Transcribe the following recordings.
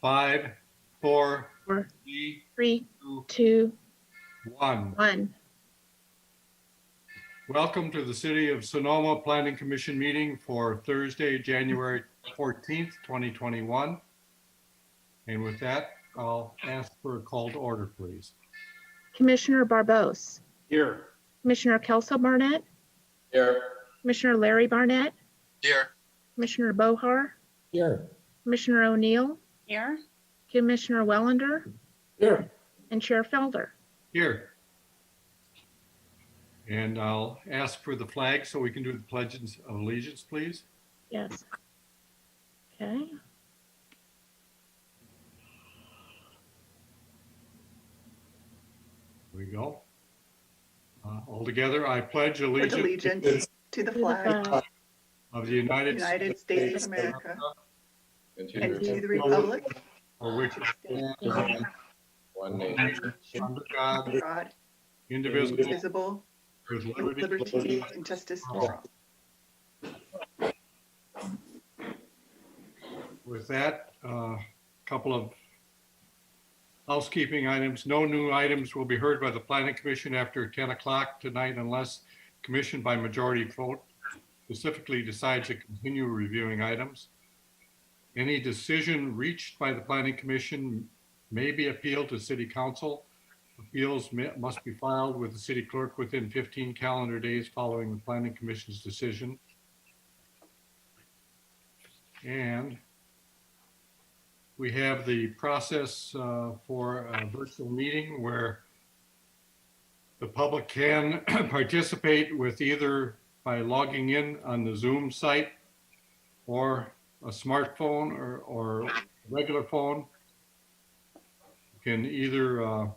5, 4, 4, 3, 3, 2, 2, 1. 1. Welcome to the City of Sonoma Planning Commission meeting for Thursday, January 14th, 2021. And with that, I'll ask for a call to order, please. Commissioner Barbos. Here. Commissioner Kelso Barnett. Here. Commissioner Larry Barnett. Here. Commissioner Bohar. Here. Commissioner O'Neill. Here. Commissioner Wellender. Here. And Chair Felder. Here. And I'll ask for the flag so we can do the Pledge of Allegiance, please. Yes. Okay. Here we go. All together, I pledge Pledge allegiance to the flag of the United States of America and to the republic for which it stands, One nation. under God, God, indivisible, indivisible, with with liberty. liberty and justice for all. With that, couple of housekeeping items. No new items will be heard by the Planning Commission after 10 o'clock tonight unless commissioned by majority vote specifically decides to continue reviewing items. Any decision reached by the Planning Commission may be appealed to City Council. Appeals must be filed with the City Clerk within 15 calendar days following the Planning Commission's decision. And we have the process for a virtual meeting where the public can participate with either by logging in on the Zoom site or a smartphone or regular phone. You can either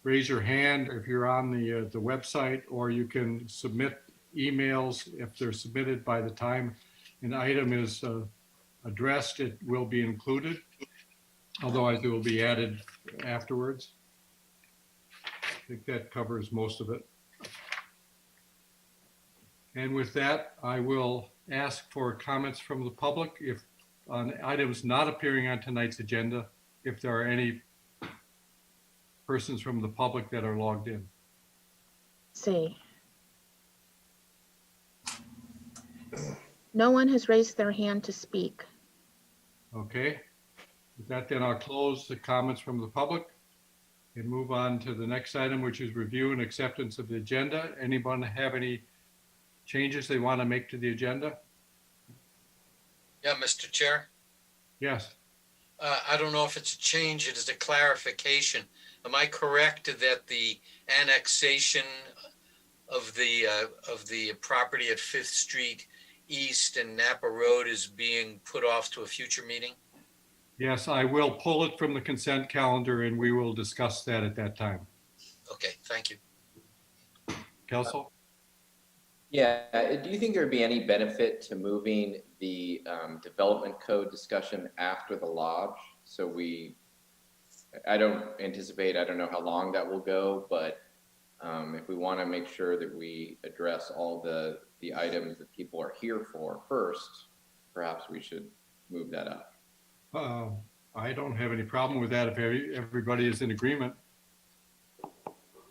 raise your hand if you're on the website, or you can submit emails. If they're submitted by the time an item is addressed, it will be included. Otherwise, it will be added afterwards. I think that covers most of it. And with that, I will ask for comments from the public if on items not appearing on tonight's agenda, if there are any persons from the public that are logged in. See. No one has raised their hand to speak. Okay. With that, then I'll close the comments from the public and move on to the next item, which is review and acceptance of the agenda. Anyone have any changes they want to make to the agenda? Yeah, Mr. Chair. Yes. I don't know if it's a change, it is a clarification. Am I correct that the annexation of the property at 5th Street East and Napa Road is being put off to a future meeting? Yes, I will pull it from the consent calendar and we will discuss that at that time. Okay, thank you. Kelso? Yeah, do you think there'd be any benefit to moving the development code discussion after the lodge? So I don't anticipate, I don't know how long that will go, but if we want to make sure that we address all the items that people are here for first, perhaps we should move that up. I don't have any problem with that if everybody is in agreement.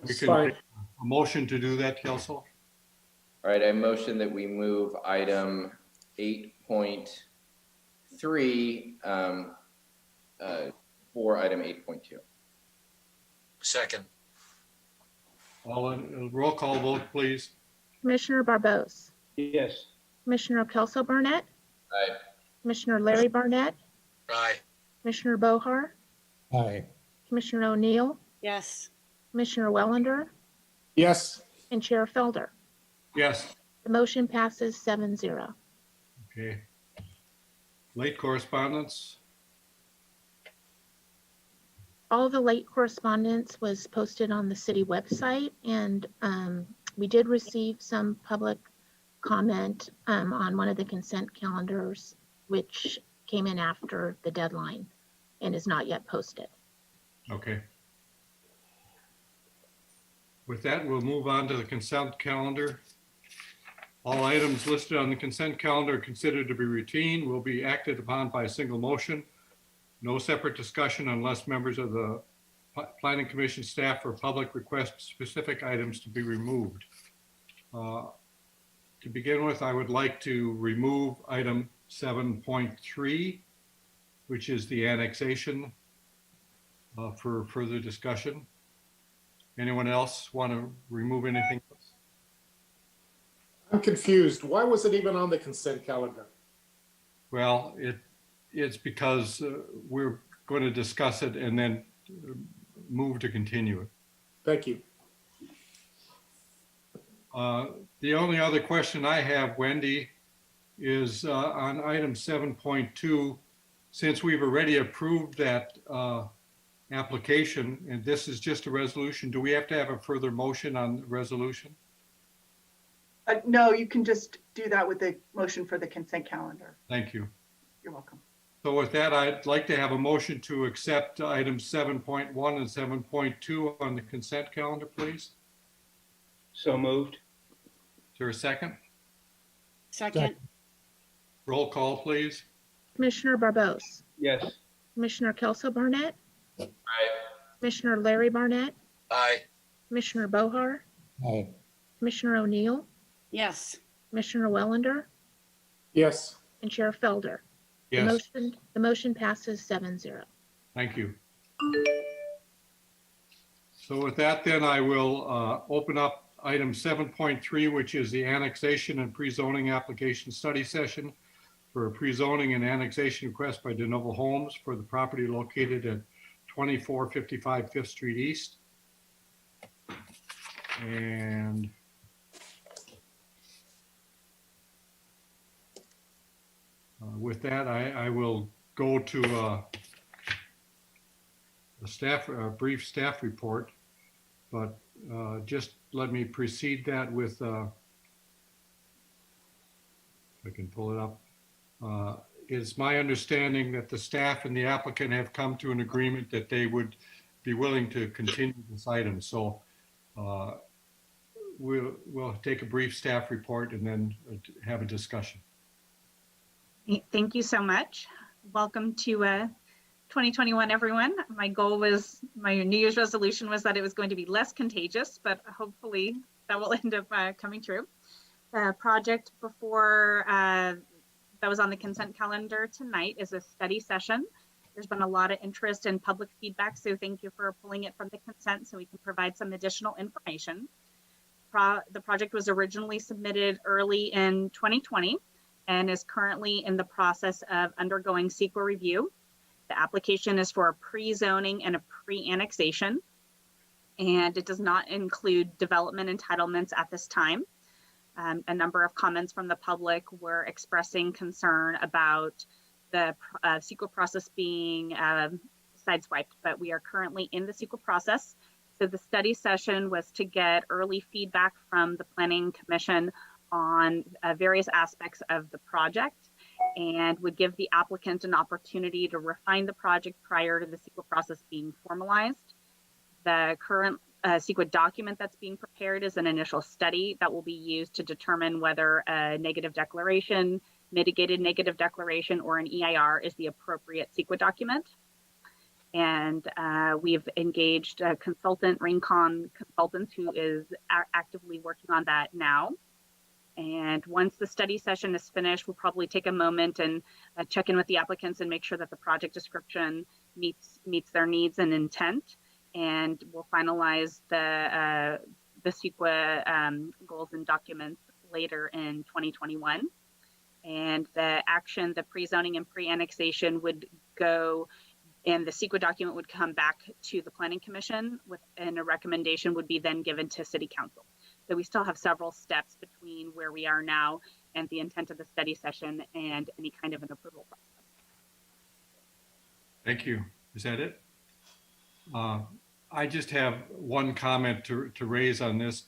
We can make a motion to do that, Kelso. All right, I motion that we move item 8.3 for item 8.2. Second. Roll call vote, please. Commissioner Barbos. Yes. Commissioner Kelso Barnett. Aye. Commissioner Larry Barnett. Aye. Commissioner Bohar. Aye. Commissioner O'Neill. Yes. Commissioner Wellender. Yes. And Chair Felder. Yes. The motion passes 7-0. Okay. Late correspondence. All the late correspondence was posted on the city website, and we did receive some public comment on one of the consent calendars, which came in after the deadline and is not yet posted. Okay. With that, we'll move on to the consent calendar. All items listed on the consent calendar considered to be routine will be acted upon by a single motion. No separate discussion unless members of the Planning Commission staff or public request specific items to be removed. To begin with, I would like to remove item 7.3, which is the annexation, for further discussion. Anyone else want to remove anything else? I'm confused. Why was it even on the consent calendar? Well, it's because we're going to discuss it and then move to continue it. Thank you. The only other question I have, Wendy, is on item 7.2, since we've already approved that application, and this is just a resolution, do we have to have a further motion on the resolution? No, you can just do that with the motion for the consent calendar. Thank you. You're welcome. So with that, I'd like to have a motion to accept items 7.1 and 7.2 on the consent calendar, please. So moved. Is there a second? Second. Roll call, please. Commissioner Barbos, Yes. Commissioner Kelso Barnett, Aye. Commissioner Larry Barnett, Aye. Commissioner Bohar, Aye. Commissioner O'Neill, Yes. Commissioner Wellender, Yes. and Chair Felder. Yes, The motion passes 7-0. thank you. So with that, then I will open up item 7.3, which is the annexation and pre-zoning application study session for a pre-zoning and annexation request by DeNova Homes for the property located at 2455 Fifth Street East. And with that, I will go to a brief staff report, but just let me precede that with, if I can pull it up. It's my understanding that the staff and the applicant have come to an agreement that they would be willing to continue this item. So we'll take a brief staff report and then have a discussion. Thank you so much. Welcome to 2021, everyone. My New Year's resolution was that it was going to be less contagious, but hopefully that will end up coming true. The project before that was on the consent calendar tonight is a study session. There's been a lot of interest and public feedback, so thank you for pulling it from the consent so we can provide some additional information. The project was originally submitted early in 2020 and is currently in the process of undergoing CEQA review. The application is for a pre-zoning and a pre-annexation, and it does not include development entitlements at this time. A number of comments from the public were expressing concern about the CEQA process being sideswiped, but we are currently in the CEQA process. So the study session was to get early feedback from the Planning Commission on various aspects of the project and would give the applicant an opportunity to refine the project prior to the CEQA process being formalized. The current CEQA document that's being prepared is an initial study that will be used to determine whether a negative declaration, mitigated negative declaration, or an EIR is the appropriate CEQA document. And we've engaged a consultant, Rincon Consultants, who is actively working on that now. And once the study session is finished, we'll probably take a moment and check in with the applicants and make sure that the project description meets their needs and intent. And we'll finalize the CEQA goals and documents later in 2021. And the action, the pre-zoning and pre-annexation would go, and the CEQA document would come back to the Planning Commission and a recommendation would be then given to City Council. So we still have several steps between where we are now and the intent of the study session and any kind of an approval process. Thank you. Is that it? I just have one comment to raise on this.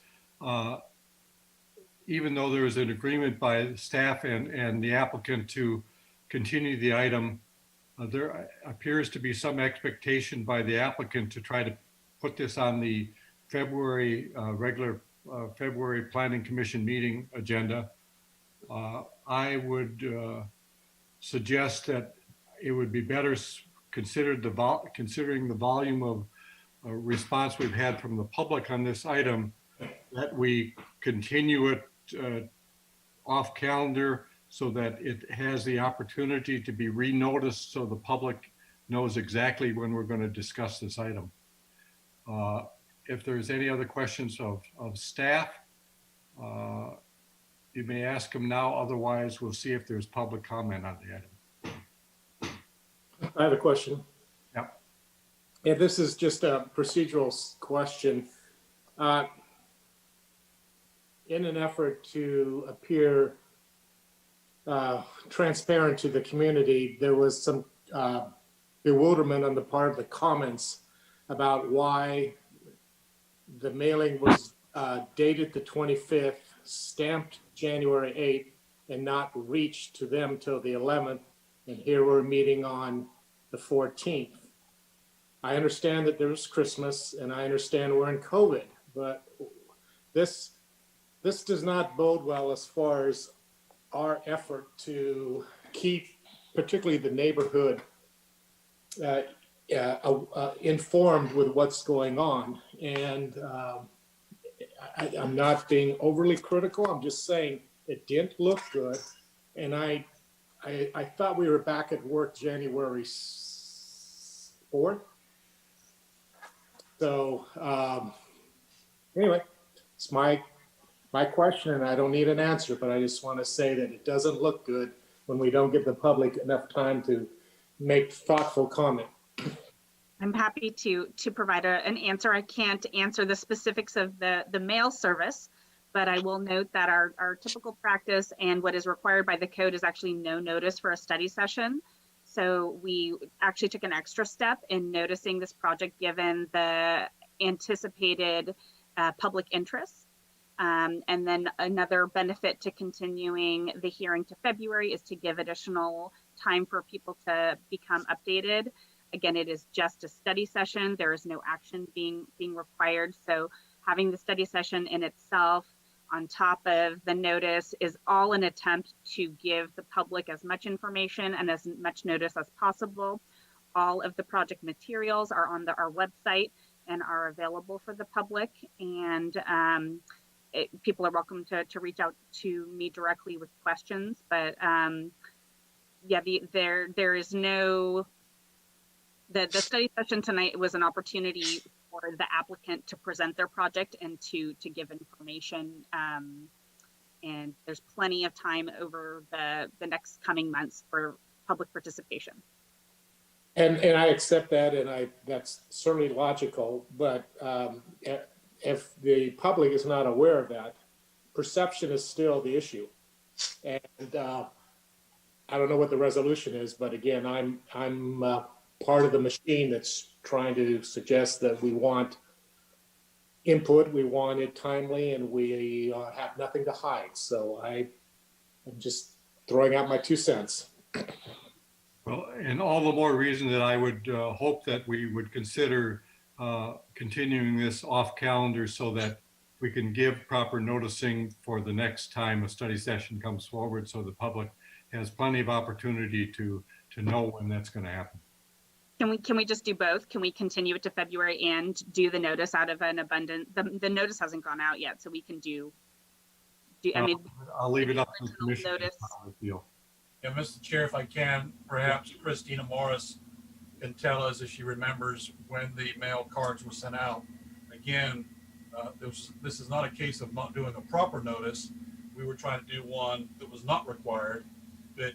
Even though there is an agreement by the staff and the applicant to continue the item, there appears to be some expectation by the applicant to try to put this on the February regular February Planning Commission meeting agenda. I would suggest that it would be better considering the volume of response we've had from the public on this item, that we continue it off calendar so that it has the opportunity to be renoticed so the public knows exactly when we're going to discuss this item. If there's any other questions of staff, you may ask them now. Otherwise, we'll see if there's public comment on the item. I have a question. Yeah. And this is just a procedural question. In an effort to appear transparent to the community, there was some bewilderment on the part of the comments about why the mailing was dated the 25th, stamped January 8th, and not reached to them till the 11th. And here we're meeting on the 14th. I understand that there's Christmas and I understand we're in COVID, but this does not bode well as far as our effort to keep particularly the neighborhood informed with what's going on. And I'm not being overly critical. I'm just saying it didn't look good. And I thought we were back at work January 4th. So anyway, it's my question, and I don't need an answer, but I just want to say that it doesn't look good when we don't give the public enough time to make thoughtful comment. I'm happy to provide an answer. I can't answer the specifics of the mail service, but I will note that our typical practice and what is required by the code is actually no notice for a study session. So we actually took an extra step in noticing this project given the anticipated public interest. And then another benefit to continuing the hearing to February is to give additional time for people to become updated. Again, it is just a study session. There is no action being required. So having the study session in itself on top of the notice is all an attempt to give the public as much information and as much notice as possible. All of the project materials are on our website and are available for the public. And people are welcome to reach out to me directly with questions. But yeah, there is no, the study session tonight was an opportunity for the applicant to present their project and to give information. And there's plenty of time over the next coming months for public participation. And I accept that, and that's certainly logical, but if the public is not aware of that, perception is still the issue. And I don't know what the resolution is, but again, I'm part of the machine that's trying to suggest that we want input, we want it timely, and we have nothing to hide. So I'm just throwing out my 2 cents. Well, and all the more reason that I would hope that we would consider continuing this off calendar so that we can give proper noticing for the next time a study session comes forward, so the public has plenty of opportunity to know when that's going to happen. Can we just do both? Can we continue it to February and do the notice out of an abundant, the notice hasn't gone out yet, so we can do I mean, I'll leave it up to the original commission. notice. Yeah, Mr. Chair, if I can, perhaps Christina Morris can tell us if she remembers when the mail cards were sent out. Again, this is not a case of not doing a proper notice. We were trying to do one that was not required, but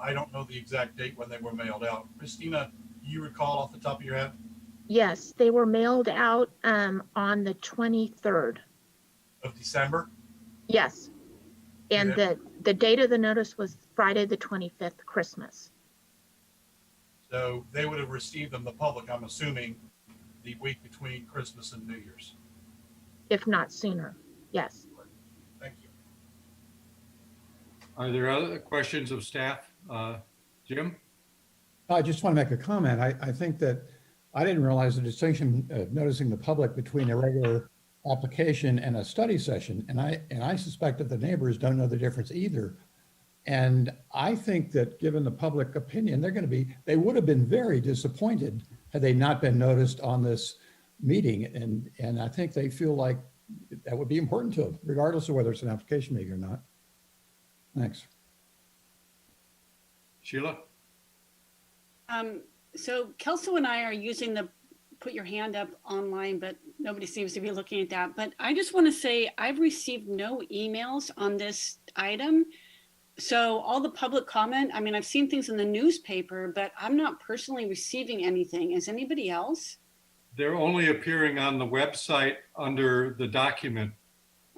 I don't know the exact date when they were mailed out. Christina, do you recall off the top of your head? Yes, they were mailed out on the 23rd. Of December? Yes. And the date of the notice was Friday, the 25th, Christmas. So they would have received them, the public, I'm assuming, the week between Christmas and New Year's. If not sooner, yes. Thank you. Are there other questions of staff? Jim? I just want to make a comment. I think that I didn't realize the distinction of noticing the public between a regular application and a study session. And I suspect that the neighbors don't know the difference either. And I think that given the public opinion, they would have been very disappointed had they not been noticed on this meeting. And I think they feel like that would be important to them, regardless of whether it's an application meeting or not. Thanks. Sheila? So Kelso and I are using the put your hand up online, but nobody seems to be looking at that. But I just want to say I've received no emails on this item. So all the public comment, I mean, I've seen things in the newspaper, but I'm not personally receiving anything. Is anybody else? They're only appearing on the website under the document.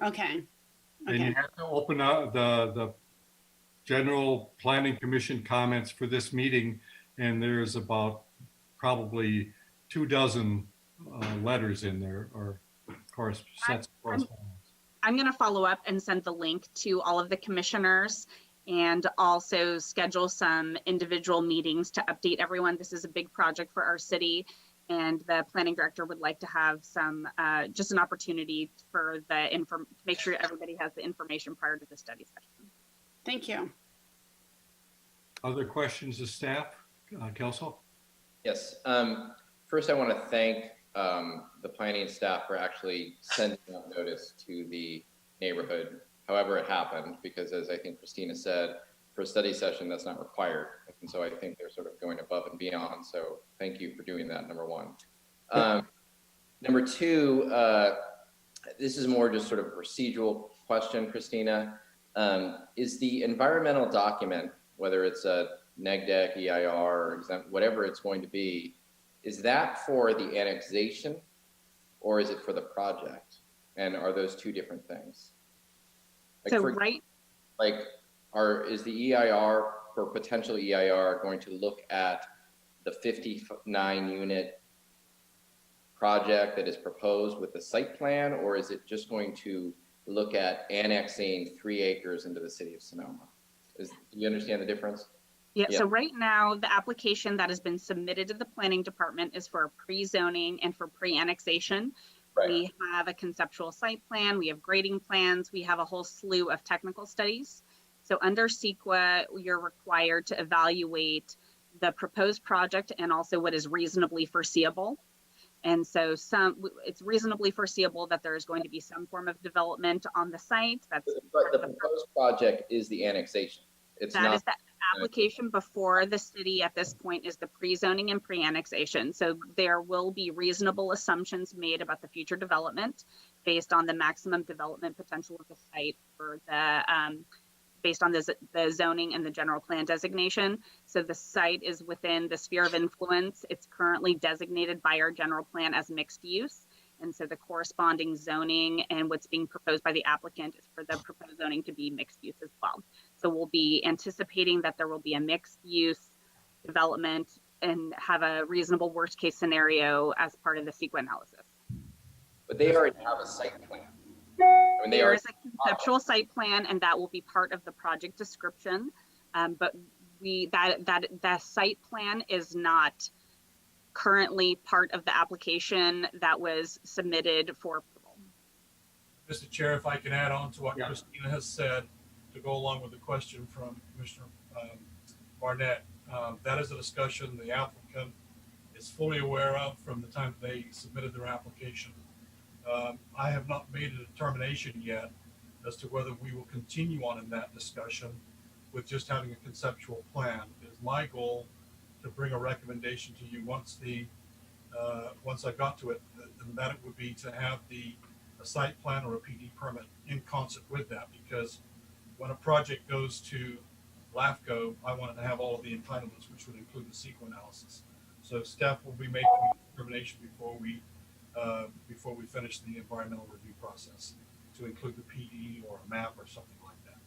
Okay. And you Okay. have to open up the general planning commission comments for this meeting. And there's about probably 24 letters in there, or sets of correspondence. I'm going to follow up and send the link to all of the commissioners and also schedule some individual meetings to update everyone. This is a big project for our city, and the planning director would like to have some, just an opportunity for to make sure everybody has the information prior to the study session. Thank you. Other questions of staff? Kelso? Yes. First, I want to thank the planning staff for actually sending out notice to the neighborhood, however it happened, because as I think Christina said, for a study session, that's not required. And so I think they're sort of going above and beyond. So thank you for doing that, number one. Number two, this is more just sort of a procedural question, Christina. Is the environmental document, whether it's a neg deck, EIR, or exempt, whatever it's going to be, is that for the annexation or is it for the project? And are those two different things? Like So for, right, like, is the EIR for potential EIR going to look at the 59 unit project that is proposed with the site plan, or is it just going to look at annexing 3 acres into the city of Sonoma? Do you understand the difference? yeah, Yeah. so right now, the application that has been submitted to the planning department is for pre-zoning and for pre-annexation. Right. We have a conceptual site plan, we have grading plans, we have a whole slew of technical studies. So under CEQA, you're required to evaluate the proposed project and also what is reasonably foreseeable. And so it's reasonably foreseeable that there is going to be some form of development on the site. But the proposed project is the annexation. It's that not. is the application before the city at this point is the pre-zoning and pre-annexation. So there will be reasonable assumptions made about the future development based on the maximum development potential of the site for the based on the zoning and the general plan designation. So the site is within the sphere of influence. It's currently designated by our general plan as mixed use. And so the corresponding zoning and what's being proposed by the applicant is for the proposed zoning to be mixed use as well. So we'll be anticipating that there will be a mixed use development and have a reasonable worst case scenario as part of the CEQA analysis. But they already have a site plan. I mean, There is a conceptual site plan, and that will be part of the project description. But that site plan is not currently part of the application that was submitted for approval. Mr. Chair, if I can add on to what Yeah. Christina has said to go along with the question from Commissioner Barnett, that is a discussion the applicant is fully aware of from the time they submitted their application. I have not made a determination yet as to whether we will continue on in that discussion with just having a conceptual plan. It is my goal to bring a recommendation to you once I got to it, and that it would be to have a site plan or a PD permit in concert with that, because when a project goes to LAFCO, I wanted to have all of the entitlements, which would include the CEQA analysis. So staff will be making a determination before we finish the environmental review process to include the PD or a map or something like that.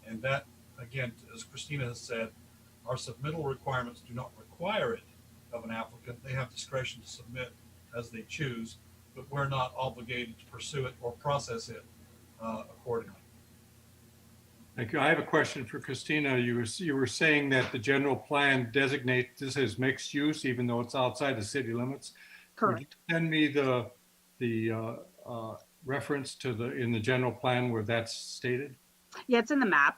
And that, again, as Christina has said, our submittal requirements do not require it of an applicant. They have discretion to submit as they choose, but we're not obligated to pursue it or process it accordingly. Thank you. I have a question for Christina. You were saying that the general plan designates this as mixed use, even though it's outside the city limits. Correct. Would you send me the reference to in the general plan where that's stated? Yeah, it's in the map.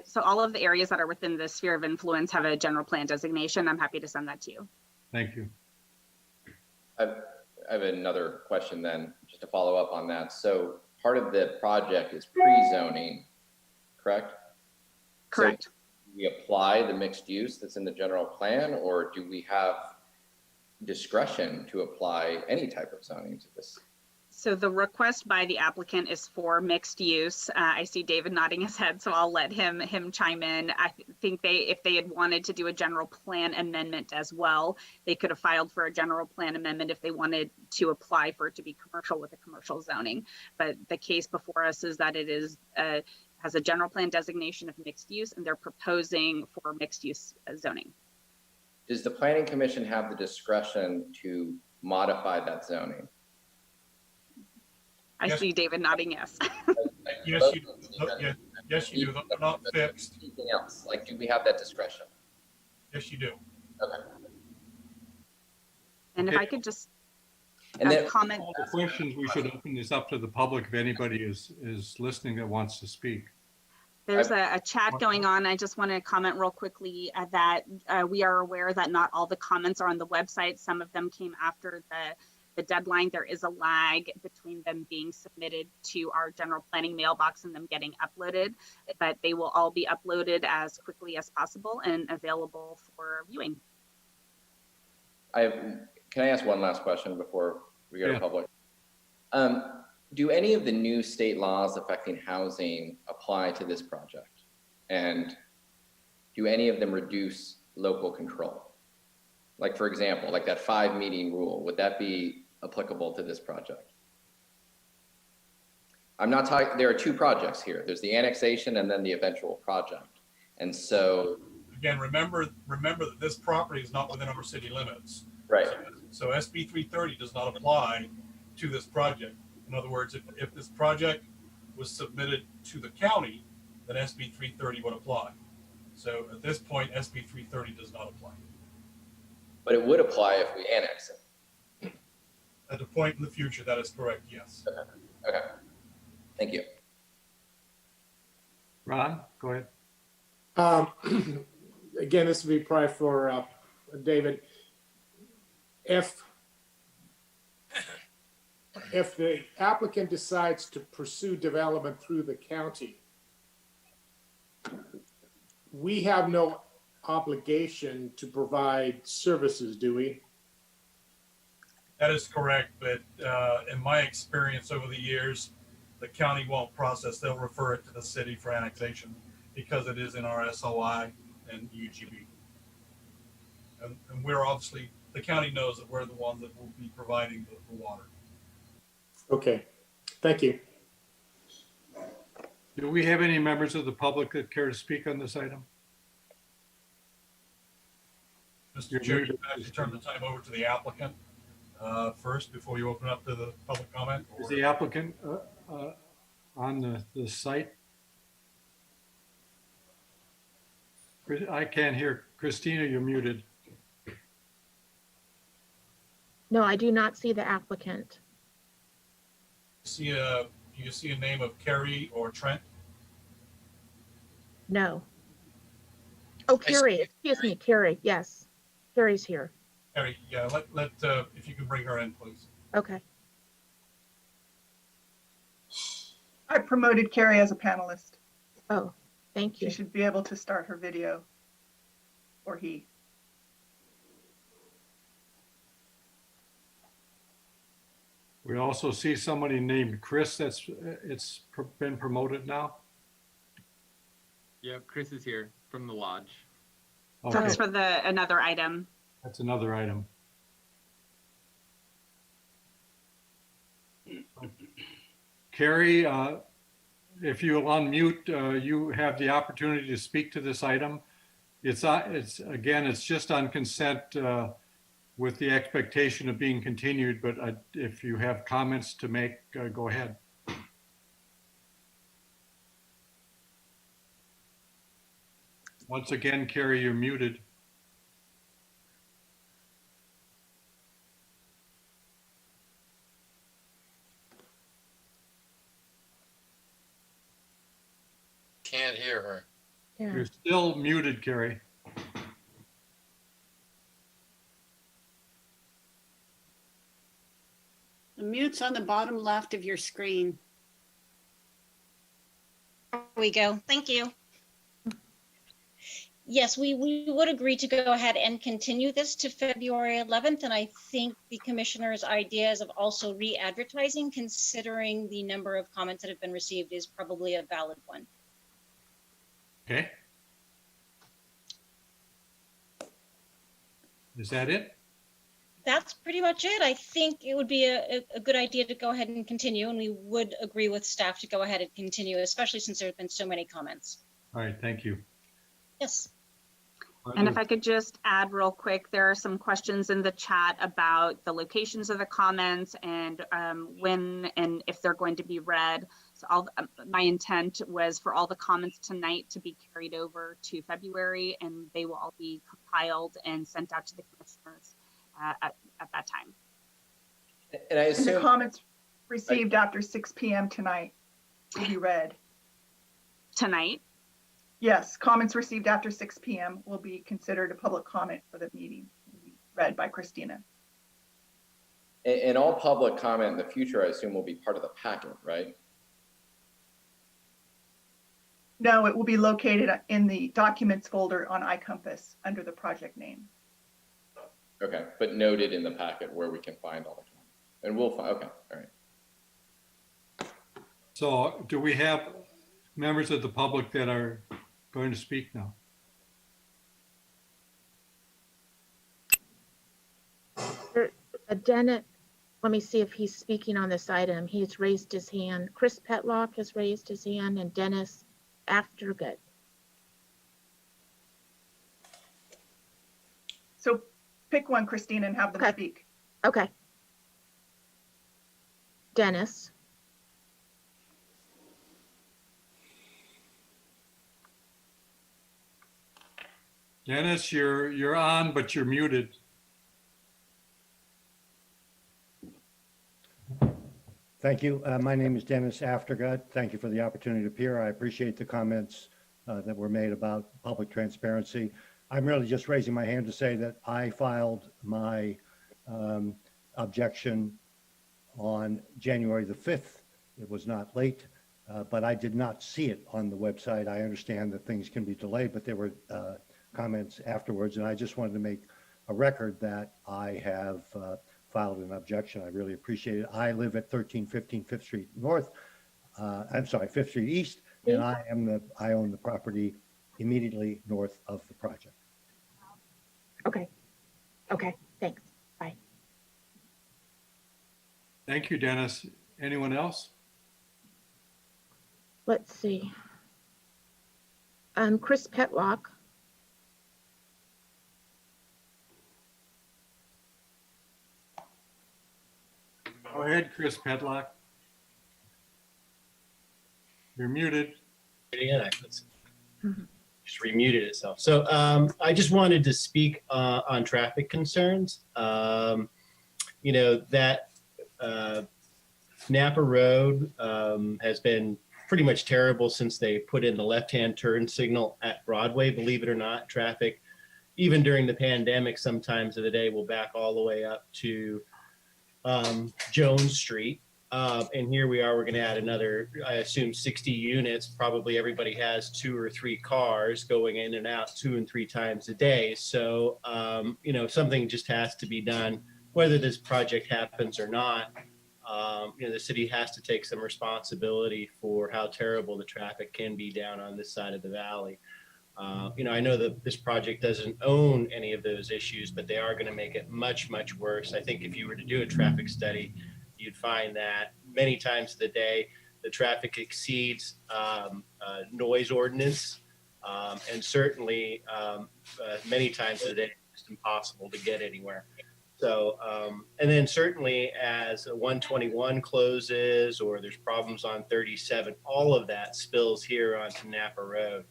So all of the areas that are within the sphere of influence have a general plan designation. I'm happy to send that to you. Thank you. I have another question then, just to follow up on that. So part of the project is pre-zoning, correct? Correct. So do we apply the mixed use that's in the general plan, or do we have discretion to apply any type of zoning to this? So the request by the applicant is for mixed use. I see David nodding his head, so I'll let him chime in. I think if they had wanted to do a general plan amendment as well, they could have filed for a general plan amendment if they wanted to apply for it to be commercial with a commercial zoning. But the case before us is that it is has a general plan designation of mixed use, and they're proposing for mixed use zoning. Does the planning commission have the discretion to modify that zoning? I Yes. see David nodding yes. Yes, you, yes, you do. They're not fixed. Anything else? Like, do we have that discretion? Yes, you do. Okay. And if Okay. I could just And then, comment. All the questions, we should open this up to the public if anybody is listening that wants to speak. There's a chat going on. I just want to comment real quickly that we are aware that not all the comments are on the website. Some of them came after the deadline. There is a lag between them being submitted to our general planning mailbox and them getting uploaded, but they will all be uploaded as quickly as possible and available for viewing. can I ask one last question before we go Yeah. to public? Do any of the new state laws affecting housing apply to this project? And do any of them reduce local control? Like, for example, like that 5 meeting rule, would that be applicable to this project? I'm not talking, there are two projects here. There's the annexation and then the eventual project. And so, Again, remember that this property is not within our city limits. right, So SB 330 does not apply to this project. In other words, if this project was submitted to the county, then SB 330 would apply. So at this point, SB 330 does not apply. but it would apply if we annex it. At the point in the future, that is correct, yes. Okay, thank you. Ron, go ahead. Again, this would be probably for David. If the applicant decides to pursue development through the county, we have no obligation to provide services, do we? That is correct, but in my experience over the years, the county won't process. They'll refer it to the city for annexation because it is in our SOI and UGB. And we're obviously, the county knows that we're the ones that will be providing the water. Okay, thank you. Do we have any members of the public that care to speak on this item? Mr. You're Chair, muted. you have to turn the time over to the applicant first before you open up to the public comment. Is the applicant on the site? I can't hear. Christina, you're muted. No, I do not see the applicant. Do you see a name of Carrie or Trent? No. Oh, see Carrie, excuse me, Carrie, yes. Carrie's here. Carrie, yeah, if you can bring her in, please. Okay. I promoted Carrie as a panelist. Oh, thank She you. should be able to start her video, or he. We also see somebody named Chris it's been promoted now. Yep, Chris is here from the lodge. Okay, That's for another item. that's another item. Carrie, if you'll unmute, you have the opportunity to speak to this item. It's again, it's just on consent with the expectation of being continued, but if you have comments to make, go ahead. Once again, Carrie, you're muted. Can't hear her. Yeah. You're still muted, Carrie. The mute's on the bottom left of your screen. There we go. Thank you. Yes, we would agree to go ahead and continue this to February 11th. And I think the commissioner's ideas of also re-advertising, considering the number of comments that have been received, is probably a valid one. Okay. Is that it? That's pretty much it. I think it would be a good idea to go ahead and continue, and we would agree with staff to go ahead and continue, especially since there have been so many comments. All right, thank you. Yes. And if I could just add real quick, there are some questions in the chat about the locations of the comments and when and if they're going to be read. So my intent was for all the comments tonight to be carried over to February, and they will all be compiled and sent out to the commissioners at that time. And I And the assume, comments received after 6 p.m. tonight will be read. Tonight? Yes, comments received after 6 p.m. will be considered a public comment for the meeting, will be read by Christina. and all public comment in the future, I assume, will be part of the packet, right? No, it will be located in the documents folder on iCompass under the project name. Okay, but noted in the packet where we can find all the comments. And we'll find, okay, all right. So do we have members of the public that are going to speak now? Dennis, let me see if he's speaking on this item. He's raised his hand. Chris Petlock has raised his hand, and Dennis Aftergood. So pick one, Christina, and have them Okay. speak. Okay. Dennis. Dennis, you're on, but you're muted. Thank you. My name is Dennis Aftergood. Thank you for the opportunity to appear. I appreciate the comments that were made about public transparency. I'm really just raising my hand to say that I filed my objection on January the 5th. It was not late, but I did not see it on the website. I understand that things can be delayed, but there were comments afterwards, and I just wanted to make a record that I have filed an objection. I really appreciate it. I live at 1315 5th Street North. I'm sorry, 5th Street East, and I own the property immediately north of the project. Okay. Okay, thanks. Bye. Thank you, Dennis. Anyone else? Let's see. Chris Petlock. Go ahead, Chris Petlock. You're muted. Just remuted itself. So I just wanted to speak on traffic concerns. You know, that Napa Road has been pretty much terrible since they put in the left-hand turn signal at Broadway. Believe it or not, traffic, even during the pandemic, sometimes of the day will back all the way up to Jones Street. And here we are, we're going to add another, I assume 60 units. Probably everybody has 2 or 3 cars going in and out 2 and 3 times a day. So, you know, something just has to be done, whether this project happens or not. You know, the city has to take some responsibility for how terrible the traffic can be down on this side of the valley. You know, I know that this project doesn't own any of those issues, but they are going to make it much, much worse. I think if you were to do a traffic study, you'd find that many times of the day, the traffic exceeds noise ordinance. And certainly many times of the day, it's impossible to get anywhere. So, and then certainly as 121 closes or there's problems on 37, all of that spills here onto Napa Road.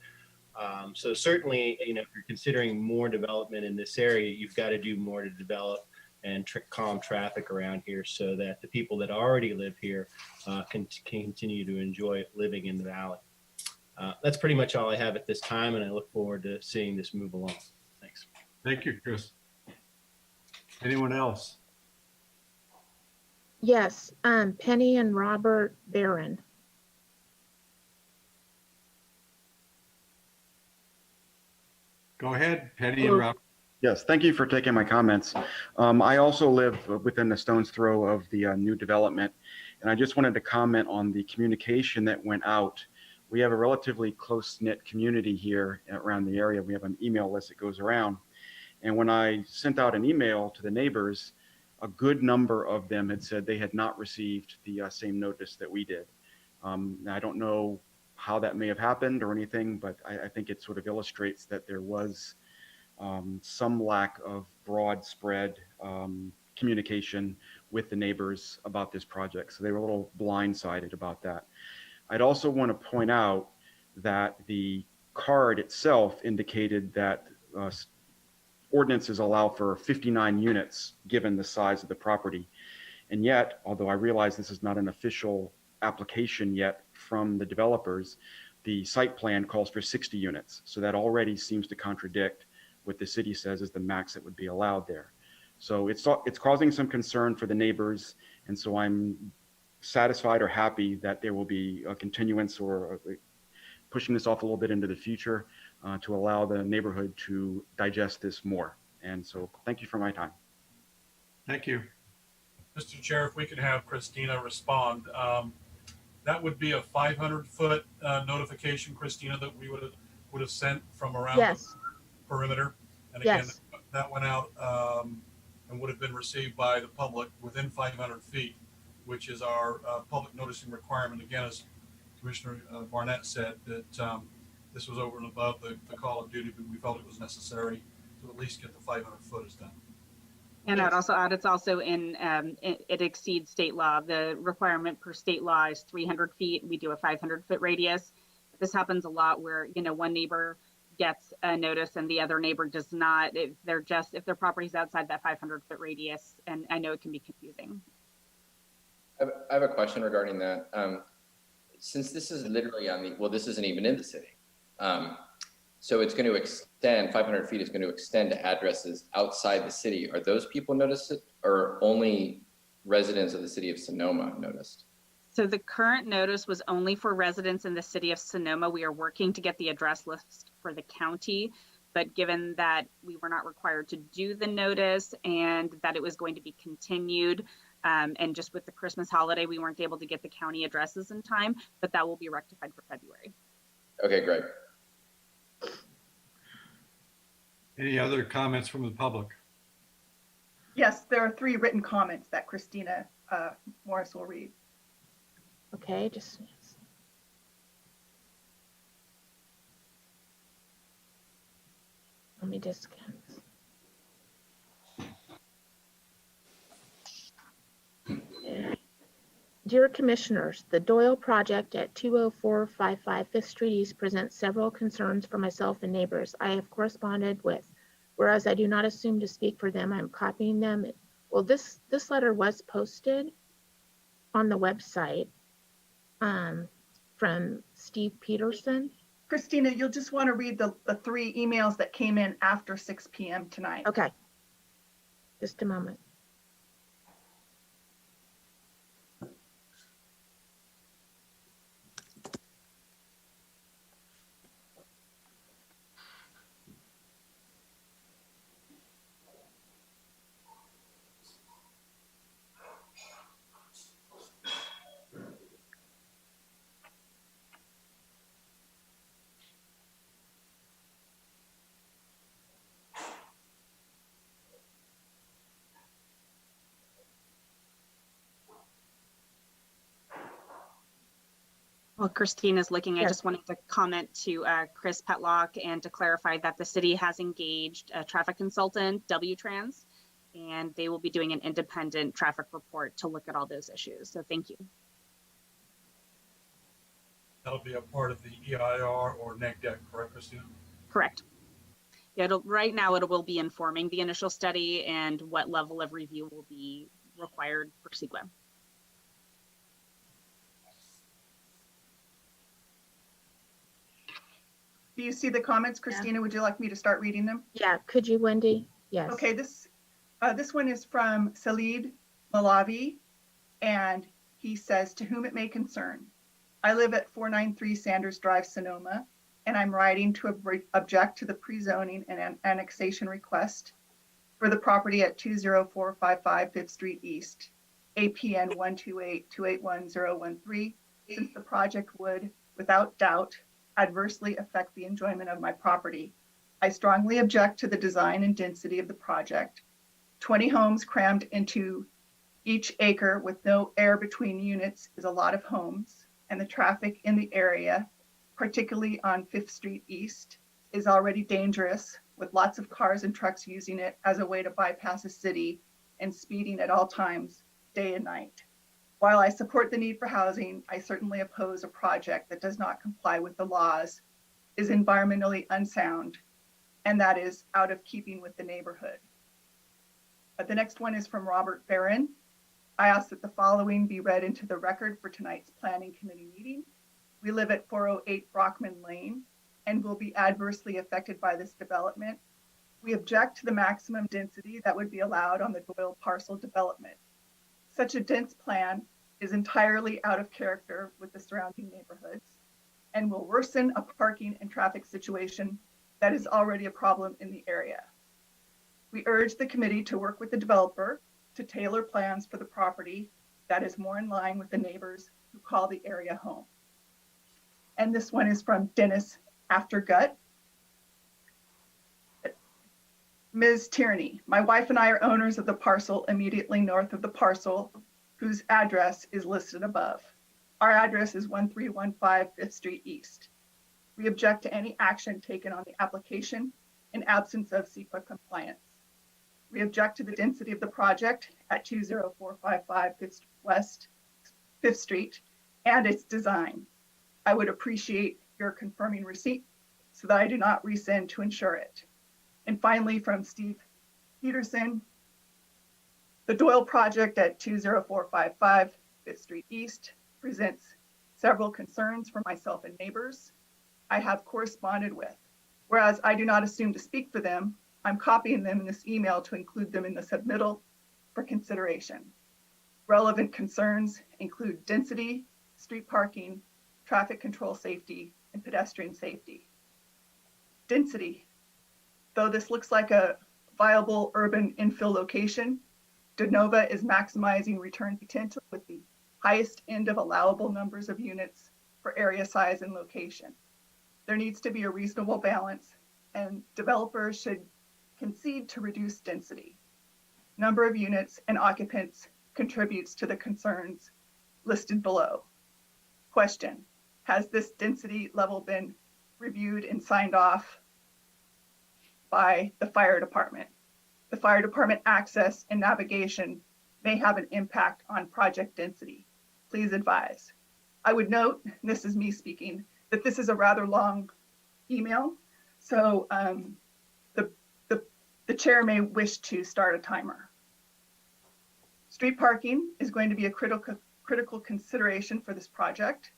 So certainly, you know, if you're considering more development in this area, you've got to do more to develop and calm traffic around here so that the people that already live here can continue to enjoy living in the valley. That's pretty much all I have at this time, and I look forward to seeing this move along. Thanks. Thank you, Chris. Anyone else? Yes, Penny and Robert Barron. Go ahead, Penny and Rob. Yes, thank you for taking my comments. I also live within the stone's throw of the new development, and I just wanted to comment on the communication that went out. We have a relatively close-knit community here around the area. We have an email list that goes around. And when I sent out an email to the neighbors, a good number of them had said they had not received the same notice that we did. I don't know how that may have happened or anything, but I think it sort of illustrates that there was some lack of broad spread communication with the neighbors about this project. So they were a little blindsided about that. I'd also want to point out that the card itself indicated that ordinances allow for 59 units given the size of the property. And yet, although I realize this is not an official application yet from the developers, the site plan calls for 60 units. So that already seems to contradict what the city says is the max that would be allowed there. So it's causing some concern for the neighbors. And so I'm satisfied or happy that there will be a continuance or pushing this off a little bit into the future to allow the neighborhood to digest this more. And so thank you for my time. Thank you. Mr. Chair, if we could have Christina respond. That would be a 500-foot notification, Christina, that we would have sent from around Yes. the perimeter. And again, Yes. that went out and would have been received by the public within 500 feet, which is our public noticing requirement. Again, as Commissioner Barnett said, that this was over and above the call of duty, but we felt it was necessary to at least get the 500 foot is done. And I'd also add, it's also in, it exceeds state law. The requirement per state law is 300 feet. We do a 500-foot radius. This happens a lot where, one neighbor gets a notice and the other neighbor does not. If their property's outside that 500-foot radius, and I know it can be confusing. I have a question regarding that. Since this is literally this isn't even in the city. So it's going to extend, 500 feet is going to extend to addresses outside the city. Are those people noticed it, or only residents of the city of Sonoma noticed? So the current notice was only for residents in the city of Sonoma. We are working to get the address list for the county, but given that we were not required to do the notice and that it was going to be continued, and just with the Christmas holiday, we weren't able to get the county addresses in time, but that will be rectified for February. Okay, great. Any other comments from the public? Yes, there are 3 written comments that Christina Morris will read. Okay, just. Let me just. Dear Commissioners, the Doyle project at 20455 5th Street East presents several concerns for myself and neighbors I have corresponded with. Whereas I do not assume to speak for them, I'm copying them. Well, this letter was posted on the website from Steve Peterson. Christina, you'll just want to read the 3 emails that came in after 6 p.m. tonight. Okay, just a moment. While Christine is looking, I Yes. just wanted to comment to Chris Petlock and to clarify that the city has engaged a traffic consultant, W-Trans, and they will be doing an independent traffic report to look at all those issues. So thank you. That'll be a part of the EIR or neg deck, correct, Christina? Correct. Yeah, right now it will be informing the initial study and what level of review will be required for CEQA. Do you see the comments, Christina? Would you like me to start reading them? Yeah, could you, Wendy? Yes. Okay, this one is from Salid Malavi, and he says, to whom it may concern, I live at 493 Sanders Drive, Sonoma, and I'm writing to object to the pre-zoning and annexation request for the property at 20455 5th Street East, APN 128281013, since the project would, without doubt, adversely affect the enjoyment of my property. I strongly object to the design and density of the project. 20 homes crammed into each acre with no air between units is a lot of homes, and the traffic in the area, particularly on 5th Street East, is already dangerous, with lots of cars and trucks using it as a way to bypass a city and speeding at all times, day and night. While I support the need for housing, I certainly oppose a project that does not comply with the laws, is environmentally unsound, and that is out of keeping with the neighborhood. The next one is from Robert Barron. I ask that the following be read into the record for tonight's planning committee meeting. We live at 408 Brockman Lane and will be adversely affected by this development. We object to the maximum density that would be allowed on the Doyle parcel development. Such a dense plan is entirely out of character with the surrounding neighborhoods and will worsen a parking and traffic situation that is already a problem in the area. We urge the committee to work with the developer to tailor plans for the property that is more in line with the neighbors who call the area home. And this one is from Dennis Aftergut. Ms. Tierney, my wife and I are owners of the parcel immediately north of the parcel whose address is listed above. Our address is 1315 5th Street East. We object to any action taken on the application in absence of CEQA compliance. We object to the density of the project at 20455 5th Street and its design. I would appreciate your confirming receipt so that I do not rescind to ensure it. And finally, from Steve Peterson, the Doyle project at 20455 5th Street East presents several concerns for myself and neighbors I have corresponded with. Whereas I do not assume to speak for them, I'm copying them in this email to include them in the submittal for consideration. Relevant concerns include density, street parking, traffic control safety, and pedestrian safety. Density. Though this looks like a viable urban infill location, DeNova is maximizing return potential with the highest end of allowable numbers of units for area size and location. There needs to be a reasonable balance, and developers should concede to reduce density. Number of units and occupants contributes to the concerns listed below. Question, has this density level been reviewed and signed off by the fire department? The fire department access and navigation may have an impact on project density. Please advise. I would note, and this is me speaking, that this is a rather long email, so the chair may wish to start a timer. Street parking is going to be a critical consideration for this project.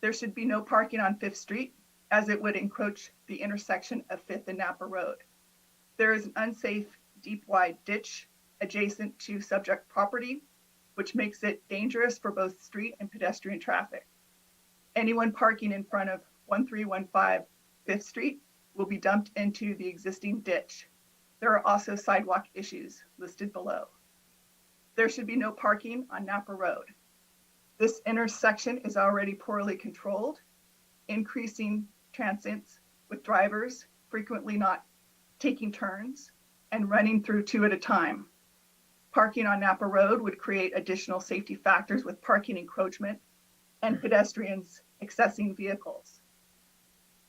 There should be no parking on 5th Street, as it would encroach the intersection of 5th and Napa Road. There is an unsafe deep wide ditch adjacent to subject property, which makes it dangerous for both street and pedestrian traffic. Anyone parking in front of 1315 5th Street will be dumped into the existing ditch. There are also sidewalk issues listed below. There should be no parking on Napa Road. This intersection is already poorly controlled, increasing transients with drivers frequently not taking turns and running through two at a time. Parking on Napa Road would create additional safety factors with parking encroachment and pedestrians accessing vehicles.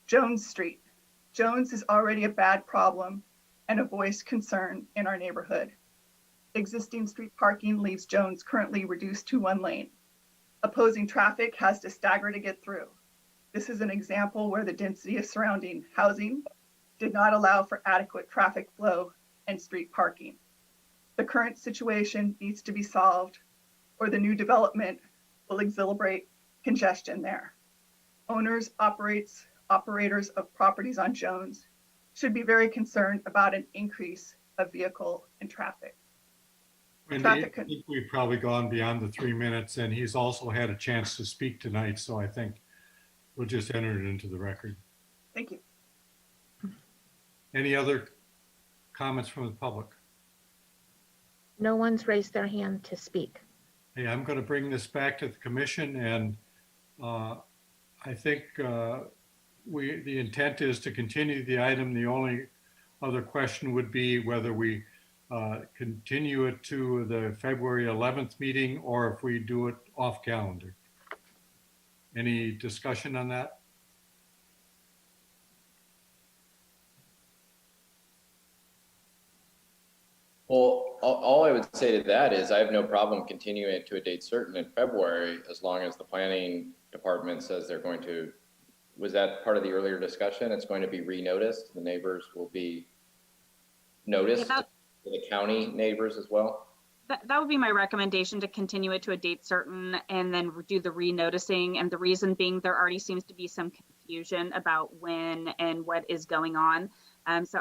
Jones Street. Jones is already a bad problem and a voiced concern in our neighborhood. Existing street parking leaves Jones currently reduced to one lane. Opposing traffic has to stagger to get through. This is an example where the density of surrounding housing did not allow for adequate traffic flow and street parking. The current situation needs to be solved, or the new development will exacerbate congestion there. Owners, operators of properties on Jones should be very concerned about an increase of vehicle and traffic. Wendy, I think we've probably gone beyond the 3 minutes, and he's also had a chance to speak tonight, so I think we'll just enter it into the record. Thank you. Any other comments from the public? No one's raised their hand to speak. Hey, I'm going to bring this back to the commission, and I think the intent is to continue the item. The only other question would be whether we continue it to the February 11th meeting or if we do it off calendar. Any discussion on that? Well, all I would say to that is I have no problem continuing it to a date certain in February, as long as the planning department says they're going to, was that part of the earlier discussion? It's going to be re-noticed. The neighbors will be noticed, Yeah, the county neighbors as well. That would be my recommendation, to continue it to a date certain and then do the re-noticing. And the reason being, there already seems to be some confusion about when and what is going on. So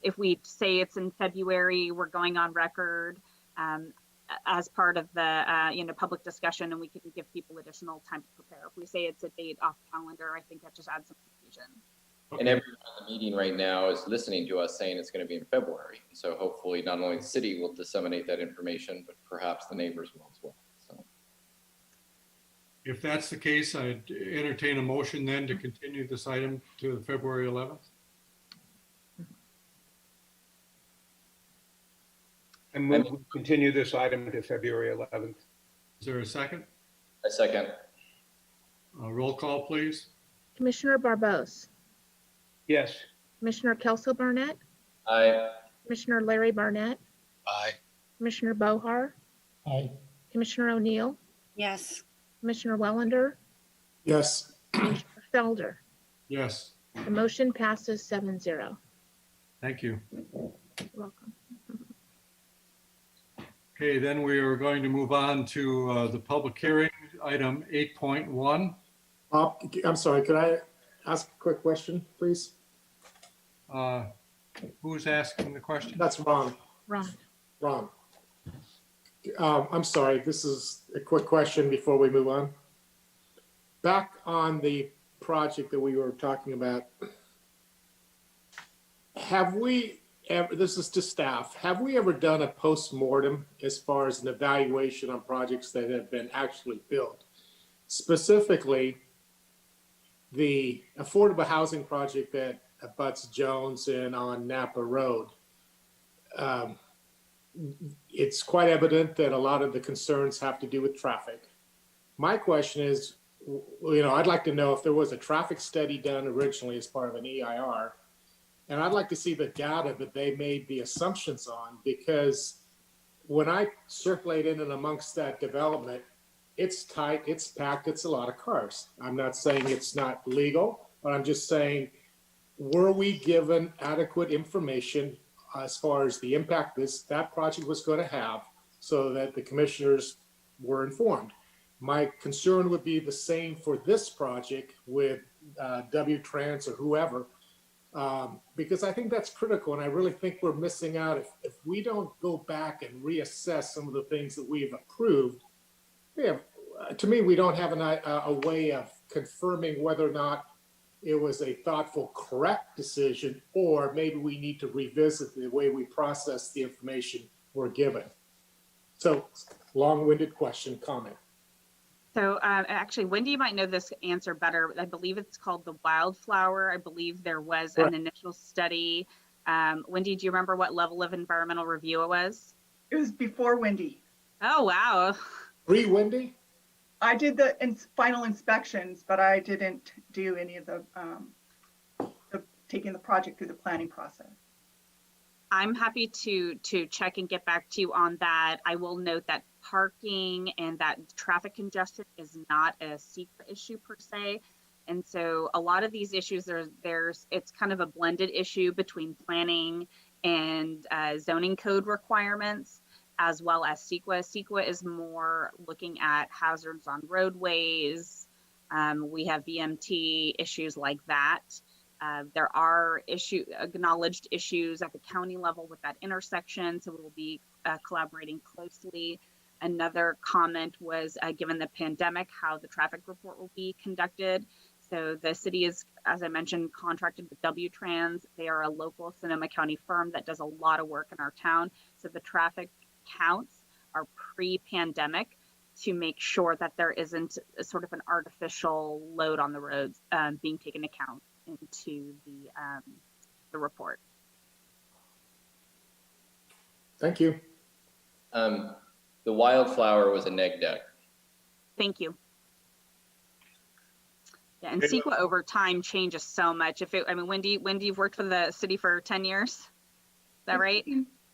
if we say it's in February, we're going on record as part of the public discussion, and we can give people additional time to prepare. If we say it's a date off calendar, I think that just adds some confusion. And everyone in the meeting right now is listening to us saying it's going to be in February. So hopefully not only the city will disseminate that information, but perhaps the neighbors will as well. So If that's the case, I'd entertain a motion then to continue this item to February 11th. And we'll continue this item to February 11th. Is there a second? a second. Roll call, please. Commissioner Barbos, Yes. Commissioner Kelso Barnett, Aye. Commissioner Larry Barnett, Aye. Commissioner Bohar, Aye. Commissioner O'Neill, Yes. Commissioner Wellender, Yes. Commissioner Felder. Yes, The motion passes 7-0. thank you. You're welcome. Okay, then we are going to move on to the public hearing, item 8.1. I'm sorry, could I ask a quick question, please? Who's asking the question? That's Ron. Ron. I'm sorry, this is a quick question before we move on. Back on the project that we were talking about, have we ever, this is to staff, have we ever done a post-mortem as far as an evaluation on projects that have been actually built? Specifically, the affordable housing project that abuts Jones and on Napa Road. It's quite evident that a lot of the concerns have to do with traffic. My question is, I'd like to know if there was a traffic study done originally as part of an EIR, and I'd like to see the data that they made the assumptions on, because when I circulate in and amongst that development, it's tight, it's packed, it's a lot of cars. I'm not saying it's not legal, but I'm just saying, were we given adequate information as far as the impact that project was going to have so that the commissioners were informed? My concern would be the same for this project with W-Trans or whoever, because I think that's critical, and I really think we're missing out if we don't go back and reassess some of the things that we've approved. To me, we don't have a way of confirming whether or not it was a thoughtful, correct decision, or maybe we need to revisit the way we process the information we're given. So, long-winded question, comment. So actually, Wendy might know this answer better. I believe it's called the Wildflower. I believe there was an initial study. Wendy, do you remember what level of environmental review it was? It was before Wendy. Oh, wow. Wendy? I did the final inspections, but I didn't do any of the taking the project through the planning process. I'm happy to check and get back to you on that. I will note that parking and that traffic congestion is not a secret issue per se. And so a lot of these issues, it's kind of a blended issue between planning and zoning code requirements, as well as CEQA. CEQA is more looking at hazards on roadways, We have VMT issues like that. There are acknowledged issues at the county level with that intersection, so we will be collaborating closely. Another comment was, given the pandemic, how the traffic report will be conducted. So the city is, as I mentioned, contracted with W-Trans. They are a local Sonoma County firm that does a lot of work in our town. So the traffic counts are pre-pandemic to make sure that there isn't a sort of an artificial load on the roads being taken account into the report. Thank you. The wildflower was a neg deck. Thank you. Yeah, and CEQA over time changes so much. Wendy, you've worked for the city for 10 years. Is that right?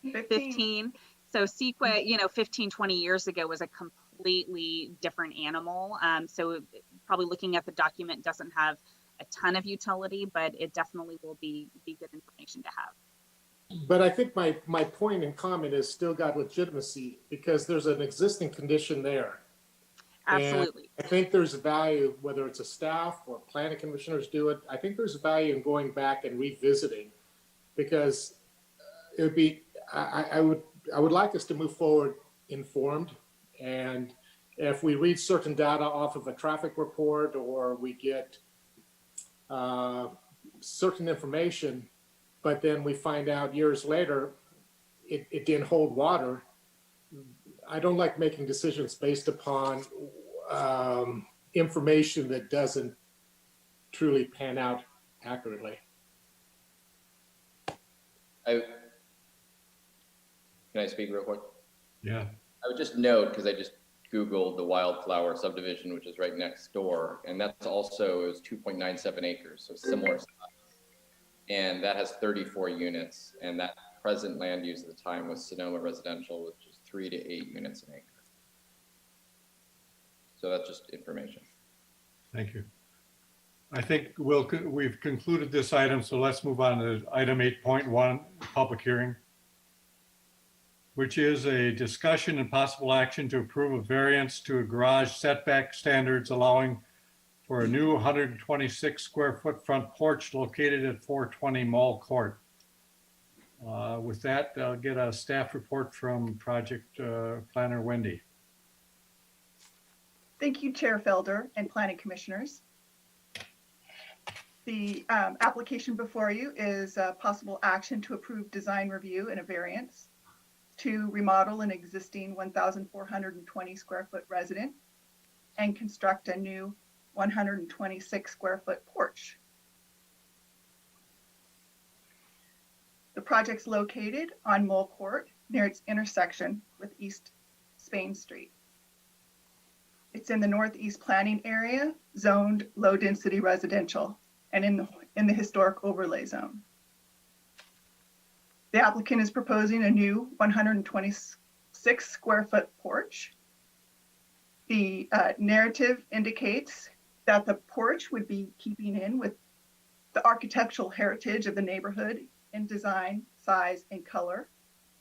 15. So CEQA, 15, 20 years ago was a completely different animal. So probably looking at the document doesn't have a ton of utility, but it definitely will be good information to have. But I think my point and comment has still got legitimacy because there's an existing condition there. Absolutely. And I think there's a value, whether it's a staff or planning commissioners do it, I think there's a value in going back and revisiting because it would be, I would like us to move forward informed. And if we read certain data off of a traffic report or we get certain information, but then we find out years later it didn't hold water. I don't like making decisions based upon information that doesn't truly pan out accurately. Can I speak real quick? Yeah. I would just note, because I just Googled the Wildflower subdivision, which is right next door, and that's also, it was 2.97 acres, so similar size. And that has 34 units, and that present land use at the time was Sonoma residential, which is 3 to 8 units an acre. So that's just information. Thank you. I think we've concluded this item, so let's move on to item 8.1, public hearing, which is a discussion and possible action to approve a variance to a garage setback standards allowing for a new 126 square foot front porch located at 420 Mall Court. With that, I'll get a staff report from project planner Wendy. Thank you, Chair Felder and Planning Commissioners. The application before you is a possible action to approve design review and a variance to remodel an existing 1,420 square foot residence and construct a new 126 square foot porch. The project's located on Mole Court near its intersection with East Spain Street. It's in the Northeast Planning Area, zoned low density residential, and in the historic overlay zone. The applicant is proposing a new 126 square foot porch. The narrative indicates that the porch would be keeping in with the architectural heritage of the neighborhood in design, size, and color,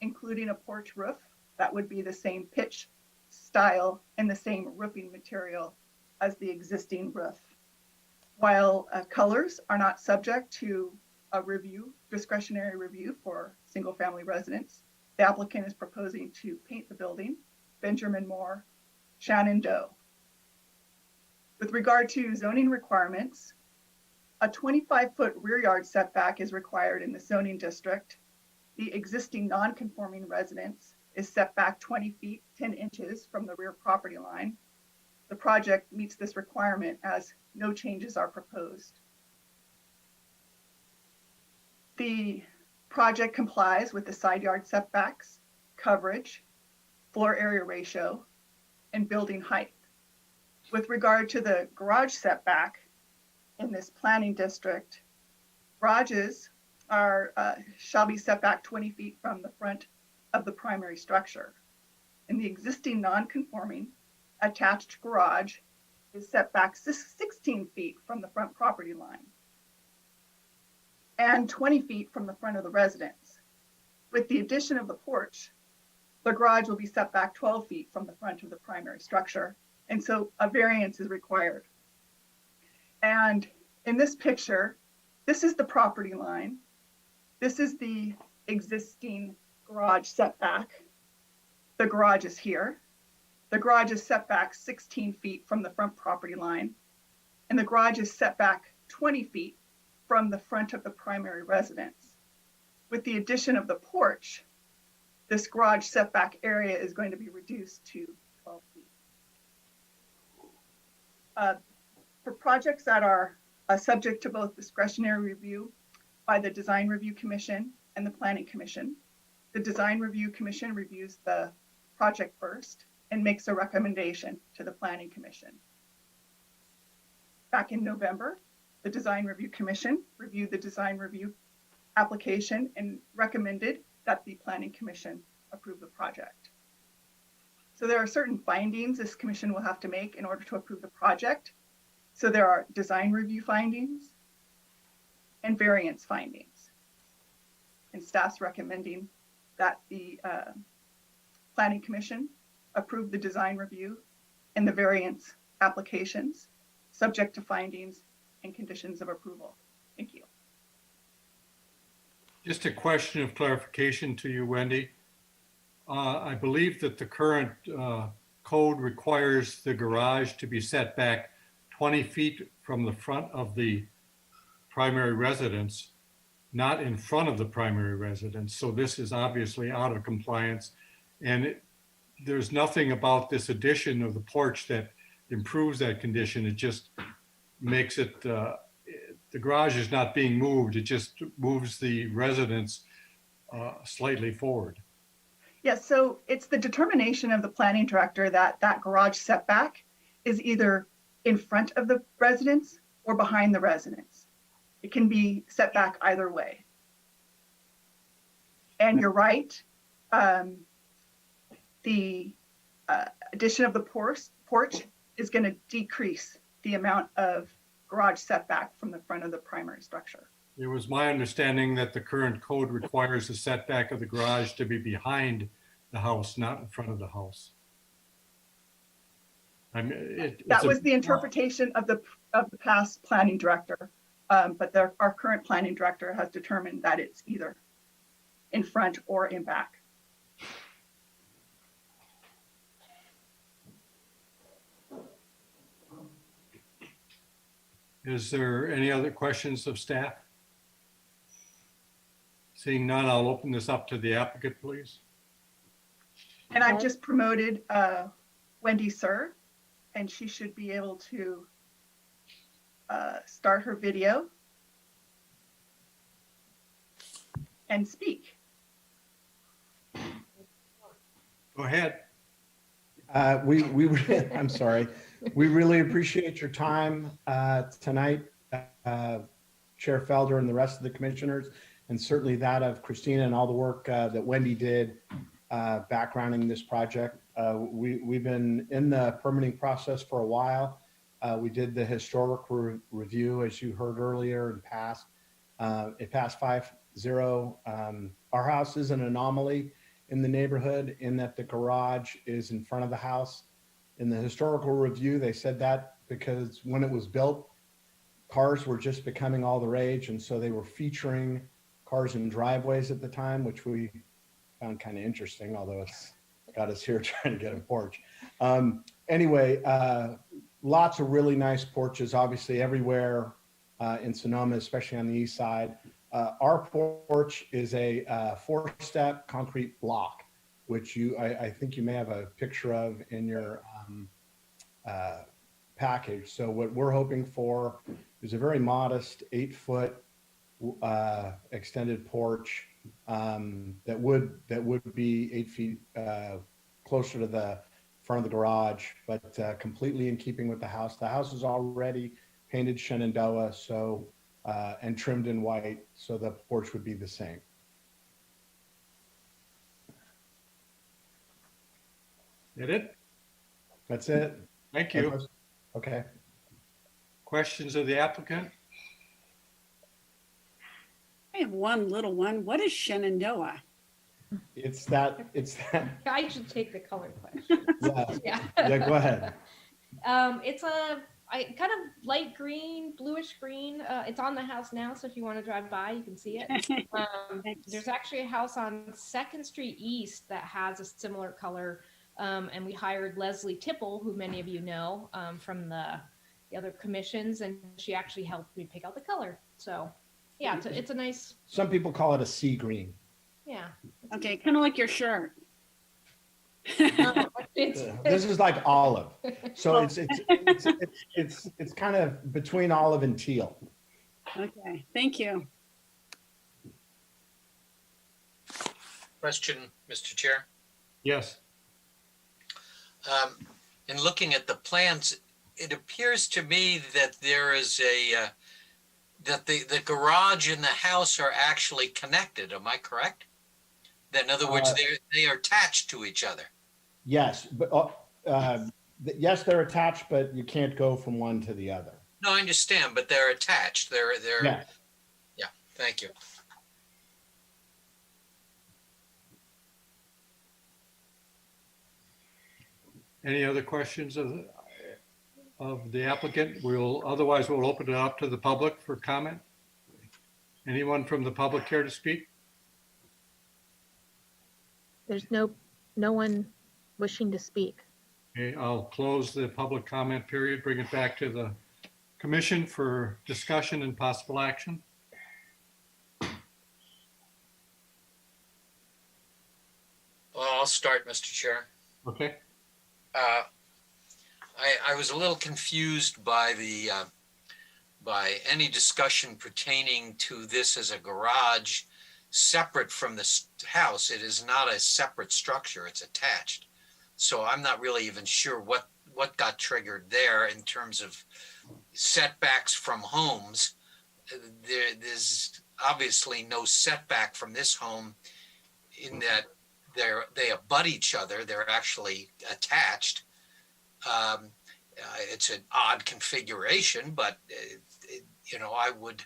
including a porch roof that would be the same pitch, style, and the same roofing material as the existing roof. While colors are not subject to a discretionary review for single family residents, the applicant is proposing to paint the building Benjamin Moore, Shannon Doe. With regard to zoning requirements, a 25-foot rear yard setback is required in the zoning district. The existing non-conforming residence is set back 20 feet, 10 inches from the rear property line. The project meets this requirement as no changes are proposed. The project complies with the side yard setbacks, coverage, floor area ratio, and building height. With regard to the garage setback in this planning district, garages shall be set back 20 feet from the front of the primary structure. And the existing non-conforming attached garage is set back 16 feet from the front property line and 20 feet from the front of the residence. With the addition of the porch, the garage will be set back 12 feet from the front of the primary structure, and so a variance is required. And in this picture, this is the property line. This is the existing garage setback. The garage is here. The garage is set back 16 feet from the front property line. And the garage is set back 20 feet from the front of the primary residence. With the addition of the porch, this garage setback area is going to be reduced to 12 feet. For projects that are subject to both discretionary review by the Design Review Commission and the Planning Commission, the Design Review Commission reviews the project first and makes a recommendation to the Planning Commission. Back in November, the Design Review Commission reviewed the design review application and recommended that the Planning Commission approve the project. So there are certain findings this commission will have to make in order to approve the project. So there are design review findings and variance findings. And staff's recommending that the Planning Commission approve the design review and the variance applications subject to findings and conditions of approval. Thank you. Just a question of clarification to you, Wendy. I believe that the current code requires the garage to be set back 20 feet from the front of the primary residence, not in front of the primary residence. So this is obviously out of compliance. And there's nothing about this addition of the porch that improves that condition. It just makes it, the garage is not being moved. It just moves the residence slightly forward. Yes, so it's the determination of the planning director that that garage setback is either in front of the residence or behind the residence. It can be set back either way. And you're right, the addition of the porch is going to decrease the amount of garage setback from the front of the primary structure. It was my understanding that the current code requires the setback of the garage to be behind the house, not in front of the house. I mean, that was the interpretation of the past planning director, but our current planning director has determined that it's either in front or in back. Is there any other questions of staff? Seeing none, I'll open this up to the applicant, please. And I've just promoted Wendy Sir, and she should be able to start her video and speak. Go ahead. I'm sorry. We really appreciate your time tonight, Chair Felder and the rest of the commissioners, and certainly that of Christina and all the work that Wendy did backgrounding this project. We've been in the permitting process for a while. We did the historical review, as you heard earlier, and passed. It passed 5-0. Our house is an anomaly in the neighborhood in that the garage is in front of the house. In the historical review, they said that because when it was built, cars were just becoming all the rage. And so they were featuring cars in driveways at the time, which we found kind of interesting, although it's got us here trying to get a porch. Anyway, lots of really nice porches, obviously everywhere in Sonoma, especially on the east side. Our porch is a 4-step concrete block, which I think you may have a picture of in your package. So what we're hoping for is a very modest 8-foot extended porch that would be 8 feet closer to the front of the garage, but completely in keeping with the house. The house is already painted Shenandoah, so and trimmed in white, so the porch would be the same. That it? That's it. Thank you. Okay. Questions of the applicant? I have one little one. What is Shenandoah? It's that. I should take the color question. Yeah. Yeah, go ahead. It's a I kind of light green, bluish green. It's on the house now, so if you want to drive by, you can see it. There's actually a house on 2nd Street East that has a similar color, and we hired Leslie Tipple, who many of you know from the other commissions, and she actually helped me pick out the color. So yeah, it's a nice. Some people call it a sea green. Yeah. Okay, kind of like your shirt. This is like olive. So it's kind of between olive and teal. Okay, thank you. Question, Mr. Chair. Yes. In looking at the plans, it appears to me that there is that the garage and the house are actually connected. Am I correct? That in other words, they are attached to each other. Yes, but yes, they're attached, but you can't go from one to the other. No, I understand, but they're attached. Yeah. Yeah. Thank you. Any other questions of the applicant? Otherwise we'll open it up to the public for comment. Anyone from the public care to speak? There's no one wishing to speak. Okay, I'll close the public comment period, bring it back to the commission for discussion and possible action. Well, I'll start, Mr. Chair. Okay. I was a little confused by any discussion pertaining to this as a garage separate from the house. It is not a separate structure, it's attached. So I'm not really even sure what got triggered there in terms of setbacks from homes. There's obviously no setback from this home in that they abut each other. They're actually attached. It's an odd configuration, but I would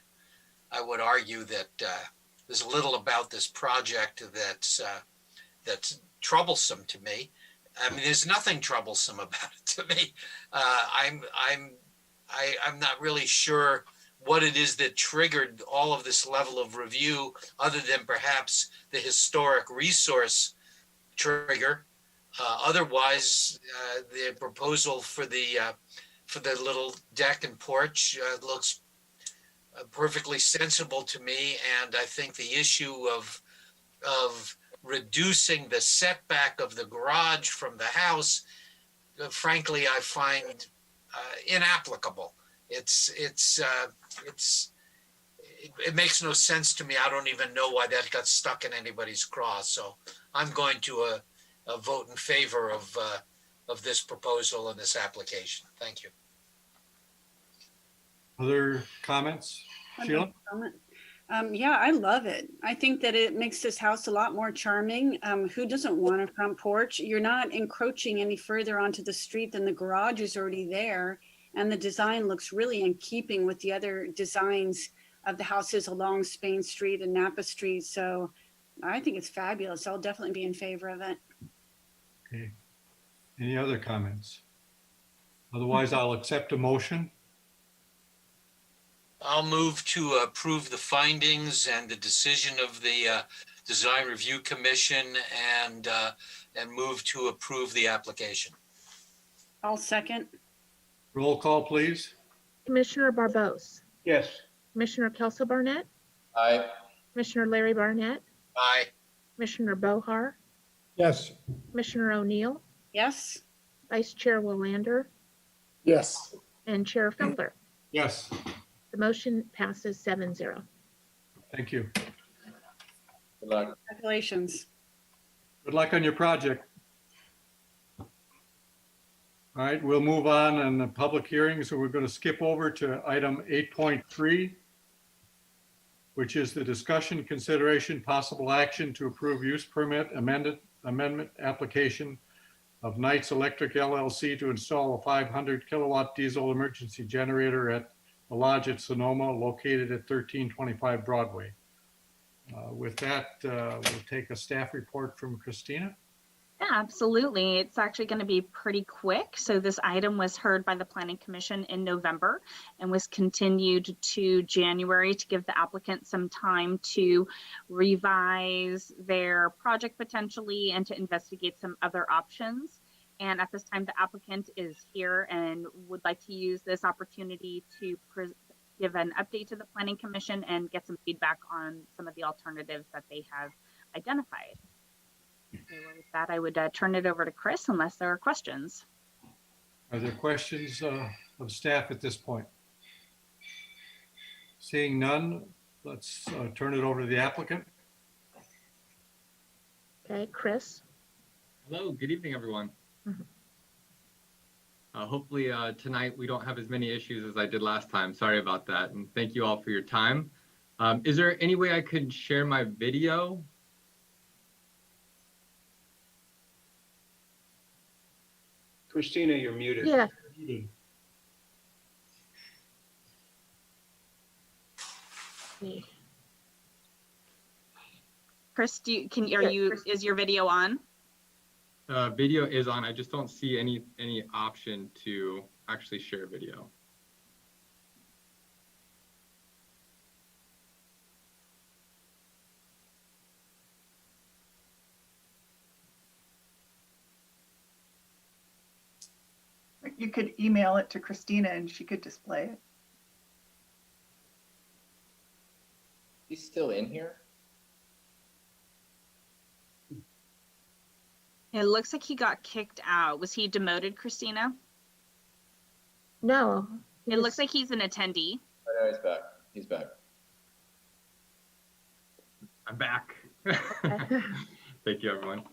argue that there's little about this project that's troublesome to me. I mean, there's nothing troublesome about it to me. I'm not really sure what it is that triggered all of this level of review, other than perhaps the historic resource trigger. Otherwise, the proposal for the little deck and porch looks perfectly sensible to me, and I think the issue of reducing the setback of the garage from the house, frankly, I find inapplicable. It makes no sense to me. I don't even know why that got stuck in anybody's craw. So I'm going to vote in favor of this proposal and this application. Thank you. Other comments? Sheila? Yeah, I love it. I think that it makes this house a lot more charming. Who doesn't want a front porch? You're not encroaching any further onto the street than the garage is already there. And the design looks really in keeping with the other designs of the houses along Spain Street and Napa Street. So I think it's fabulous. I'll definitely be in favor of it. Okay. Any other comments? Otherwise, I'll accept a motion. I'll move to approve the findings and the decision of the Design Review Commission and move to approve the application. I'll second. Roll call, please. Commissioner Barbos. Yes. Commissioner Kelso Barnett. Aye. Commissioner Larry Barnett. Aye. Commissioner Bohar. Yes. Commissioner O'Neill. Yes. Vice Chair Willander. Yes. And Chair Felder. Yes. The motion passes 7-0. Thank you. Good luck. Congratulations. Good luck on your project. All right, we'll move on the public hearing. So we're going to skip over to item 8.3, which is the discussion, consideration, possible action to approve use permit amendment application of Knights Electric LLC to install a 500 kilowatt diesel emergency generator at the lodge at Sonoma, located at 1325 Broadway. With that, we'll take a staff report from Christina. Yeah, absolutely. It's actually going to be pretty quick. So this item was heard by the Planning Commission in November and was continued to January to give the applicant some time to revise their project potentially and to investigate some other options. And at this time, the applicant is here and would like to use this opportunity to give an update to the Planning Commission and get some feedback on some of the alternatives that they have identified. So with that, I would turn it over to Chris unless there are questions. Are there questions of staff at this point? Seeing none, let's turn it over to the applicant. Okay, Chris. Hello, good evening, everyone. Mhm. Hopefully tonight we don't have as many issues as I did last time. Sorry about that. And thank you all for your time. Is there any way I could share my video? Christina, you're muted. Yeah. Chris, is your video on? Video is on. I just don't see any option to actually share video. You could email it to Christina and she could display it. He's still in here? It looks like he got kicked out. Was he demoted, Christina? No. It looks like he's an attendee. Oh, no, he's back. He's back. I'm back. Thank you, everyone.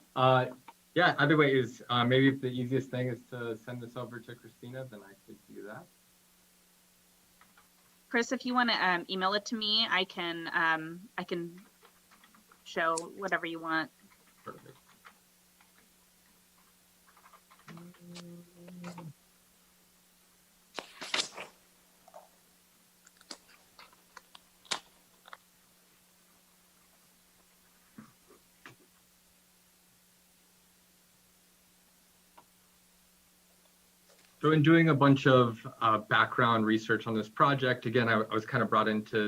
Yeah, either way is maybe if the easiest thing is to send this over to Christina, then I could do that. Chris, if you want to email it to me, I can show whatever you want. Perfect. So in doing a bunch of background research on this project, again, I was kind of brought into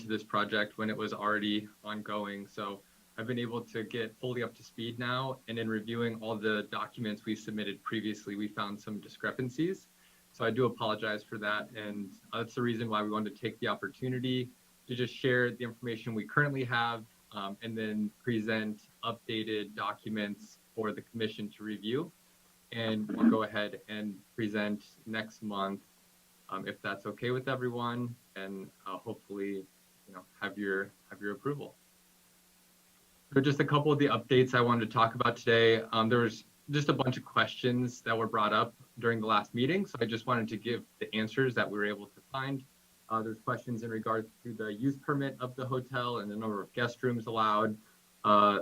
this project when it was already ongoing. So I've been able to get fully up to speed now. And in reviewing all the documents we submitted previously, we found some discrepancies. So I do apologize for that. And that's the reason why we wanted to take the opportunity to just share the information we currently have and then present updated documents for the commission to review. And we'll go ahead and present next month if that's okay with everyone, and hopefully, have your approval. So just a couple of the updates I wanted to talk about today. There was just a bunch of questions that were brought up during the last meeting, so I just wanted to give the answers that we were able to find. There's questions in regards to the use permit of the hotel and the number of guest rooms allowed.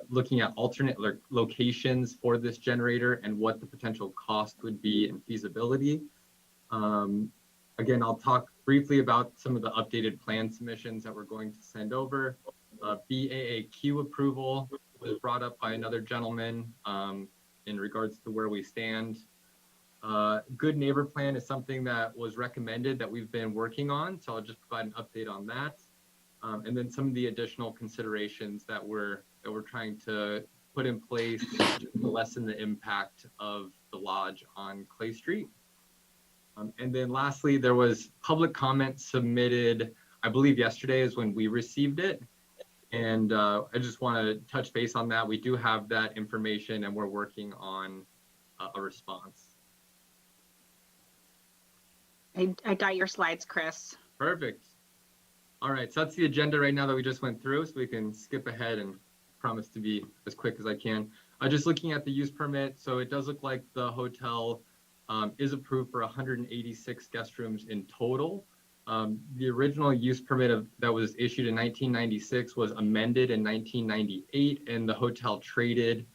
Looking at alternate locations for this generator and what the potential cost would be and feasibility. Again, I'll talk briefly about some of the updated plan submissions that we're going to send over. BAAQ approval was brought up by another gentleman in regards to where we stand. Good neighbor plan is something that was recommended that we've been working on, so I'll just provide an update on that. And then some of the additional considerations that we're trying to put in place to lessen the impact of the lodge on Clay Street. And then lastly, there was public comment submitted, I believe yesterday is when we received it. And I just want to touch base on that. We do have that information and we're working on a response. I got your slides, Chris. Perfect. All right, so that's the agenda right now that we just went through, so we can skip ahead and promise to be as quick as I can. Just looking at the use permit, so it does look like the hotel is approved for 186 guest rooms in total. The original use permit that was issued in 1996 was amended in 1998, and the hotel traded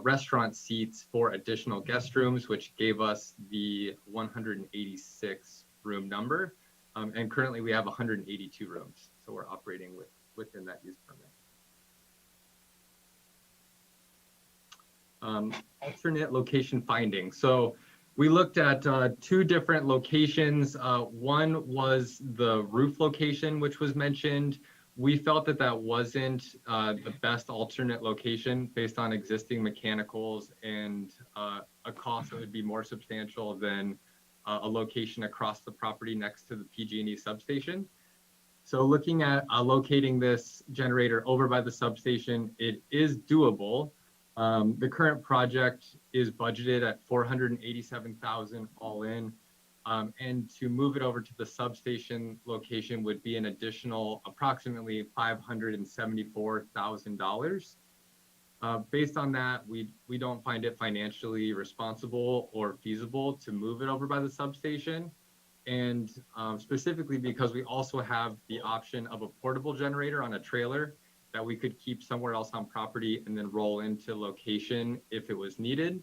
restaurant seats for additional guest rooms, which gave us the 186 room number. And currently we have 182 rooms, so we're operating within that use permit. alternate location findings. So we looked at two different locations. One was the roof location, which was mentioned. We felt that that wasn't the best alternate location based on existing mechanicals and a cost that would be more substantial than a location across the property next to the PG&E substation. So looking at locating this generator over by the substation, it is doable. The current project is budgeted at $487,000 all in. And to move it over to the substation location would be an additional approximately $574,000. Based on that, we don't find it financially responsible or feasible to move it over by the substation. And specifically because we also have the option of a portable generator on a trailer that we could keep somewhere else on property and then roll into location if it was needed.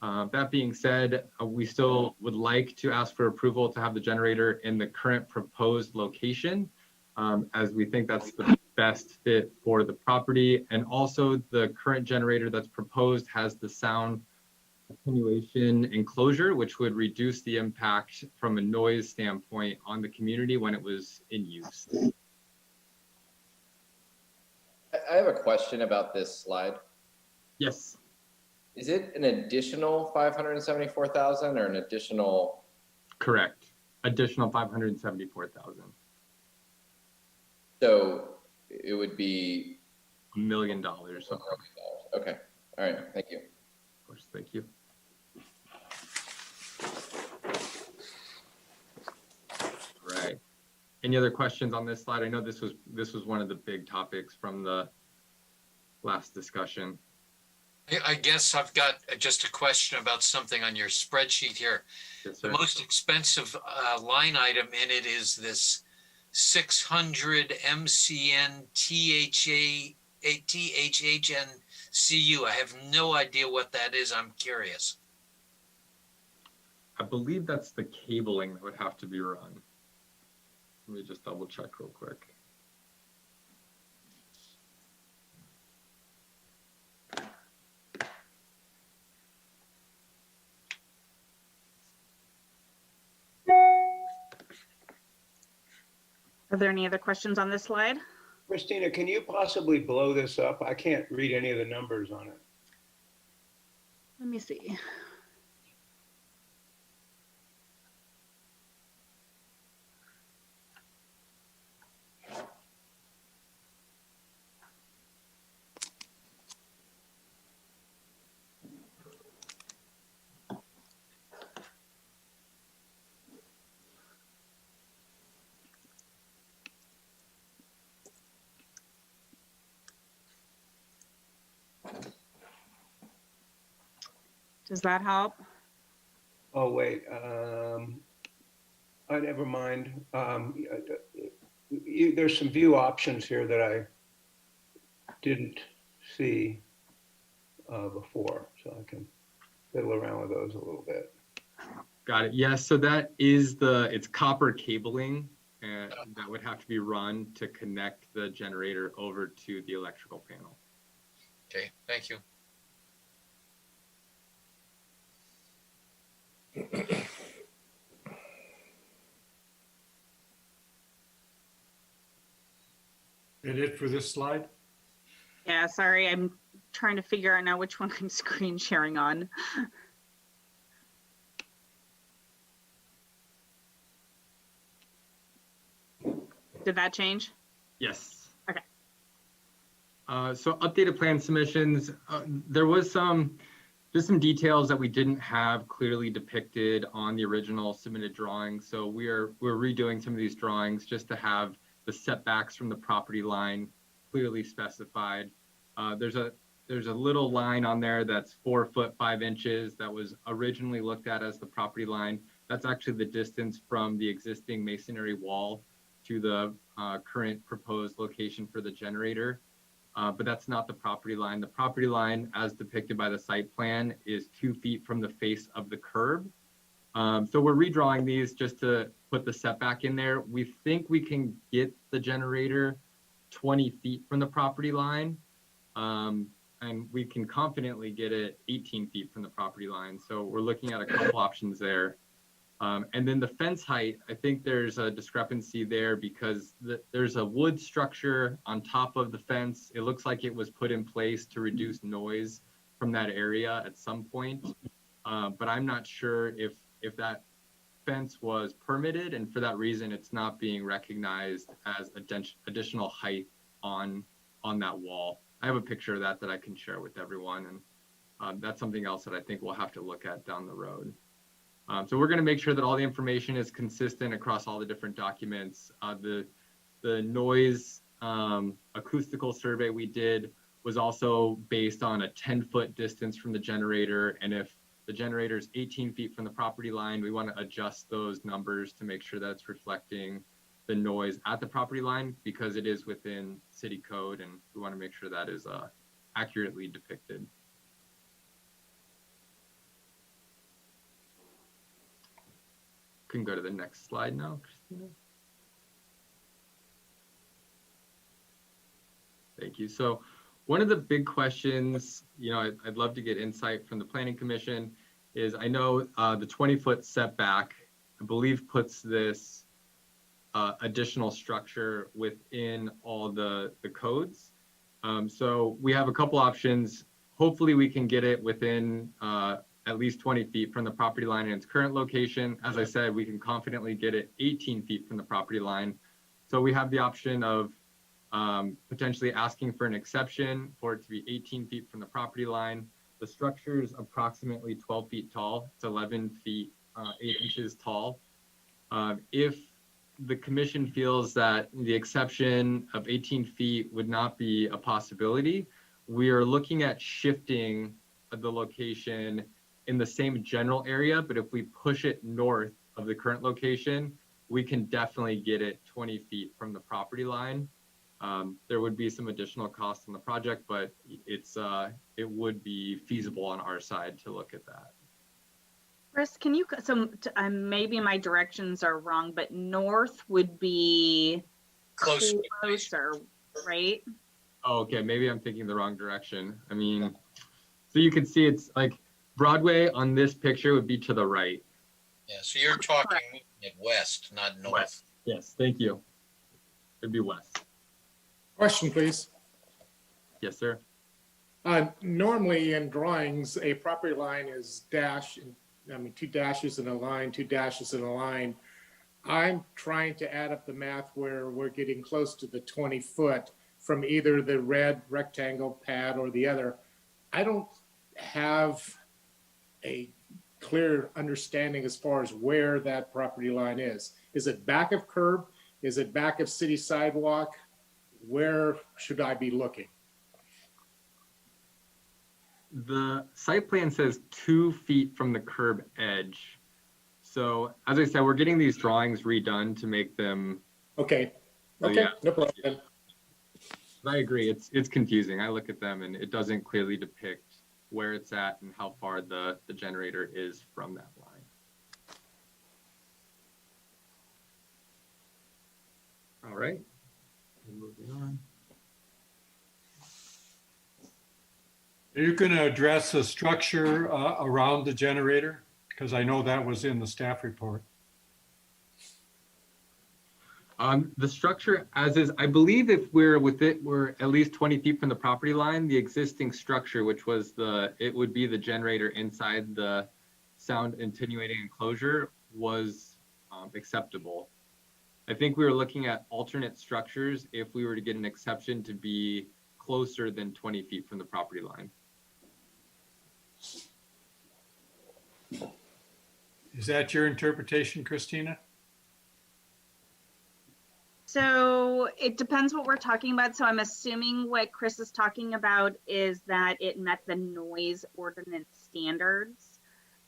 That being said, we still would like to ask for approval to have the generator in the current proposed location, as we think that's the best fit for the property. And also the current generator that's proposed has the sound attenuation enclosure, which would reduce the impact from a noise standpoint on the community when it was in use. I have a question about this slide. Yes. Is it an additional 574,000 or an additional? Correct. Additional 574,000. So it would be $1 million. Okay. All right. Thank you. Of course. Thank you. Right. Any other questions on this slide? I know this was one of the big topics from the last discussion. I guess I've got just a question about something on your spreadsheet here. Yes, The sir. most expensive line item in it is this 600 MCN THHNCU. I have no idea what that is. I'm curious. I believe that's the cabling that would have to be run. Let me just double check real quick. Are there any other questions on this slide? Christina, can you possibly blow this up? I can't read any of the numbers on it. Let me see. Does that help? Oh, wait. Never mind. There's some view options here that I didn't see before, so I can fiddle around with those a little bit. Got it. Yes. So that is it's copper cabling that would have to be run to connect the generator over to the electrical panel. Okay, thank you. That it for this slide? Yeah, sorry, I'm trying to figure out now which one I'm screen sharing on. Did that change? Yes. Okay. So updated plan submissions, there was just some details that we didn't have clearly depicted on the original submitted drawing. So we're redoing some of these drawings just to have the setbacks from the property line clearly specified. There's a little line on there that's 4 foot 5 inches that was originally looked at as the property line. That's actually the distance from the existing masonry wall to the current proposed location for the generator. But that's not the property line. The property line, as depicted by the site plan, is 2 feet from the face of the curb. So we're redrawing these just to put the setback in there. We think we can get the generator 20 feet from the property line. I and we can confidently get it 18 feet from the property line. So we're looking at a couple options there. And then the fence height, I think there's a discrepancy there because there's a wood structure on top of the fence. It looks like it was put in place to reduce noise from that area at some point. But I'm not sure if that fence was permitted, and for that reason, it's not being recognized as additional height on that wall. I have a picture of that I can share with everyone, and that's something else that I think we'll have to look at down the road. So we're going to make sure that all the information is consistent across all the different documents. The noise acoustical survey we did was also based on a 10-foot distance from the generator, and if the generator is 18 feet from the property line, we want to adjust those numbers to make sure that it's reflecting the noise at the property line because it is within city code, and we want to make sure that is accurately depicted. Can go to the next slide now, Christina. Thank you. So one of the big questions, I'd love to get insight from the Planning Commission is I know the 20-foot setback, I believe, puts this additional structure within all the codes. So we have a couple options. Hopefully we can get it within at least 20 feet from the property line in its current location. As I said, we can confidently get it 18 feet from the property line. So we have the option of potentially asking for an exception for it to be 18 feet from the property line. The structure is approximately 12 feet tall. It's 11 feet, 8 inches tall. If the commission feels that the exception of 18 feet would not be a possibility, we are looking at shifting the location in the same general area, but if we push it north of the current location, we can definitely get it 20 feet from the property line. There would be some additional costs on the project, but it would be feasible on our side to look at that. Chris, can you, maybe my directions are wrong, but north would be closer, right? Oh, okay, maybe I'm thinking the wrong direction. I mean, so you can see it's like Broadway on this picture would be to the right. Yeah, so you're talking at west, not north. West. Yes, thank you. It'd be west. Question, please. Yes, sir. Normally in drawings, a property line is dash, two dashes in a line, two dashes in a line. I'm trying to add up the math where we're getting close to the 20 foot from either the red rectangle pad or the other. I don't have a clear understanding as far as where that property line is. Is it back of curb? Is it back of city sidewalk? Where should I be looking? The site plan says 2 feet from the curb edge. So as I said, we're getting these drawings redone to make them. Okay. So, okay, yeah. no problem. I agree. It's confusing. I look at them and it doesn't clearly depict where it's at and how far the generator is from that line. All right. Moving on. Are you going to address the structure around the generator? Because I know that was in the staff report. The structure as is, I believe if we're at least 20 feet from the property line, the existing structure, which was it would be the generator inside the sound attenuating enclosure, was acceptable. I think we were looking at alternate structures if we were to get an exception to be closer than 20 feet from the property line. Is that your interpretation, Christina? So it depends what we're talking about. So I'm assuming what Chris is talking about is that it met the noise ordinance standards.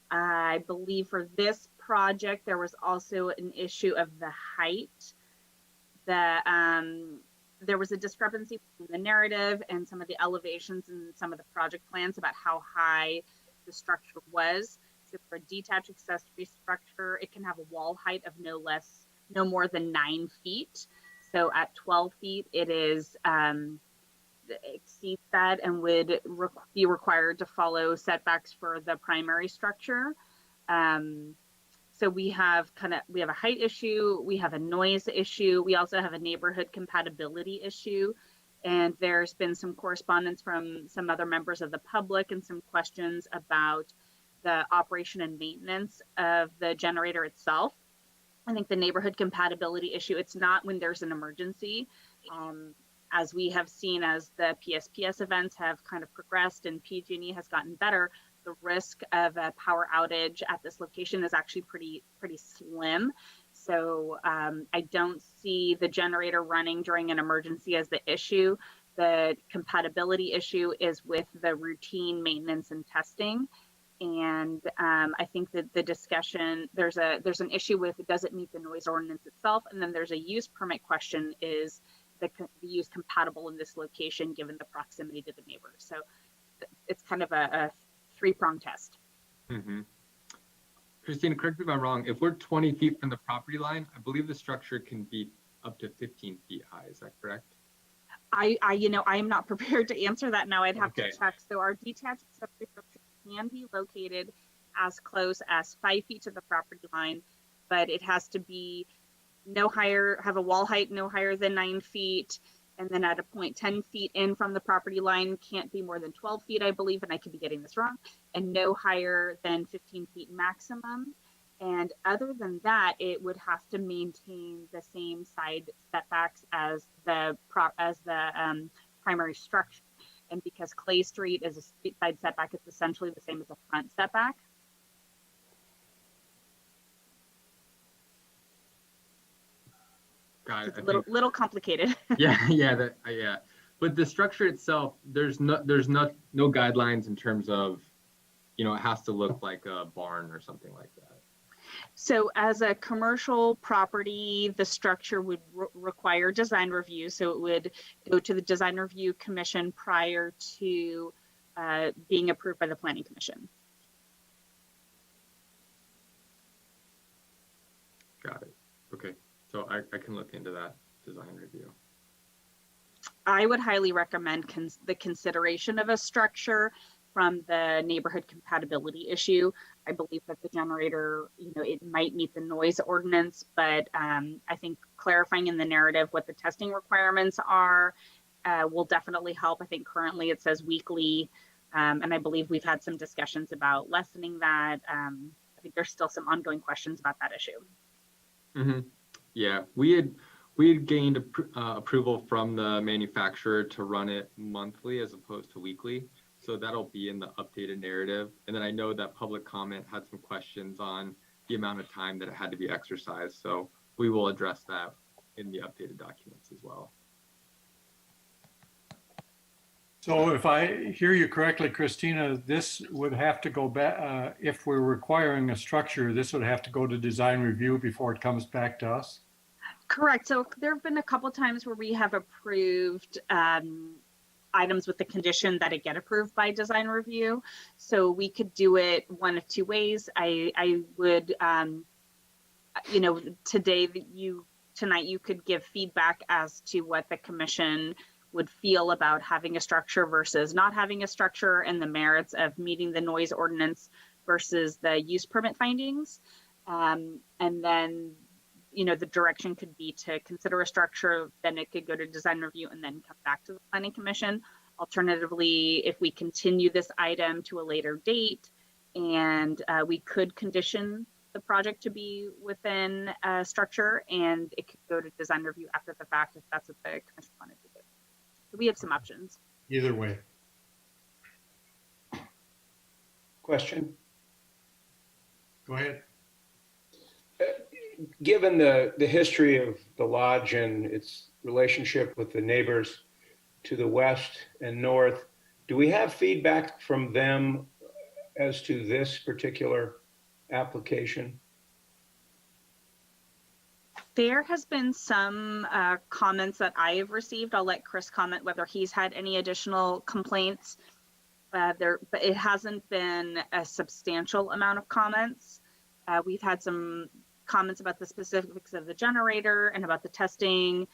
I believe for this project, there was also an issue of the height. There was a discrepancy between the narrative and some of the elevations and some of the project plans about how high the structure was. So for a detached accessory structure, it can have a wall height of no more than 9 feet. So at 12 feet, it is exceeds that and would be required to follow setbacks for the primary structure. So we have a height issue, we have a noise issue, we also have a neighborhood compatibility issue. And there's been some correspondence from some other members of the public and some questions about the operation and maintenance of the generator itself. I think the neighborhood compatibility issue, it's not when there's an emergency. As we have seen as the PSPS events have kind of progressed and PG&E has gotten better, the risk of a power outage at this location is actually pretty slim. So I don't see the generator running during an emergency as the issue. The compatibility issue is with the routine maintenance and testing. And I think that the discussion, there's an issue with, does it meet the noise ordinance itself? And then there's a use permit question, is the use compatible in this location given the proximity to the neighbors? So it's kind of a three-pronged test. Mm-hmm. Christina, correct me if I'm wrong. If we're 20 feet from the property line, I believe the structure can be up to 15 feet high. Is that correct? I am not prepared to answer that now. I'd have Okay. to check. So our detached accessory structure can be located as close as 5 feet to the property line, but it has to be no higher, have a wall height no higher than 9 feet. And then at a point 10 feet in from the property line, can't be more than 12 feet, I believe, and I could be getting this wrong, and no higher than 15 feet maximum. And other than that, it would have to maintain the same side setbacks as the primary structure. And because Clay Street is a street side setback, it's essentially the same as a front setback. Got it. It's a little complicated. Yeah. But the structure itself, there's no guidelines in terms of, it has to look like a barn or something like that. So as a commercial property, the structure would require design review. So it would go to the design review commission prior to being approved by the planning commission. Got it. Okay. So I can look into that design review. I would highly recommend the consideration of a structure from the neighborhood compatibility issue. I believe that the generator, it might meet the noise ordinance, but I think clarifying in the narrative what the testing requirements are will definitely help. I think currently it says weekly, and I believe we've had some discussions about lessening that. I think there's still some ongoing questions about that issue. Mm-hmm. Yeah, we had gained approval from the manufacturer to run it monthly as opposed to weekly. So that'll be in the updated narrative. And then I know that public comment had some questions on the amount of time that it had to be exercised. So we will address that in the updated documents as well. So if I hear you correctly, Christina, this would have to go back, if we're requiring a structure, this would have to go to design review before it comes back to us? Correct. So there have been a couple times where we have approved items with the condition that it get approved by design review. So we could do it one of two ways. I would, tonight you could give feedback as to what the commission would feel about having a structure versus not having a structure, and the merits of meeting the noise ordinance versus the use permit findings. And then, the direction could be to consider a structure, then it could go to design review and then come back to the planning commission. Alternatively, if we continue this item to a later date, and we could condition the project to be within a structure, and it could go to design review after the fact if that's what the commission wanted to do. So we have some options. Either way. Question? Go ahead. Given the history of the lodge and its relationship with the neighbors to the west and north, do we have feedback from them as to this particular application? There has been some comments that I have received. I'll let Chris comment whether he's had any additional complaints. But it hasn't been a substantial amount of comments. We've had some comments about the specifics of the generator and about the testing.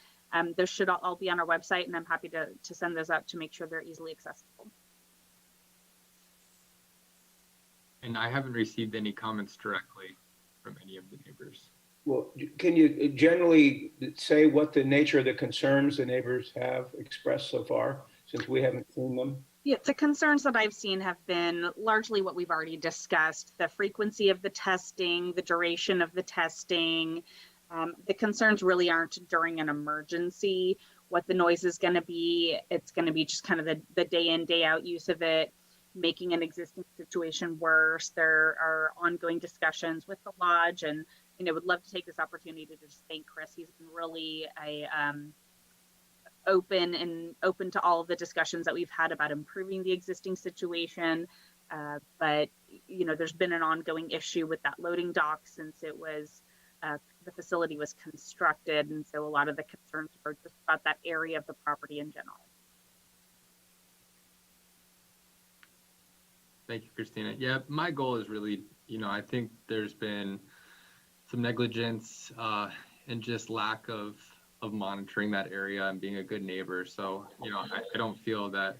Those should all be on our website, and I'm happy to send those out to make sure they're easily accessible. And I haven't received any comments directly from any of the neighbors. Well, can you generally say what the nature of the concerns the neighbors have expressed so far, since we haven't seen them? Yeah, the concerns that I've seen have been largely what we've already discussed: the frequency of the testing, the duration of the testing. The concerns really aren't during an emergency, what the noise is going to be. It's going to be just kind of the day in, day out use of it, making an existing situation worse. There are ongoing discussions with the lodge, and would love to take this opportunity to just thank Chris. He's been really open to all of the discussions that we've had about improving the existing situation. But there's been an ongoing issue with that loading dock since it was the facility was constructed, and so a lot of the concerns are just about that area of the property in general. Thank you, Christina. Yeah, my goal is really, I think there's been some negligence and just lack of monitoring that area and being a good neighbor. So, I don't feel that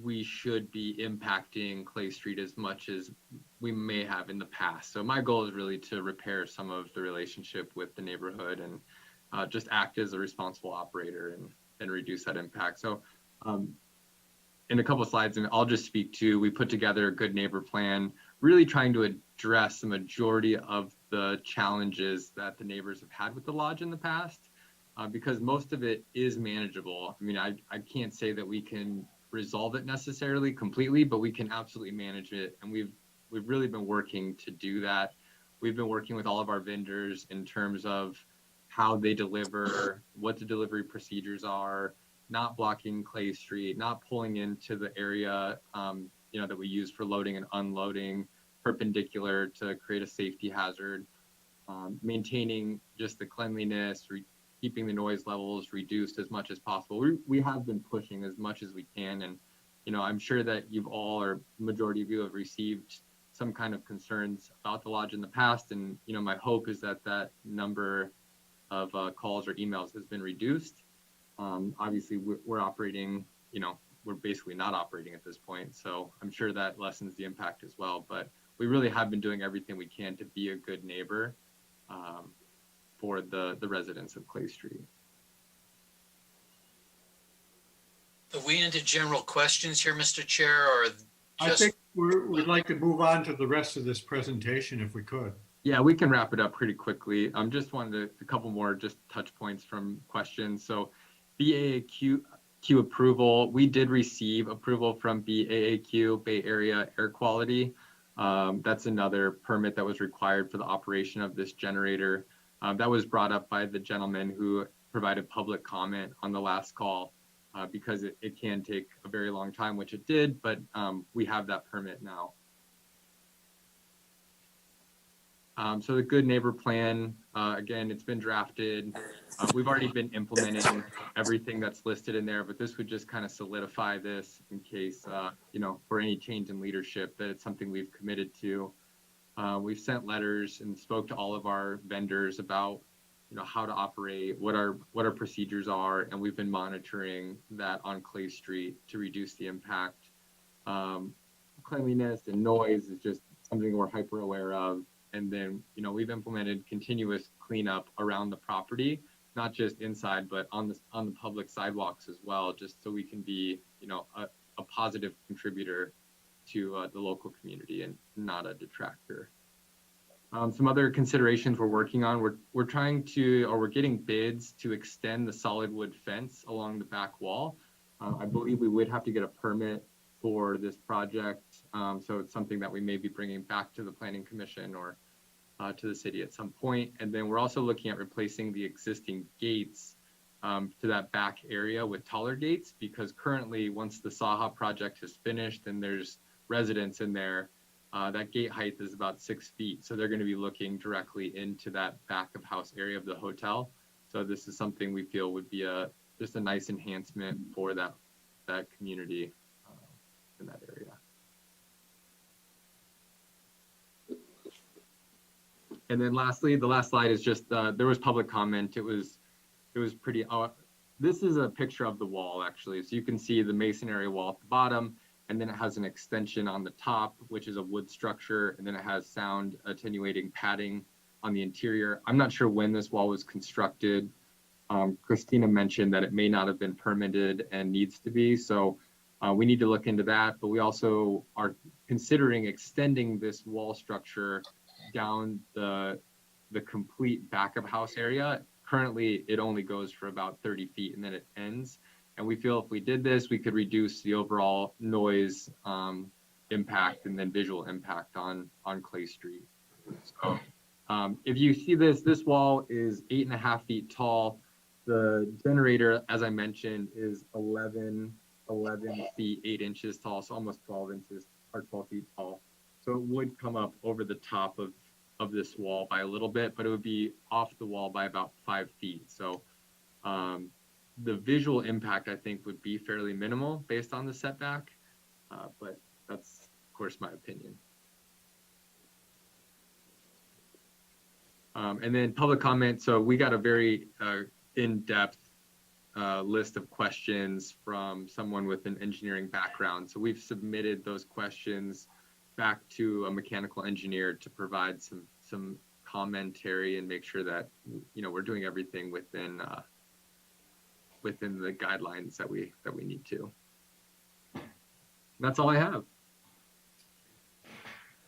we should be impacting Clay Street as much as we may have in the past. So my goal is really to repair some of the relationship with the neighborhood and just act as a responsible operator and reduce that impact. So in a couple of slides, and I'll just speak to, we put together a good neighbor plan, really trying to address the majority of the challenges that the neighbors have had with the lodge in the past, because most of it is manageable. I mean, I can't say that we can resolve it necessarily completely, but we can absolutely manage it. And we've really been working to do that. We've been working with all of our vendors in terms of how they deliver, what the delivery procedures are, not blocking Clay Street, not pulling into the area that we use for loading and unloading perpendicular to create a safety hazard, maintaining just the cleanliness, keeping the noise levels reduced as much as possible. We have been pushing as much as we can, and I'm sure that you've all, or majority of you, have received some kind of concerns about the lodge in the past, and my hope is that that number of calls or emails has been reduced. Obviously, we're operating, we're basically not operating at this point, so I'm sure that lessens the impact as well. But we really have been doing everything we can to be a good neighbor for the residents of Clay Street. Are we into general questions here, Mr. Chair, or just... I think we'd like to move on to the rest of this presentation if we could. Yeah, we can wrap it up pretty quickly. Just wanted a couple more just touch points from questions. So BAAQ approval, we did receive approval from BAAQ, Bay Area Air Quality. That's another permit that was required for the operation of this generator. That was brought up by the gentleman who provided public comment on the last call because it can take a very long time, which it did, but we have that permit now. So the good neighbor plan, again, it's been drafted. We've already been implementing everything that's listed in there, but this would just kind of solidify this in case, for any change in leadership, that it's something we've committed to. We've sent letters and spoke to all of our vendors about, how to operate, what our procedures are, and we've been monitoring that on Clay Street to reduce the impact. Cleanliness and noise is just something we're hyper aware of. And then, we've implemented continuous cleanup around the property, not just inside, but on the public sidewalks as well, just so we can be, a positive contributor to the local community and not a detractor. Some other considerations we're working on, we're trying to, or we're getting bids to extend the solid wood fence along the back wall. I believe we would have to get a permit for this project. So it's something that we may be bringing back to the Planning Commission or to the city at some point. And then we're also looking at replacing the existing gates to that back area with taller gates, because currently once the Saha project is finished and there's residents in there, that gate height is about 6 feet. So they're going to be looking directly into that back of house area of the hotel. So this is something we feel would be just a nice enhancement for that community in that area. And then lastly, the last slide is just, there was public comment. It was was pretty, this is a picture of the wall actually. So you can see the masonry wall at the bottom, and then it has an extension on the top, which is a wood structure. And then it has sound attenuating padding on the interior. I'm not sure when this wall was constructed. Christina mentioned that it may not have been permitted and needs to be. So we need to look into that, but we also are considering extending this wall structure down the complete back of house area. Currently, it only goes for about 30 feet and then it ends. And we feel if we did this, we could reduce the overall noise impact and then visual impact on Clay Street. So if you see this wall is 8.5 feet tall. The generator, as I mentioned, is 11 feet 8 inches tall, so almost 12 inches or 12 feet tall. So it would come up over the top of this wall by a little bit, but it would be off the wall by about 5 feet. So the visual impact, I think, would be fairly minimal based on the setback, but that's, of course, my opinion. And then public comment. So we got a very in-depth list of questions from someone with an engineering background. So we've submitted those questions back to a mechanical engineer to provide some commentary and make sure that, you know, we're doing everything within the guidelines that we need to. And that's all I have.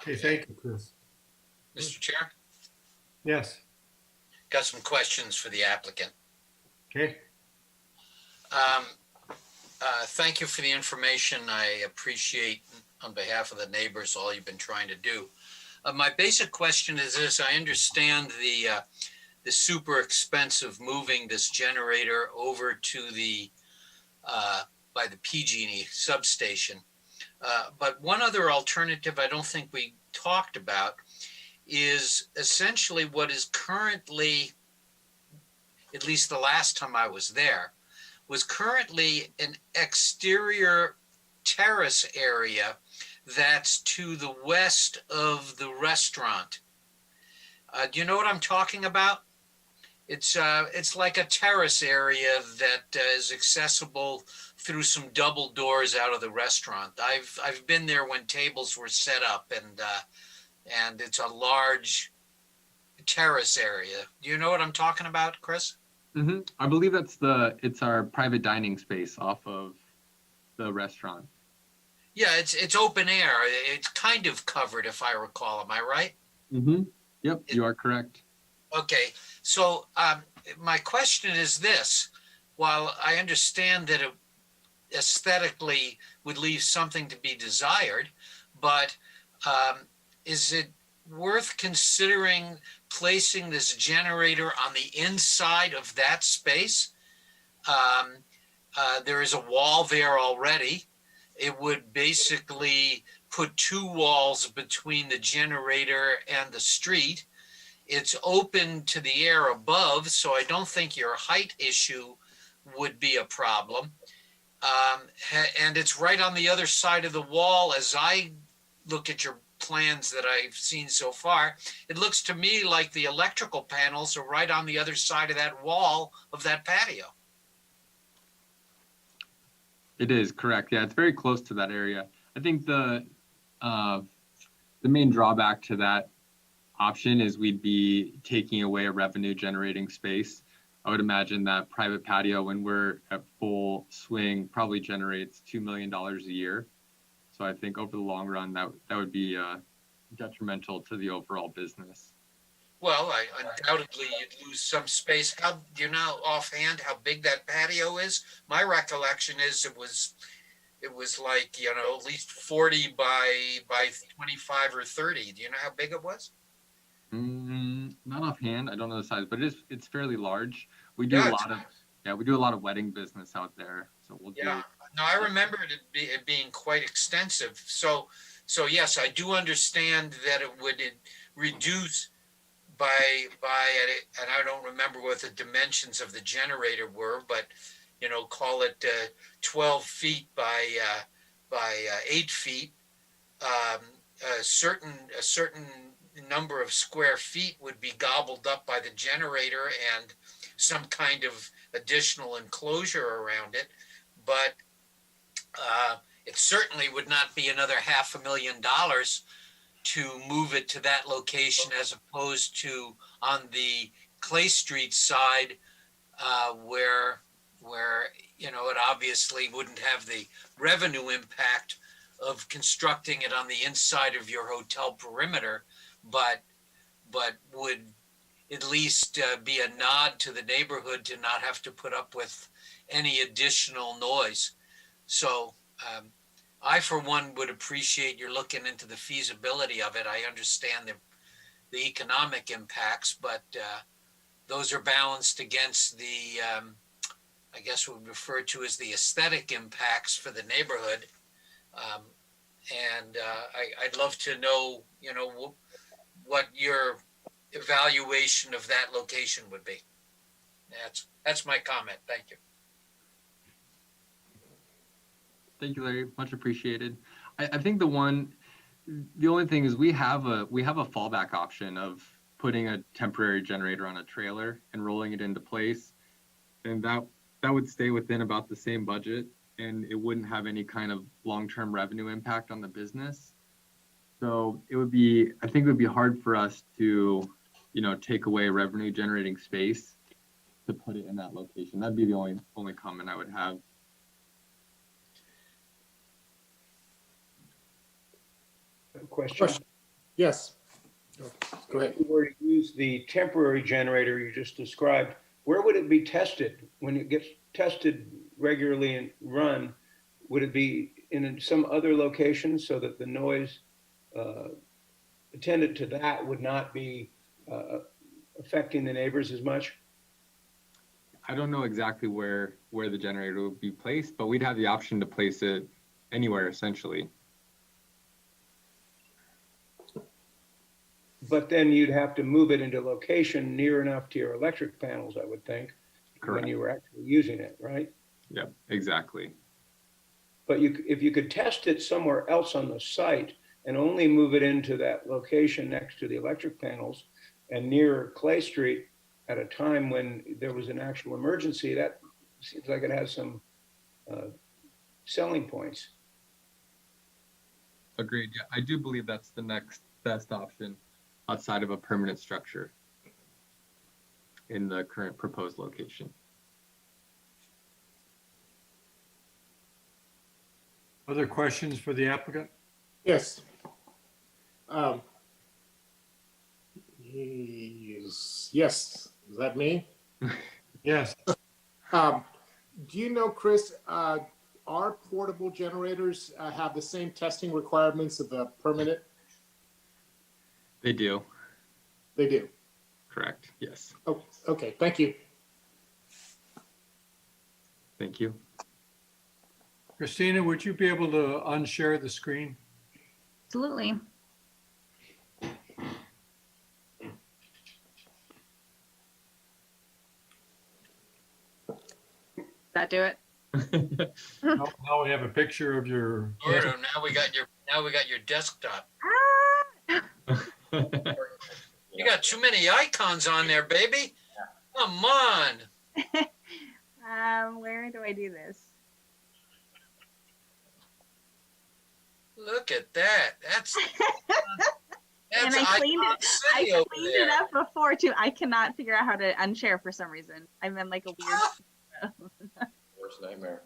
Okay, thank you, Chris. Mr. Chair, Yes, got some questions for the applicant. okay. Thank you for the information. I appreciate, on behalf of the neighbors, all you've been trying to do. My basic question is this: I understand the super expensive moving this generator over to the by the PG&E substation. But one other alternative I don't think we talked about is essentially what is currently, at least the last time I was there, was currently an exterior terrace area that's to the west of the restaurant. Do you know what I'm talking about? It's like a terrace area that is accessible through some double doors out of the restaurant. I've been there when tables were set up, and it's a large terrace area. Do you know what I'm talking about, Chris? Mm-hmm. I believe it's our private dining space off of the restaurant. Yeah, it's open air. It's kind of covered, if I recall. Am I right? Mm-hmm. Yep, you are correct. Okay, so my question is this: while I understand that it aesthetically would leave something to be desired, but is it worth considering placing this generator on the inside of that space? There is a wall there already. It would basically put two walls between the generator and the street. It's open to the air above, so I don't think your height issue would be a problem. And it's right on the other side of the wall. As I look at your plans that I've seen so far, it looks to me like the electrical panels are right on the other side of that wall of that patio. It is correct. Yeah, it's very close to that area. I think the main drawback to that option is we'd be taking away a revenue generating space. I would imagine that private patio, when we're at full swing, probably generates $2 million a year. So I think over the long run, that would be detrimental to the overall business. Well, undoubtedly you'd lose some space. How do you know offhand how big that patio is? My recollection is it was like, you know, at least 40 by 25 or 30. Do you know how big it was? Not offhand. I don't know the size, but it's fairly large. We do a lot of wedding business out there. So we'll do. No, I remember it being quite extensive. So yes, I do understand that it would reduce by, and I don't remember what the dimensions of the generator were, but, you know, call it 12 feet by 8 feet. A certain number of square feet would be gobbled up by the generator, and some kind of additional enclosure around it. But it certainly would not be another $500,000 to move it to that location as opposed to on the Clay Street side, where it obviously wouldn't have the revenue impact of constructing it on the inside of your hotel perimeter, but would at least be a nod to the neighborhood to not have to put up with any additional noise. So I, for one, would appreciate your looking into the feasibility of it. I understand the economic impacts, but those are balanced against the, I guess what we refer to as the aesthetic impacts for the neighborhood. I'd love to know, what your evaluation of that location would be. That's my comment. Thank you. Thank you, Larry. Much appreciated. I think the only thing is we have a fallback option of putting a temporary generator on a trailer and rolling it into place. And that would stay within about the same budget, and it wouldn't have any kind of long-term revenue impact on the business. So I think it would be hard for us to, take away revenue generating space to put it in that location. That'd be the only comment I would have. Question? Yes. Go ahead. If you were to use the temporary generator you just described, where would it be tested? When it gets tested regularly and run, would it be in some other location so that the noise attendant to that would not be affecting the neighbors as much? I don't know exactly where the generator would be placed, but we'd have the option to place it anywhere essentially. But then you'd have to move it into a location near enough to your electric panels, I would think, Correct. when you were actually using it, right? Yep, exactly. But if you could test it somewhere else on the site and only move it into that location next to the electric panels and near Clay Street at a time when there was an actual emergency, that seems like it has some selling points. Agreed. Yeah, I do believe that's the next best option outside of a permanent structure in the current proposed location. Other questions for the applicant? Yes. Yes. Is that me? Yes. Do you know, Chris, our portable generators have the same testing requirements of the permanent? They do. They do. Correct. Yes. Oh, okay. Thank you. Thank you. Christina, would you be able to unshare the screen? Absolutely. That do it? Now we have a picture of your. Gordo, now we got your desktop. You got too many icons on there, baby. Come on. Where do I do this? Look at that. That's And I cleaned Icon it. City I over cleaned there. it up before too. I cannot figure out how to unshare for some reason. I'm in like a weird. Worst nightmare.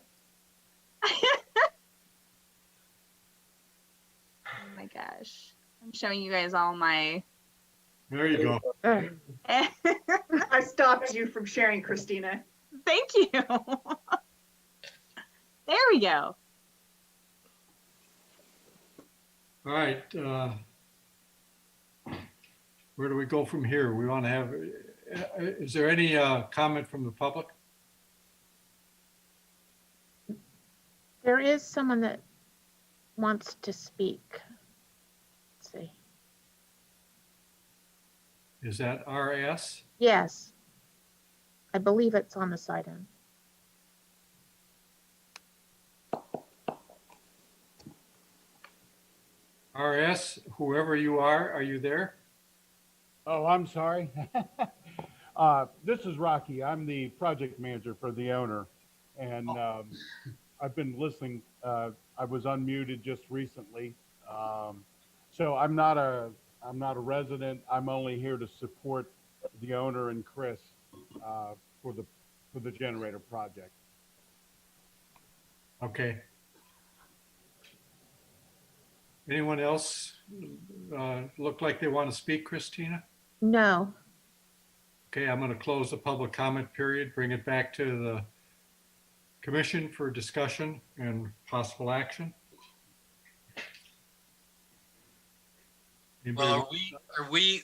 Oh my gosh! I'm showing you guys all my. There you go. I stopped you from sharing, Christina. Thank you. There we go. All right. Where do we go from here? We want to have, is there any comment from the public? There is someone that wants to speak. Let's see. Is that RS? Yes. I believe it's on the side end. RS, whoever you are you there? Oh, I'm sorry. This is Rocky. I'm the project manager for the owner, and I've been listening. I was unmuted just recently, so I'm not a resident. I'm only here to support the owner and Chris for the generator project. Okay. Anyone else look like they want to speak, Christina? No. Okay, I'm going to close the public comment period, bring it back to the commission for discussion and possible action. Anybody? Well,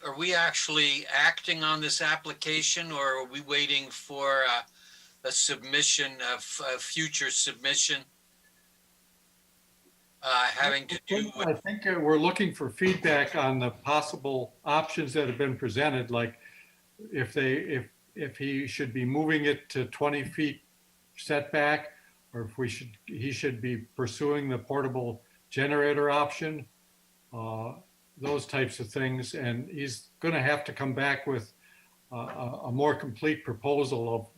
are we actually acting on this application, or are we waiting for a submission of a future submission having to do with? I think we're looking for feedback on the possible options that have been presented, like if he should be moving it to 20 feet setback, or if he should be pursuing the portable generator option, those types of things. And he's going to have to come back with a more complete proposal of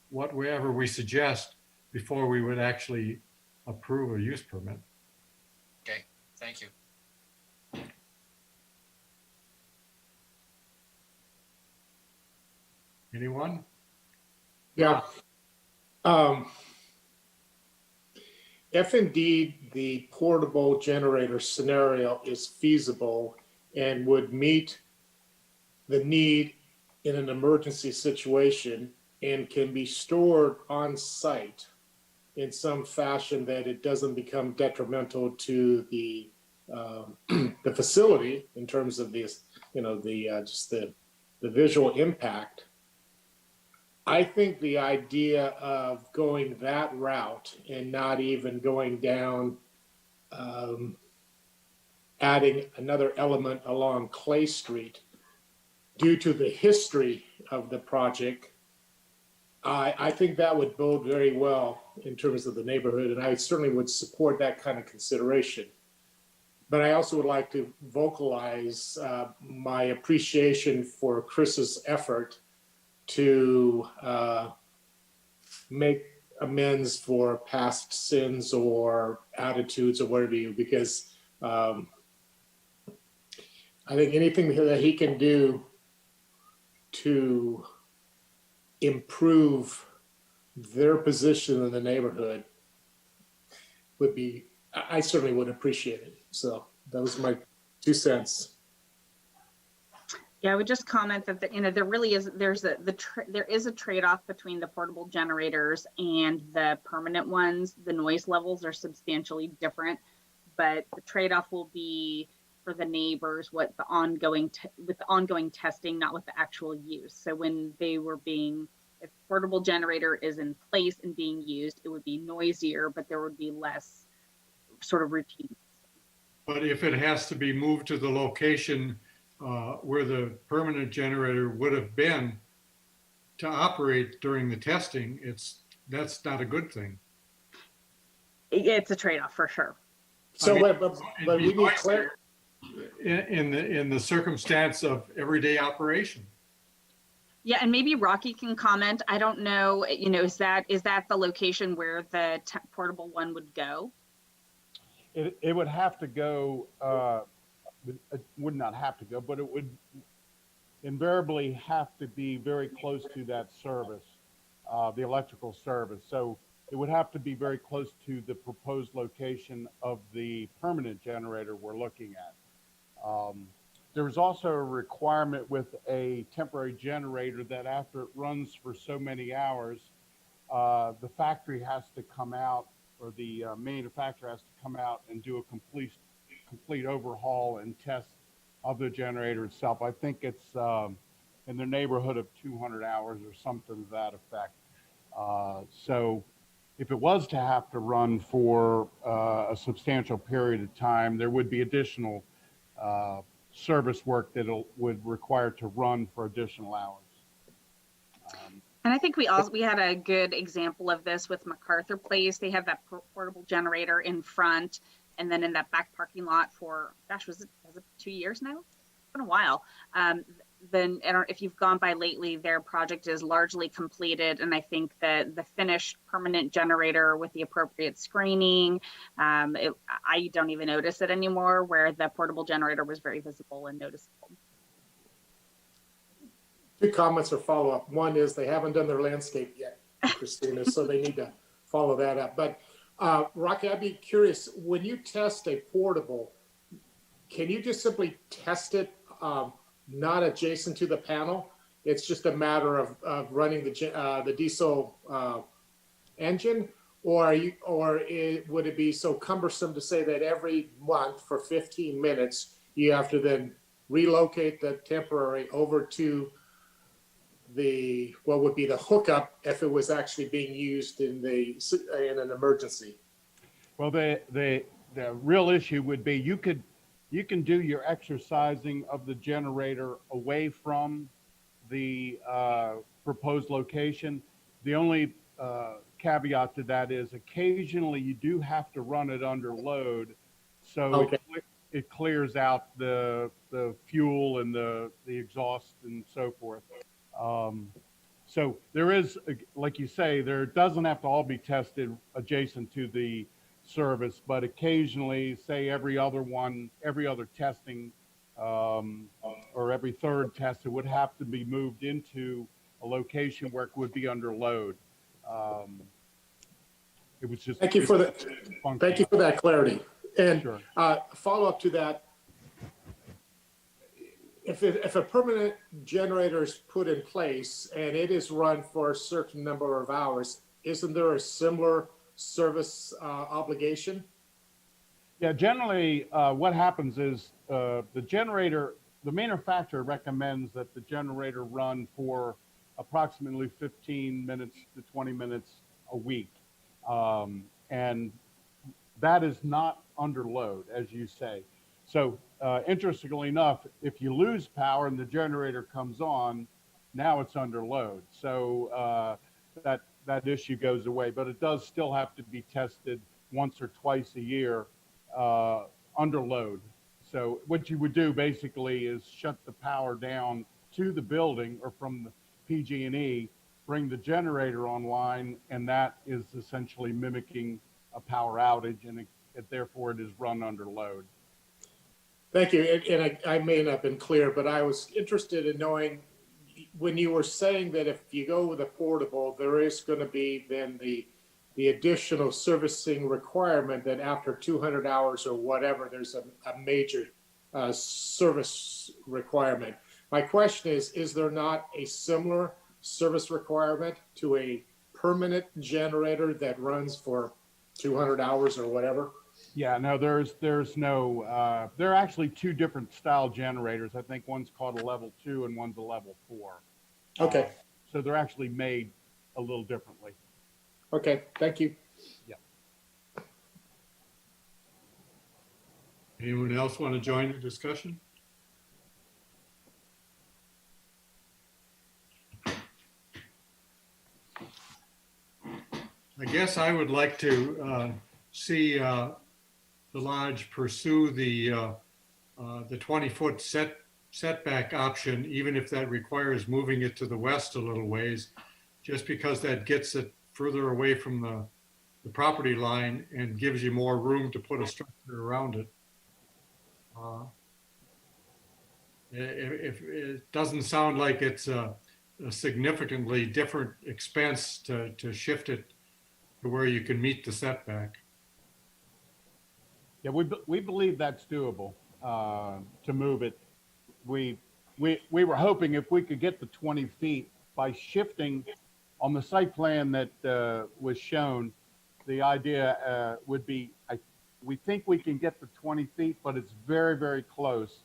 whatever we suggest before we would actually approve a use permit. Okay, thank you. Anyone? Yeah. If indeed the portable generator scenario is feasible and would meet the need in an emergency situation and can be stored on site in some fashion that it doesn't become detrimental to the the facility in terms of this, just the visual impact. I think the idea of going that route and not even going down, adding another element along Clay Street, due to the history of the project, I think that would bode very well in terms of the neighborhood, and I certainly would support that kind of consideration. But I also would like to vocalize my appreciation for Chris's effort to make amends for past sins or attitudes or whatever because I think anything that he can do to improve their position in the neighborhood would be, I certainly would appreciate it. So that was my 2 cents. Yeah, I would just comment that there really is there is a trade-off between the portable generators and the permanent ones. The noise levels are substantially different, but the trade-off will be for the neighbors with the ongoing testing, not with the actual use. So when if portable generator is in place and being used, it would be noisier, but there would be less sort of routine. But if it has to be moved to the location where the permanent generator would have been to operate during the testing, that's not a good thing. It's a trade-off for sure. So, but we need clarity in the circumstance of everyday operation. Yeah, and maybe Rocky can comment. I don't know. Is that the location where the portable one would go? It would have to go. It would not have to go, but it would invariably have to be very close to that service, the electrical service. So it would have to be very close to the proposed location of the permanent generator we're looking at. There was also a requirement with a temporary generator that after it runs for so many hours, the factory has to come out, or the manufacturer has to come out and do a complete overhaul and test of the generator itself. I think it's in the neighborhood of 200 hours or something to that effect. So if it was to have to run for a substantial period of time, there would be additional service work that would require to run for additional hours. And I think we had a good example of this with MacArthur Place. They have that portable generator in front, and then in that back parking lot for, gosh, was it 2 years now? It's been a while. then I don't, if you've gone by lately, their project is largely completed. And I think that the finished permanent generator with the appropriate screening, I don't even notice it anymore, where the portable generator was very visible and noticeable. Two comments or follow-up. One is they haven't done their landscape yet, Christina, so they need to follow that up. But Rocky, I'd be curious, when you test a portable, can you just simply test it not adjacent to the panel? It's just a matter of running the diesel engine, or would it be so cumbersome to say that every month for 15 minutes you have to then relocate the temporary over to what would be the hookup if it was actually being used in an emergency? Well, the real issue would be you can do your exercising of the generator away from the proposed location. The only caveat to that is occasionally you do have to run it under load, so okay. it clears out the fuel and the exhaust and so forth. So there is, like you say, there doesn't have to all be tested adjacent to the service, but occasionally, say every other testing or every third test, it would have to be moved into a location where it would be under load. It was just Thank you for that clarity. And sure. Follow up to that. If a permanent generator is put in place and it is run for a certain number of hours, isn't there a similar service obligation? Yeah, generally what happens is the manufacturer recommends that the generator run for approximately 15 minutes to 20 minutes a week. And that is not under load, as you say. So interestingly enough, if you lose power and the generator comes on, now it's under load. So that issue goes away, but it does still have to be tested once or twice a year under load. So what you would do basically is shut the power down to the building or from the PG&E, bring the generator online, and that is essentially mimicking a power outage, and therefore it is run under load. Thank you. And I may not have been clear, but I was interested in knowing when you were saying that if you go with a portable, there is going to be then the additional servicing requirement that after 200 hours or whatever, there's a major service requirement. My question is there not a similar service requirement to a permanent generator that runs for 200 hours or whatever? Yeah, no, there's no, there are actually two different style generators. I think one's called a level 2 and one's a level 4. Okay. So they're actually made a little differently. Okay, thank you. Yeah. Anyone else want to join the discussion? I guess I would like to see the lodge pursue the 20-foot setback option, even if that requires moving it to the west a little ways, just because that gets it further away from the property line and gives you more room to put a structure around it. If it doesn't sound like it's a significantly different expense to shift it to where you can meet the setback. Yeah, we believe that's doable to move it. We were hoping if we could get the 20 feet by shifting on the site plan that was shown, the idea would be, we think we can get the 20 feet, but it's very, very close,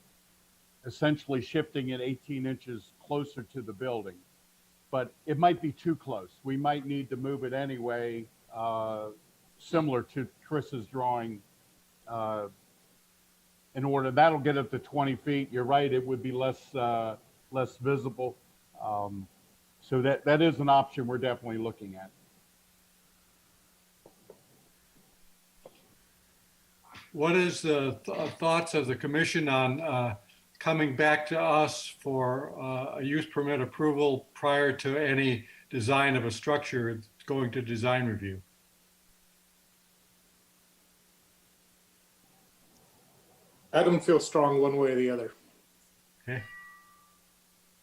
essentially shifting it 18 inches closer to the building. But it might be too close. We might need to move it anyway, similar to Chris's drawing, in order, that'll get up to 20 feet. You're right, it would be less visible. So that is an option we're definitely looking at. What is the thoughts of the commission on coming back to us for a use permit approval prior to any design of a structure. It's going to design review. I don't feel strong one way or the other. Okay.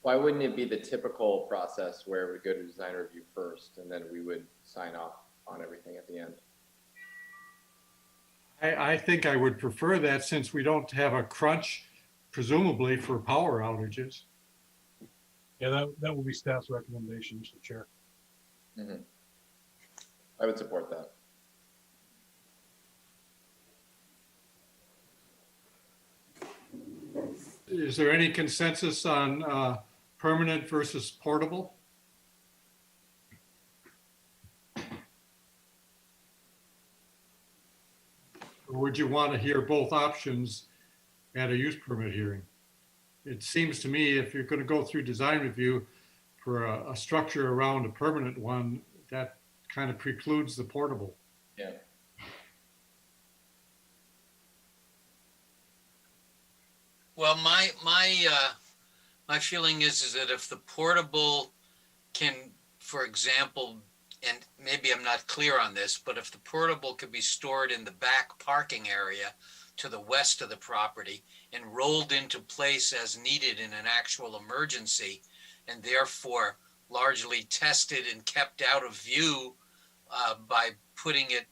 Why wouldn't it be the typical process where we go to design review first and then we would sign off on everything at the end? I think I would prefer that since we don't have a crunch, presumably for power outages. Yeah, that will be staff's recommendation, Mr. Chair. Mm-hmm. I would support that. Is there any consensus on permanent versus portable? Or would you want to hear both options at a use permit hearing? It seems to me if you're going to go through design review for a structure around a permanent one, that kind of precludes the portable. Yeah. Well, my feeling is that if the portable can, for example, and maybe I'm not clear on this, but if the portable could be stored in the back parking area to the west of the property and rolled into place as needed in an actual emergency, and therefore largely tested and kept out of view by putting it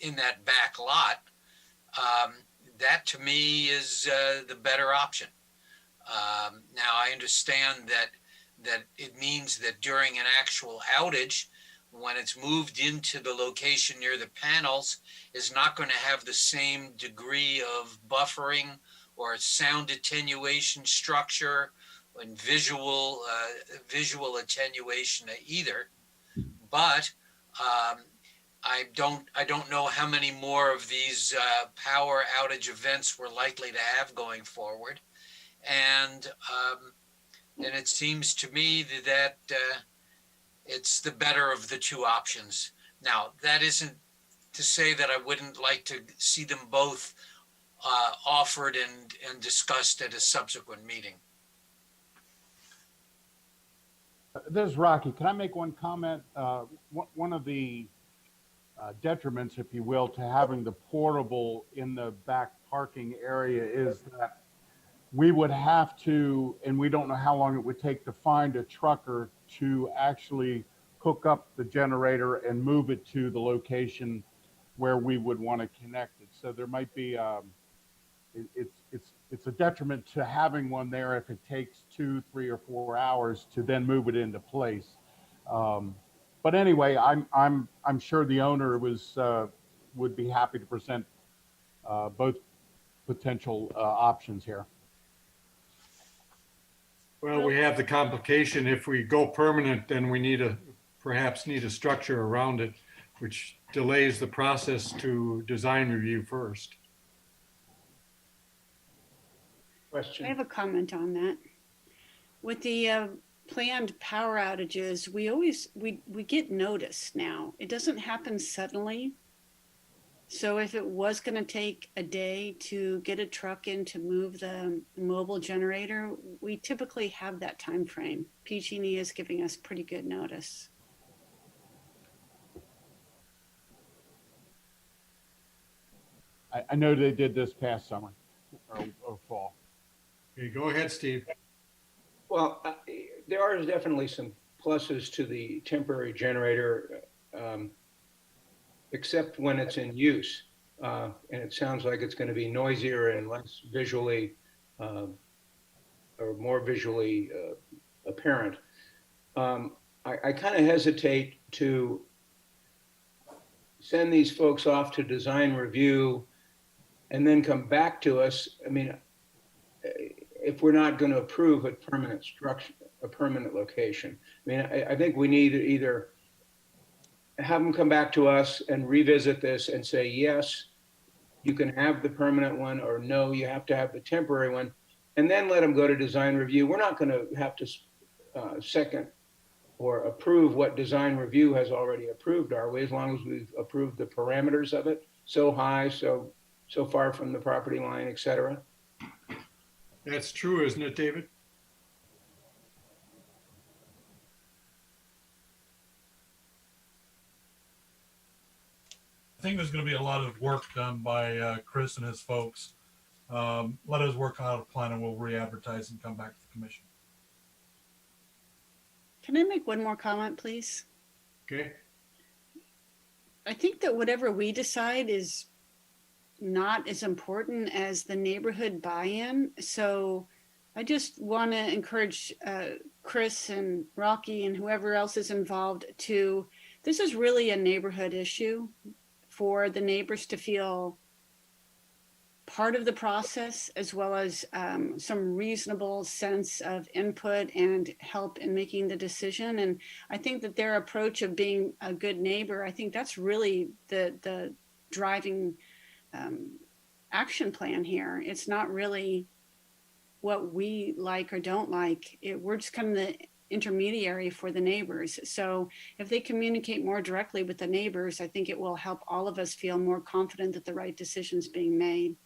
in that back lot, that to me is the better option. Now I understand that it means that during an actual outage, when it's moved into the location near the panels, is not going to have the same degree of buffering or sound attenuation structure and visual attenuation either. But I don't know how many more of these power outage events we're likely to have going forward, and it seems to me that it's the better of the two options. Now, that isn't to say that I wouldn't like to see them both offered and discussed at a subsequent meeting. This is Rocky. Can I make one comment? One of the detriments, if you will, to having the portable in the back parking area is that we would have to, and we don't know how long it would take to find a trucker to actually hook up the generator and move it to the location where we would want to connect it. So there might be, it's a detriment to having one there if it takes 2, 3, or 4 hours to then move it into place. But anyway, I'm sure the owner would be happy to present both potential options here. Well, we have the complication. If we go permanent, then we perhaps need a structure around it, which delays the process to design review first. Question. I have a comment on that. With the planned power outages, we get notice now. It doesn't happen suddenly. So if it was going to take a day to get a truck in to move the mobile generator, we typically have that time frame. PG&E is giving us pretty good notice. I know they did this past summer or fall. Okay, go ahead, Steve. Well, there are definitely some pluses to the temporary generator, except when it's in use. And it sounds like it's going to be noisier and less visually, or more visually apparent. I kind of hesitate to send these folks off to design review and then come back to us. I mean, if we're not going to approve a permanent structure, a permanent location. I mean, I think we need to either have them come back to us and revisit this and say, yes, you can have the permanent one, or no, you have to have the temporary one, and then let them go to design review. We're not going to have to second or approve what design review has already approved, are we? As long as we've approved the parameters of it, so high, so far from the property line, et cetera. That's true, isn't it, David? I think there's going to be a lot of work done by Chris and his folks. Let us work out a plan and we'll re-advertise and come back to the commission. Can I make one more comment, please? Okay. I think that whatever we decide is not as important as the neighborhood buy-in. So I just want to encourage Chris and Rocky and whoever else is involved to, this is really a neighborhood issue for the neighbors to feel part of the process, as well as some reasonable sense of input and help in making the decision. And I think that their approach of being a good neighbor, I think that's really the driving action plan here. It's not really what we like or don't like. We're just kind of the intermediary for the neighbors. So if they communicate more directly with the neighbors, I think it will help all of us feel more confident that the right decision is being made.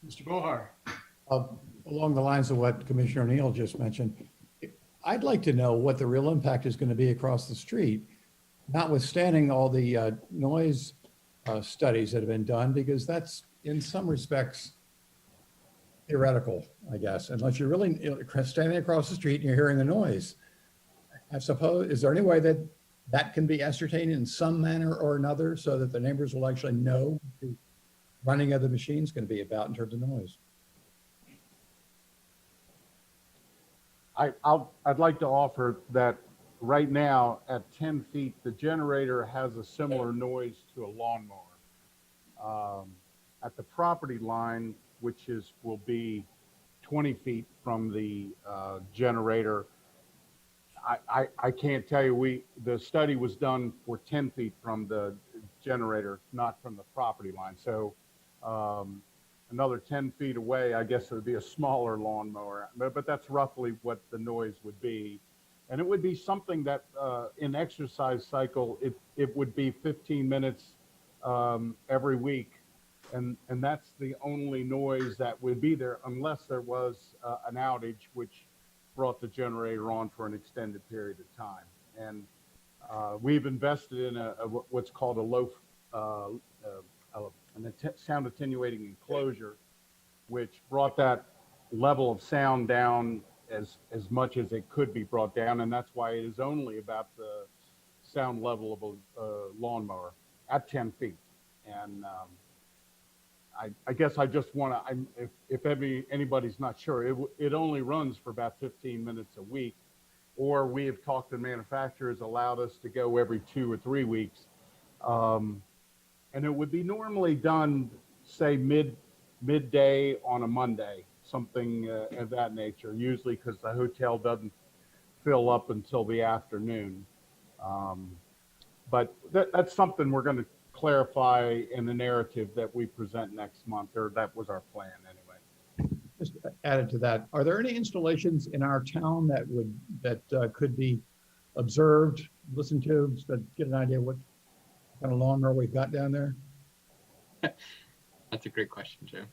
Mr. Bohar. Along the lines of what Commissioner Neal just mentioned, I'd like to know what the real impact is going to be across the street, notwithstanding all the noise studies that have been done, because that's in some respects theoretical, I guess, unless you're really standing across the street and you're hearing the noise. I suppose, is there any way that that can be ascertained in some manner or another so that the neighbors will actually know the running of the machine is going to be about in terms of noise? I'd like to offer that right now at 10 feet, the generator has a similar noise to a lawnmower. At the property line, which will be 20 feet from the generator, I can't tell you, the study was done for 10 feet from the generator, not from the property line. So another 10 feet away, I guess it would be a smaller lawnmower, but that's roughly what the noise would be. And it would be something that in exercise cycle, it would be 15 minutes every week. And that's the only noise that would be there unless there was an outage, which brought the generator on for an extended period of time. And we've invested in what's called a sound attenuating enclosure, which brought that level of sound down as much as it could be brought down. And that's why it is only about the sound level of a lawnmower at 10 feet. And I guess I just want to, if anybody's not sure, it only runs for about 15 minutes a week, or we have talked to manufacturers, allowed us to go every 2 or 3 weeks. And it would be normally done, say, midday on a Monday, something of that nature, usually because the hotel doesn't fill up until the afternoon. But that's something we're going to clarify in the narrative that we present next month, or that was our plan anyway. Just added to that, are there any installations in our town that could be observed, listened to, just to get an idea what kind of lawnmower we've got down there? That's a great question, Joe.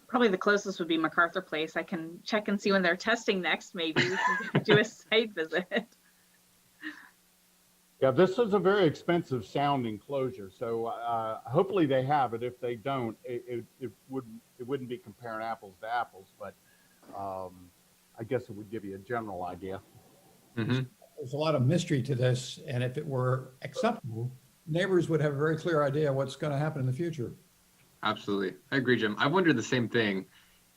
Probably the closest would be MacArthur Place. I can check and see when they're testing next. Maybe we can do a site visit. Yeah, this is a very expensive sound enclosure, so hopefully they have it. If they don't, it wouldn't be comparing apples to apples, but I guess it would give you a general idea. Mm-hmm. There's a lot of mystery to this, and if it were acceptable, neighbors would have a very clear idea what's going to happen in the future. Absolutely. I agree, Jim. I wondered the same thing.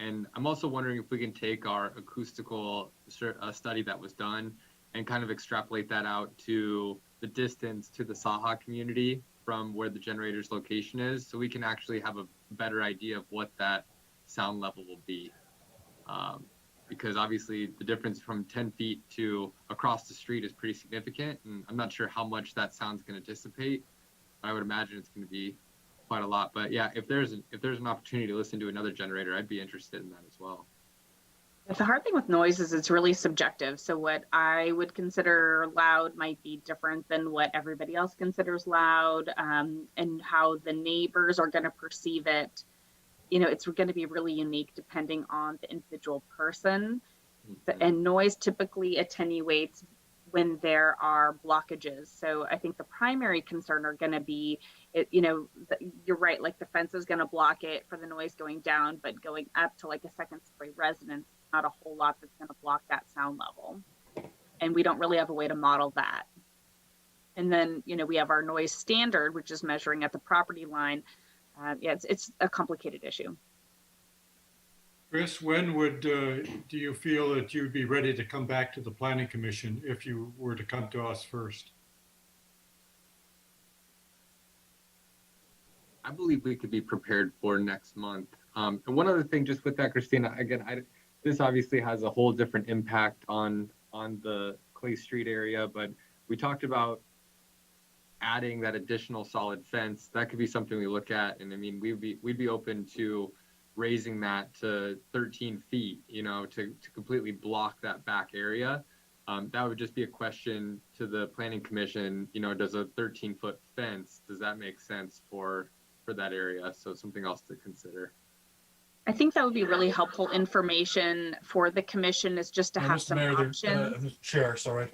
And I'm also wondering if we can take our acoustical study that was done and kind of extrapolate that out to the distance to the Saha community from where the generator's location is, so we can actually have a better idea of what that sound level will be. Because obviously the difference from 10 feet to across the street is pretty significant, and I'm not sure how much that sound's going to dissipate. I would imagine it's going to be quite a lot. But yeah, if there's an opportunity to listen to another generator, I'd be interested in that as well. The hard thing with noise is it's really subjective. So what I would consider loud might be different than what everybody else considers loud, and how the neighbors are going to perceive it. You know, it's going to be really unique depending on the individual person. And noise typically attenuates when there are blockages. So I think the primary concern are going to be, you're right, like the fence is going to block it for the noise going down, but going up to like a second story residence, not a whole lot that's going to block that sound level. And we don't really have a way to model that. And then, we have our noise standard, which is measuring at the property line. It's a complicated issue. Chris, when do you feel that you'd be ready to come back to the Planning Commission if you were to come to us first? I believe we could be prepared for next month. And one other thing, just with that, Christina, again, this obviously has a whole different impact on the Clay Street area, but we talked about adding that additional solid fence. That could be something we look at, and I mean, we'd be open to raising that to 13 feet, to completely block that back area. That would just be a question to the Planning Commission. Does a 13-foot fence, does that make sense for that area? So something else to consider. I think that would be really helpful information for the commission, is just to have Mr. some Mayor, options. Mr. Chair, sorry.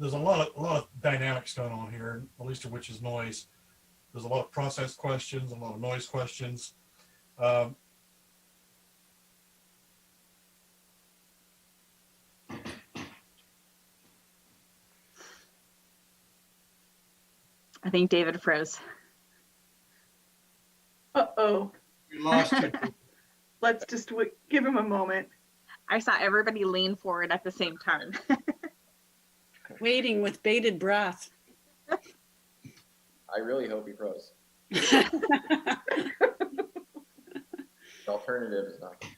There's a lot of dynamics going on here, the least of which is noise. There's a lot of process questions, a lot of noise questions. I think David froze. Uh-oh. We lost you. Let's just give him a moment. I saw everybody lean forward at the same time. Waiting with bated breath. I really hope he froze. The alternative is not good.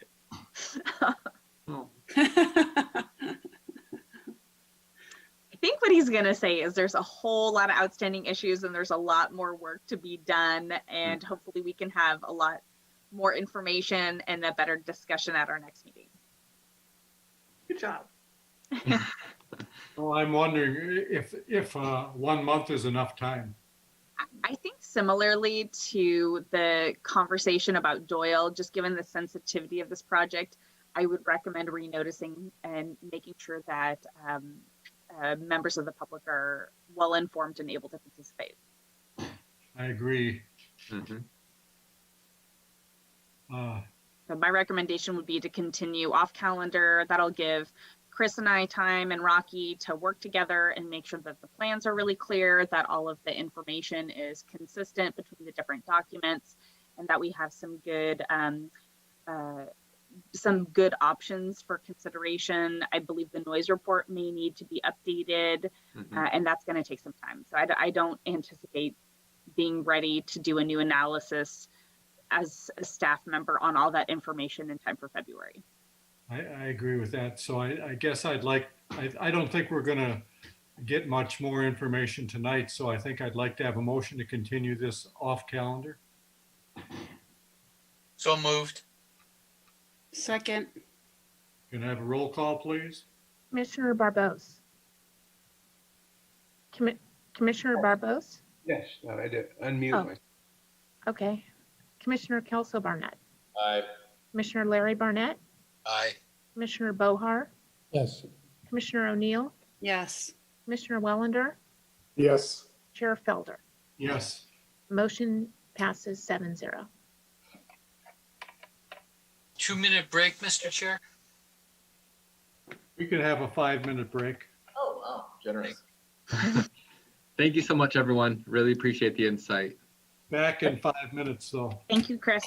I think what he's going to say is there's a whole lot of outstanding issues and there's a lot more work to be done. And hopefully we can have a lot more information and a better discussion at our next meeting. Good job. Well, I'm wondering if 1 month is enough time. I think similarly to the conversation about Doyle, just given the sensitivity of this project, I would recommend renoticing and making sure that members of the public are well informed and able to participate. I agree. So my recommendation would be to continue off calendar. That'll give Chris and I time and Rocky to work together and make sure that the plans are really clear, that all of the information is consistent between the different documents, and that we have some good options for consideration. I believe the noise report may need to be updated, and that's going to take some time. So I don't anticipate being ready to do a new analysis as a staff member on all that information in time for February. I agree with that. So I guess I don't think we're going to get much more information tonight. So I think I'd like to have a motion to continue this off calendar. So moved. Second. Can I have a roll call, please? Commissioner Barbos. Commissioner Barbos? Yes, no, I did unmute myself. Okay. Commissioner Kelso Barnett. Aye. Commissioner Larry Barnett. Aye. Commissioner Bohar. Yes. Commissioner O'Neill. Yes. Commissioner Wellender. Yes. Chair Felder. Yes. Motion passes 7-0. 2-minute break, Mr. Chair. We could have a 5-minute break. Oh, wow, generous. Thank you so much, everyone. Really appreciate the insight. Back in 5 minutes, though. Thank you, Chris.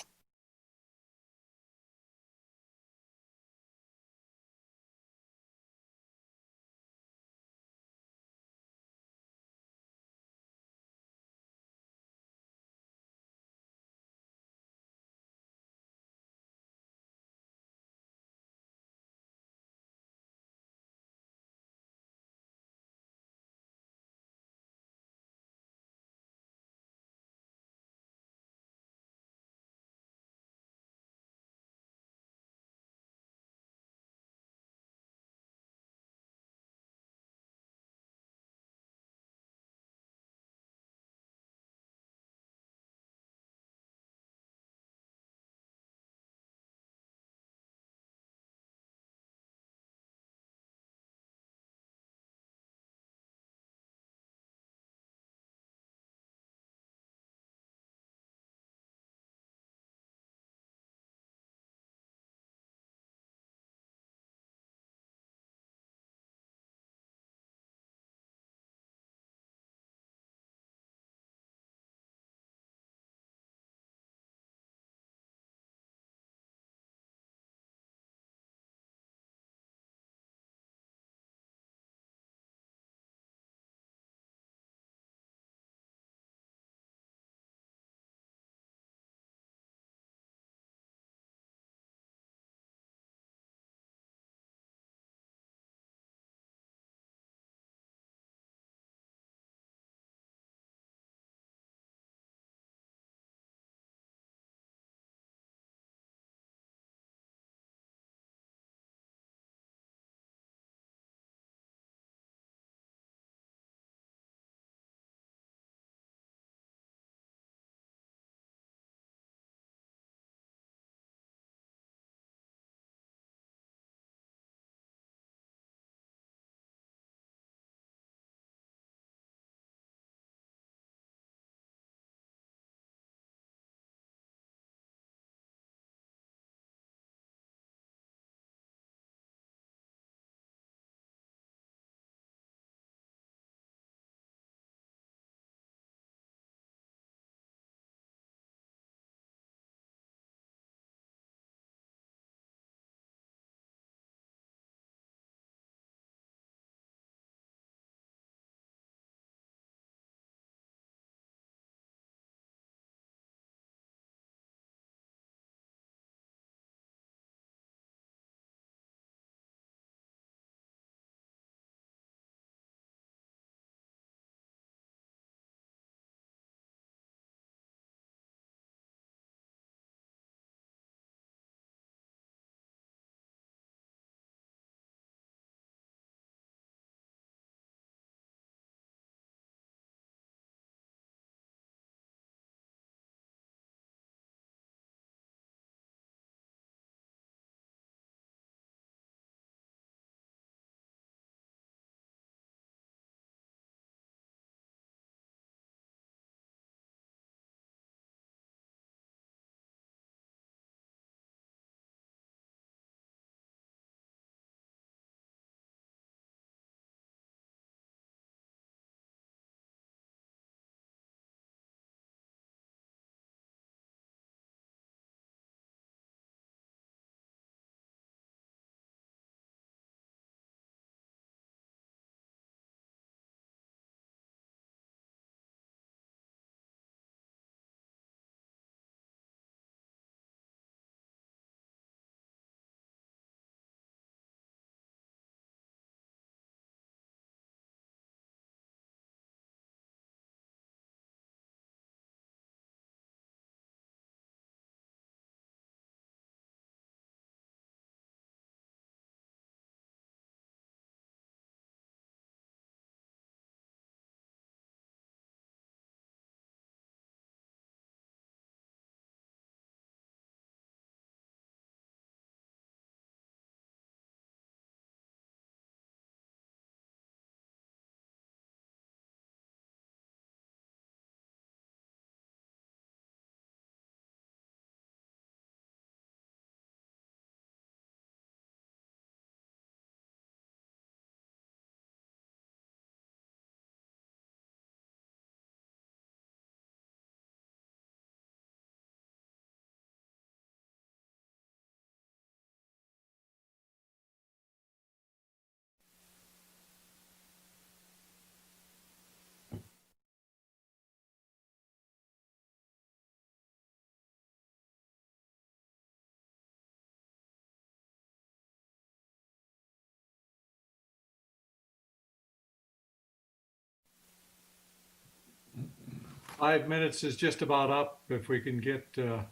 5 minutes is just about up. If we can get, we're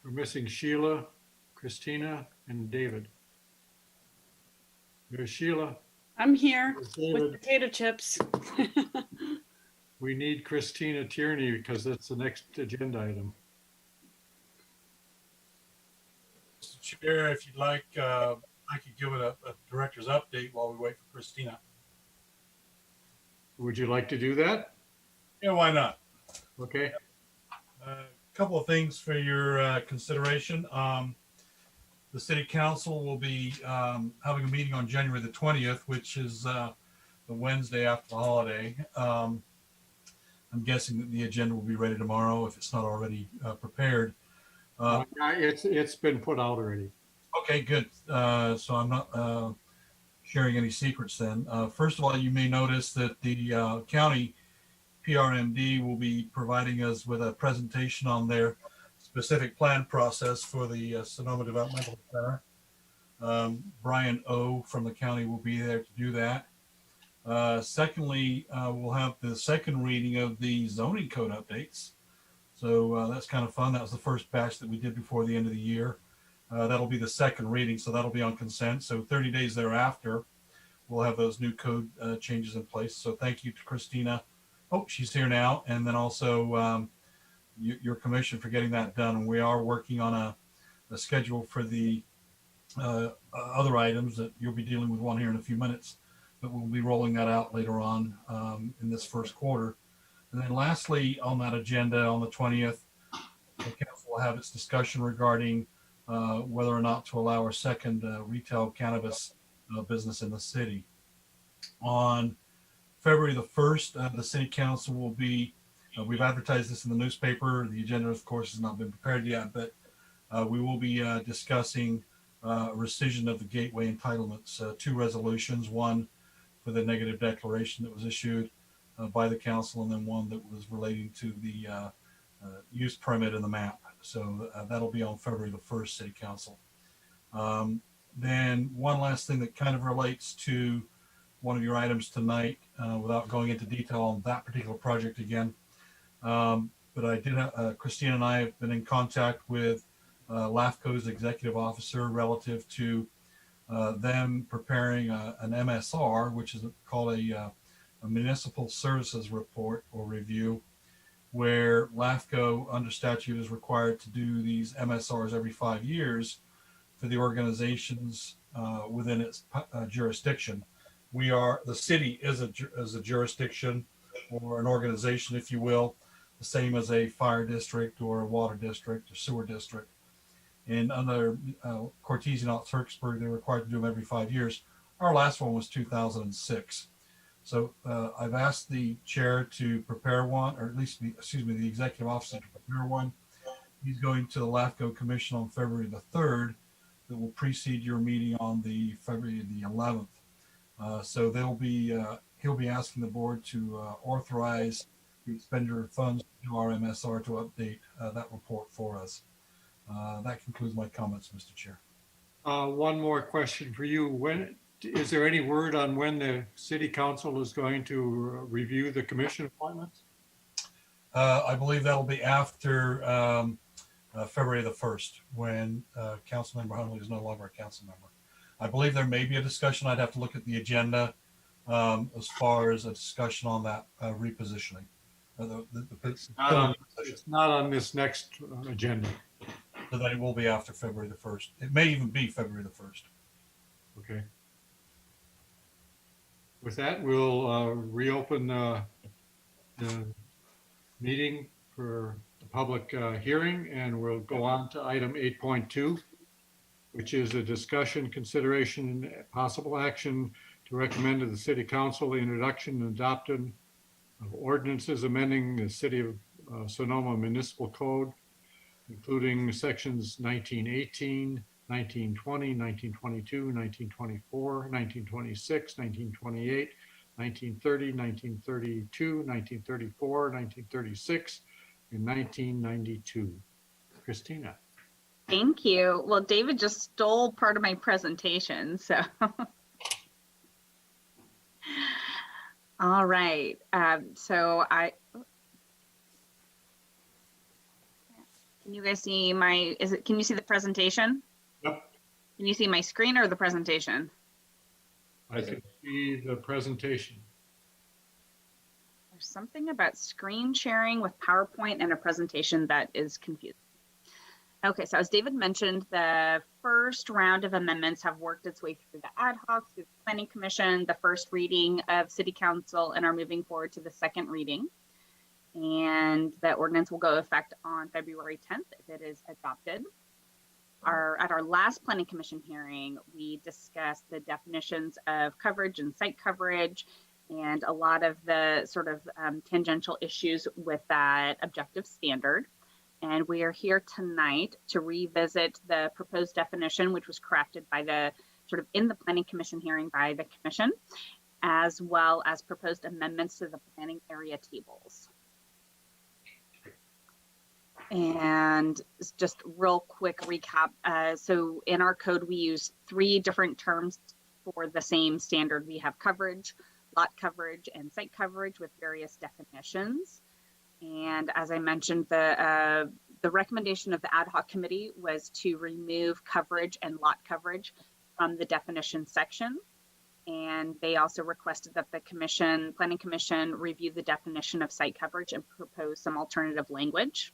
missing Sheila, Christina, and David. There's Sheila. I'm here There's with David. potato chips. We need Christina Tierney because that's the next agenda item. Mr. Chair, if you'd like, I could give it a director's update while we wait for Christina. Would you like to do that? Yeah, why not? Okay. A couple of things for your consideration. The city council will be having a meeting on January the 20th, which is the Wednesday after the holiday. I'm guessing that the agenda will be ready tomorrow if it's not already prepared. It's been put out already. Okay, good. So I'm not sharing any secrets then. First of all, you may notice that the county PRMD will be providing us with a presentation on their specific plan process for the Sonoma Developmental Center. Brian O. from the county will be there to do that. Secondly, we'll have the second reading of the zoning code updates. So that's kind of fun. That was the first batch that we did before the end of the year. That'll be the second reading, so that'll be on consent. So 30 days thereafter, we'll have those new code changes in place. So thank you to Christina. Oh, she's here now. And then also your commission for getting that done. And we are working on a schedule for the other items that you'll be dealing with one here in a few minutes, but we'll be rolling that out later on in this first quarter. And then lastly, on that agenda on the 20th, the council will have its discussion regarding whether or not to allow a second retail cannabis business in the city. On February the 1st, the city council will be, we've advertised this in the newspaper. The agenda, of course, has not been prepared yet, but we will be discussing rescission of the gateway entitlements, two resolutions, one for the negative declaration that was issued by the council, and then one that was relating to the use permit in the map. So that'll be on February the 1st, City Council. Then one last thing that kind of relates to one of your items tonight, without going into detail on that particular project again. But I did, Christine and I have been in contact with LAFCO's executive officer relative to them preparing an MSR, which is called a municipal services report or review, where LAFCO under statute is required to do these MSRs every 5 years for the organizations within its jurisdiction. The city is a jurisdiction or an organization, if you will, the same as a fire district or a water district or sewer district. And under Cortese and Turksburg, they're required to do them every 5 years. Our last one was 2006. So I've asked the chair to prepare one, or at least, the executive officer to prepare one. He's going to the LAFCO commission on February the 3rd that will precede your meeting on the February the 11th. So he'll be asking the board to authorize the expenditure of funds to our MSR to update that report for us. That concludes my comments, Mr. Chair. One more question for you. Is there any word on when the city council is going to review the commission appointments? I believe that'll be after February the 1st, when Councilmember Hunley is no longer a council member. I believe there may be a discussion. I'd have to look at the agenda as far as a discussion on that repositioning. It's not on this next agenda. So that it will be after February the 1st. It may even be February the 1st. Okay. With that, we'll reopen the meeting for the public hearing, and we'll go on to item 8.2, which is a discussion, consideration, and possible action to recommend to the City Council the introduction and adoption of ordinances amending the City of Sonoma Municipal Code, including sections 1918, 1920, 1922, 1924, 1926, 1928, 1930, 1932, 1934, 1936, and 1992. Christina. Thank you. Well, David just stole part of my presentation, so. All right. Can you guys see can you see the presentation? Yep. Can you see my screen or the presentation? I can see the presentation. There's something about screen sharing with PowerPoint and a presentation that is confusing. Okay, so as David mentioned, the first round of amendments have worked its way through the ad hoc, through the Planning Commission, the first reading of City Council, and are moving forward to the second reading. And the ordinance will go effect on February 10th if it is adopted. At our last Planning Commission hearing, we discussed the definitions of coverage and site coverage and a lot of the sort of tangential issues with that objective standard. And we are here tonight to revisit the proposed definition, which was crafted by in the Planning Commission hearing by the Commission, as well as proposed amendments to the planning area tables. And just real quick recap. So in our code, we use 3 different terms for the same standard. We have coverage, lot coverage, and site coverage with various definitions. And as I mentioned, the recommendation of the ad hoc committee was to remove coverage and lot coverage from the definition section. And they also requested that the Planning Commission review the definition of site coverage and propose some alternative language.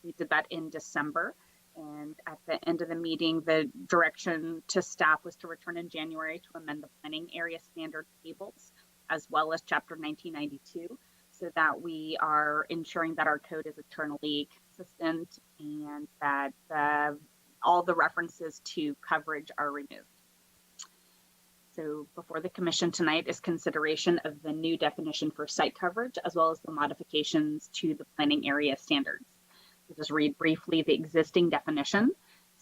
We did that in December. And at the end of the meeting, the direction to staff was to return in January to amend the planning area standard tables, as well as Chapter 1992, so that we are ensuring that our code is eternally consistent and that all the references to coverage are removed. So before the commission tonight is consideration of the new definition for site coverage, as well as the modifications to the planning area standards. I'll just read briefly the existing definition.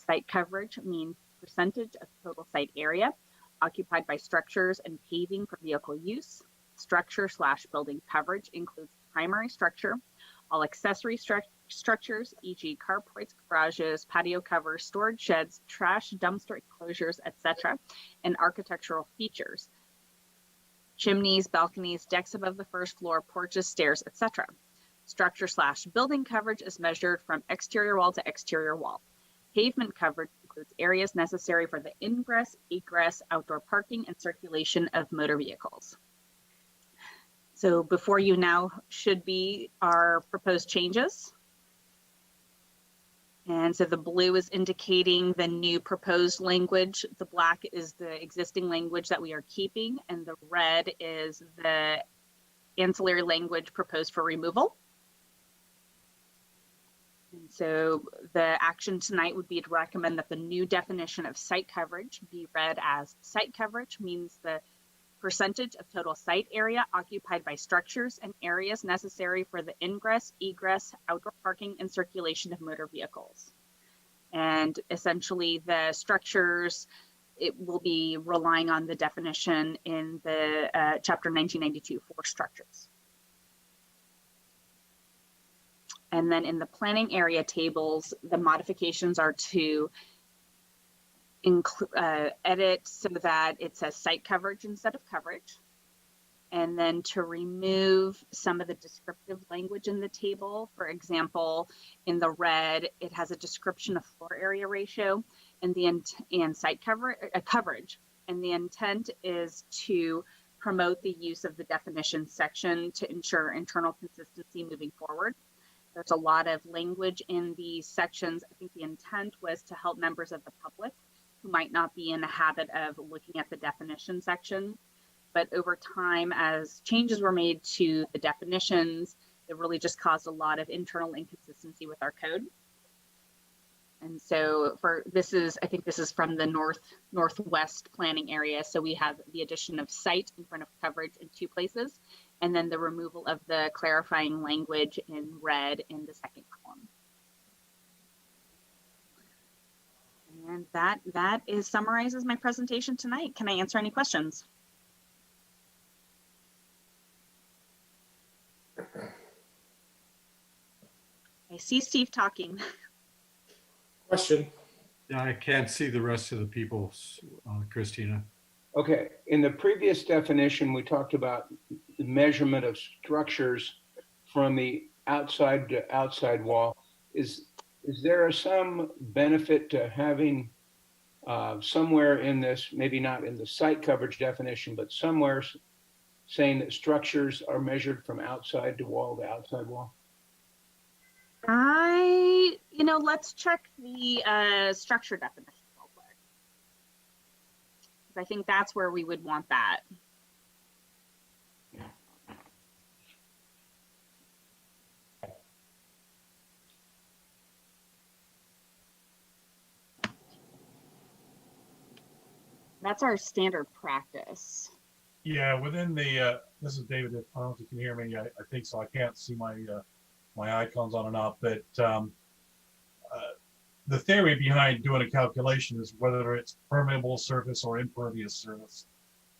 Site coverage means percentage of total site area occupied by structures and paving for vehicle use. Structure/building coverage includes primary structure, all accessory structures, e.g. carports, garages, patio covers, storage sheds, trash, dumpster enclosures, etc., and architectural features, chimneys, balconies, decks above the first floor, porches, stairs, etc. Structure/building coverage is measured from exterior wall to exterior wall. Pavement coverage includes areas necessary for the ingress, egress, outdoor parking, and circulation of motor vehicles. So before you now should be our proposed changes. And so the blue is indicating the new proposed language. The black is the existing language that we are keeping, and the red is the ancillary language proposed for removal. And so the action tonight would be to recommend that the new definition of site coverage be read as site coverage means the percentage of total site area occupied by structures and areas necessary for the ingress, egress, outdoor parking, and circulation of motor vehicles. And essentially the structures, it will be relying on the definition in the Chapter 1992 for structures. And then in the planning area tables, the modifications are to edit so that it says site coverage instead of coverage, and then to remove some of the descriptive language in the table. For example, in the red, it has a description of floor area ratio and site coverage, and the intent is to promote the use of the definition section to ensure internal consistency moving forward. There's a lot of language in these sections. I think the intent was to help members of the public who might not be in the habit of looking at the definition section. But over time, as changes were made to the definitions, it really just caused a lot of internal inconsistency with our code. And so I think this is from the northwest planning area. So we have the addition of site in front of coverage in 2 places, and then the removal of the clarifying language in red in the second column. And that summarizes my presentation tonight. Can I answer any questions? I see Steve talking. Question. Yeah, I can't see the rest of the people, Christina. Okay, in the previous definition, we talked about the measurement of structures from the outside to outside wall. Is there some benefit to having somewhere in this, maybe not in the site coverage definition, but somewhere saying that structures are measured from outside to outside wall? Let's check the structure definition real quick. 'Cause I think that's where we would want that. That's our standard practice. Yeah, within the, this is David, I don't know if you can hear me, I think so, I can't see my icons on and off, but the theory behind doing a calculation is whether it's permeable surface or impervious surface.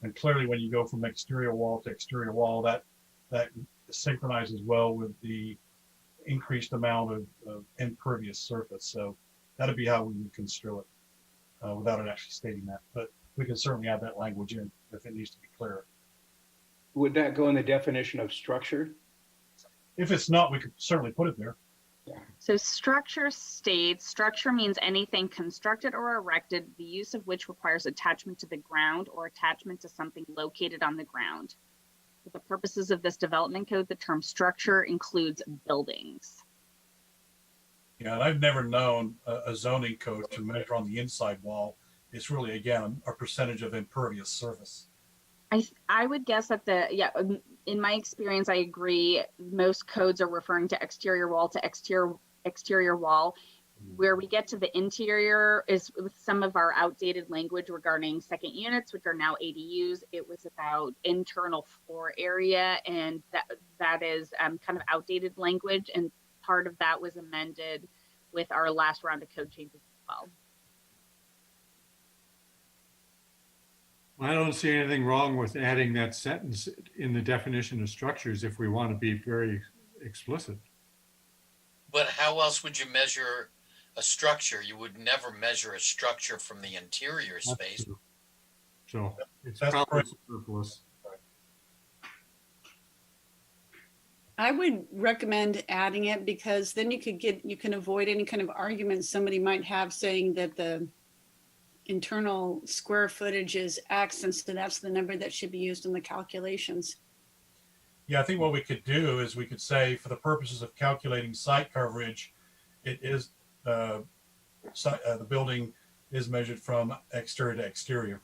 And clearly when you go from exterior wall to exterior wall, that synchronizes well with the increased amount of impervious surface. So that'd be how we would construe it without it actually stating that. But we can certainly add that language in if it needs to be clearer. Would that go in the definition of structure? If it's not, we could certainly put it there. So structure states, structure means anything constructed or erected, the use of which requires attachment to the ground or attachment to something located on the ground. For the purposes of this development code, the term structure includes buildings. Yeah, and I've never known a zoning code to measure on the inside wall. It's really, again, a percentage of impervious surface. I would guess that in my experience, I agree. Most codes are referring to exterior wall to exterior wall. Where we get to the interior is with some of our outdated language regarding second units, which are now ADUs. It was about internal floor area, and that is kind of outdated language. And part of that was amended with our last round of code changes as well. I don't see anything wrong with adding that sentence in the definition of structures if we want to be very explicit. But how else would you measure a structure? You would never measure a structure from the interior space. So it's probably superfluous. I would recommend adding it because then you can avoid any kind of argument somebody might have saying that the internal square footage is X, and so that's the number that should be used in the calculations. Yeah, I think what we could do is we could say for the purposes of calculating site coverage, it is the building is measured from exterior to exterior.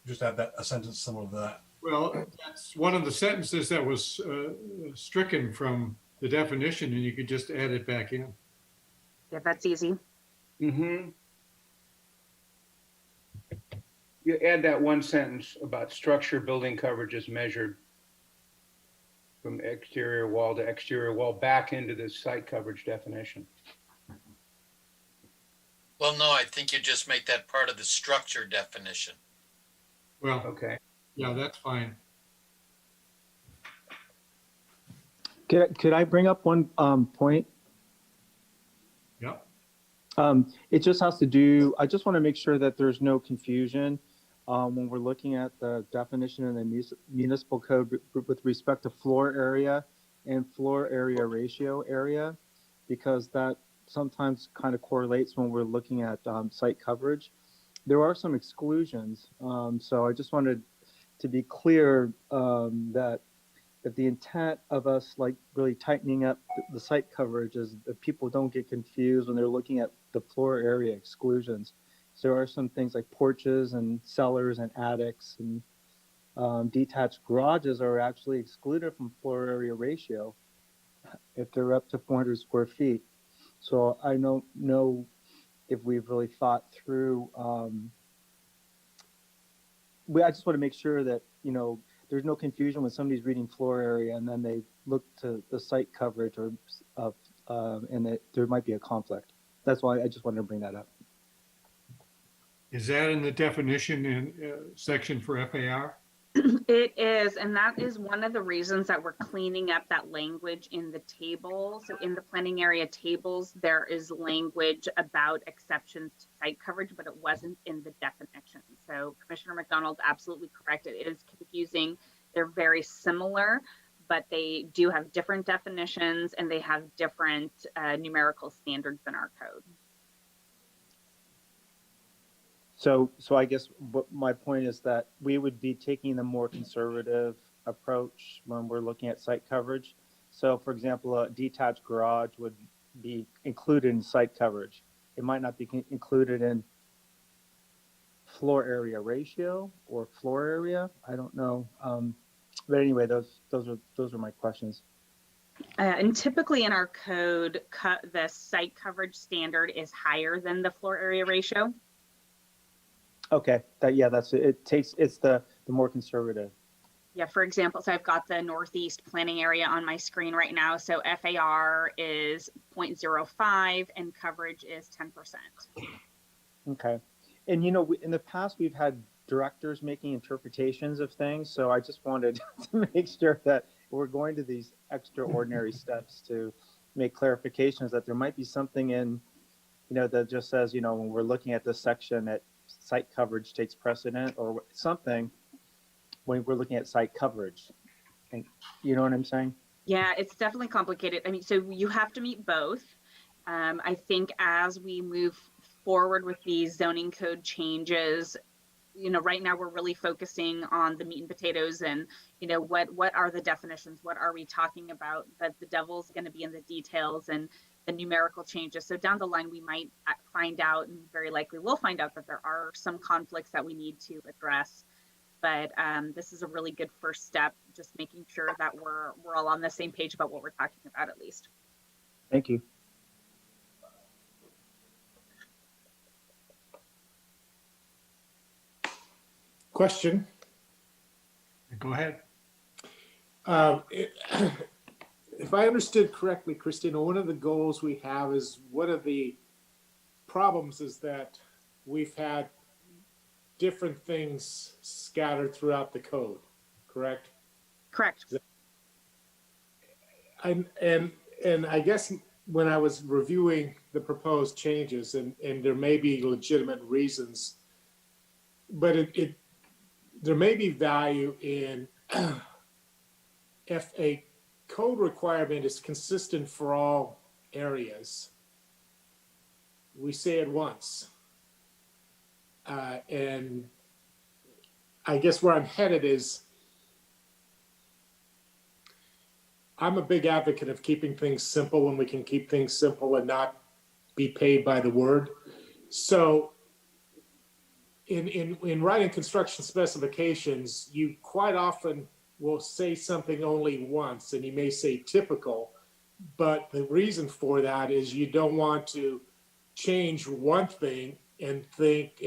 Just add a sentence similar to that. Well, that's one of the sentences that was stricken from the definition, and you could just add it back in. Yeah, that's easy. Mm-hmm. You add that one sentence about structure building coverage is measured from exterior wall to exterior wall back into the site coverage definition. Well, no, I think you just make that part of the structure definition. Well, okay. Yeah, that's fine. Could I bring up one point? Yeah. It just has to do, I just want to make sure that there's no confusion when we're looking at the definition in the municipal code with respect to floor area and floor area ratio area, because that sometimes kind of correlates when we're looking at site coverage. There are some exclusions. So I just wanted to be clear that the intent of us like really tightening up the site coverage is that people don't get confused when they're looking at the floor area exclusions. So there are some things like porches and cellars and attics and detached garages are actually excluded from floor area ratio if they're up to 400 square feet. So I don't know if we've really thought through. I just want to make sure that, there's no confusion when somebody's reading floor area and then they look to the site coverage and that there might be a conflict. That's why I just wanted to bring that up. Is that in the definition in section for FAR? It is, and that is one of the reasons that we're cleaning up that language in the table. So in the planning area tables, there is language about exceptions to site coverage, but it wasn't in the definitions. So Commissioner McDonald's absolutely correct. It is confusing. They're very similar, but they do have different definitions and they have different numerical standards in our code. So I guess what my point is that we would be taking the more conservative approach when we're looking at site coverage. So for example, a detached garage would be included in site coverage. It might not be included in floor area ratio or floor area. I don't know. But anyway, those are my questions. And typically in our code, the site coverage standard is higher than the floor area ratio. Okay, that's it. It's the more conservative. Yeah, for example, so I've got the Northeast planning area on my screen right now. So FAR is 0.05 and coverage is 10%. Okay. And, in the past, we've had directors making interpretations of things. So I just wanted to make sure that we're going to these extraordinary steps to make clarifications that there might be something in, that just says, when we're looking at this section that site coverage takes precedent or something when we're looking at site coverage. And you know what I'm saying? Yeah, it's definitely complicated. I mean, so you have to meet both. I think as we move forward with these zoning code changes, right now we're really focusing on the meat and potatoes and, what are the definitions? What are we talking about? But the devil's going to be in the details and the numerical changes. So down the line, we might find out, and very likely we'll find out, that there are some conflicts that we need to address. But this is a really good first step, just making sure that we're all on the same page about what we're talking about, at least. Thank you. Question. Go ahead. If I understood correctly, Christina, one of the goals we have is, one of the problems is that we've had different things scattered throughout the code, correct? Correct. And I guess when I was reviewing the proposed changes, and there may be legitimate reasons, but there may be value in if a code requirement is consistent for all areas, we say it once. And I guess where I'm headed is, I'm a big advocate of keeping things simple when we can keep things simple and not be paid by the word. So in writing construction specifications, you quite often will say something only once, and you may say typical, but the reason for that is you don't want to change one thing and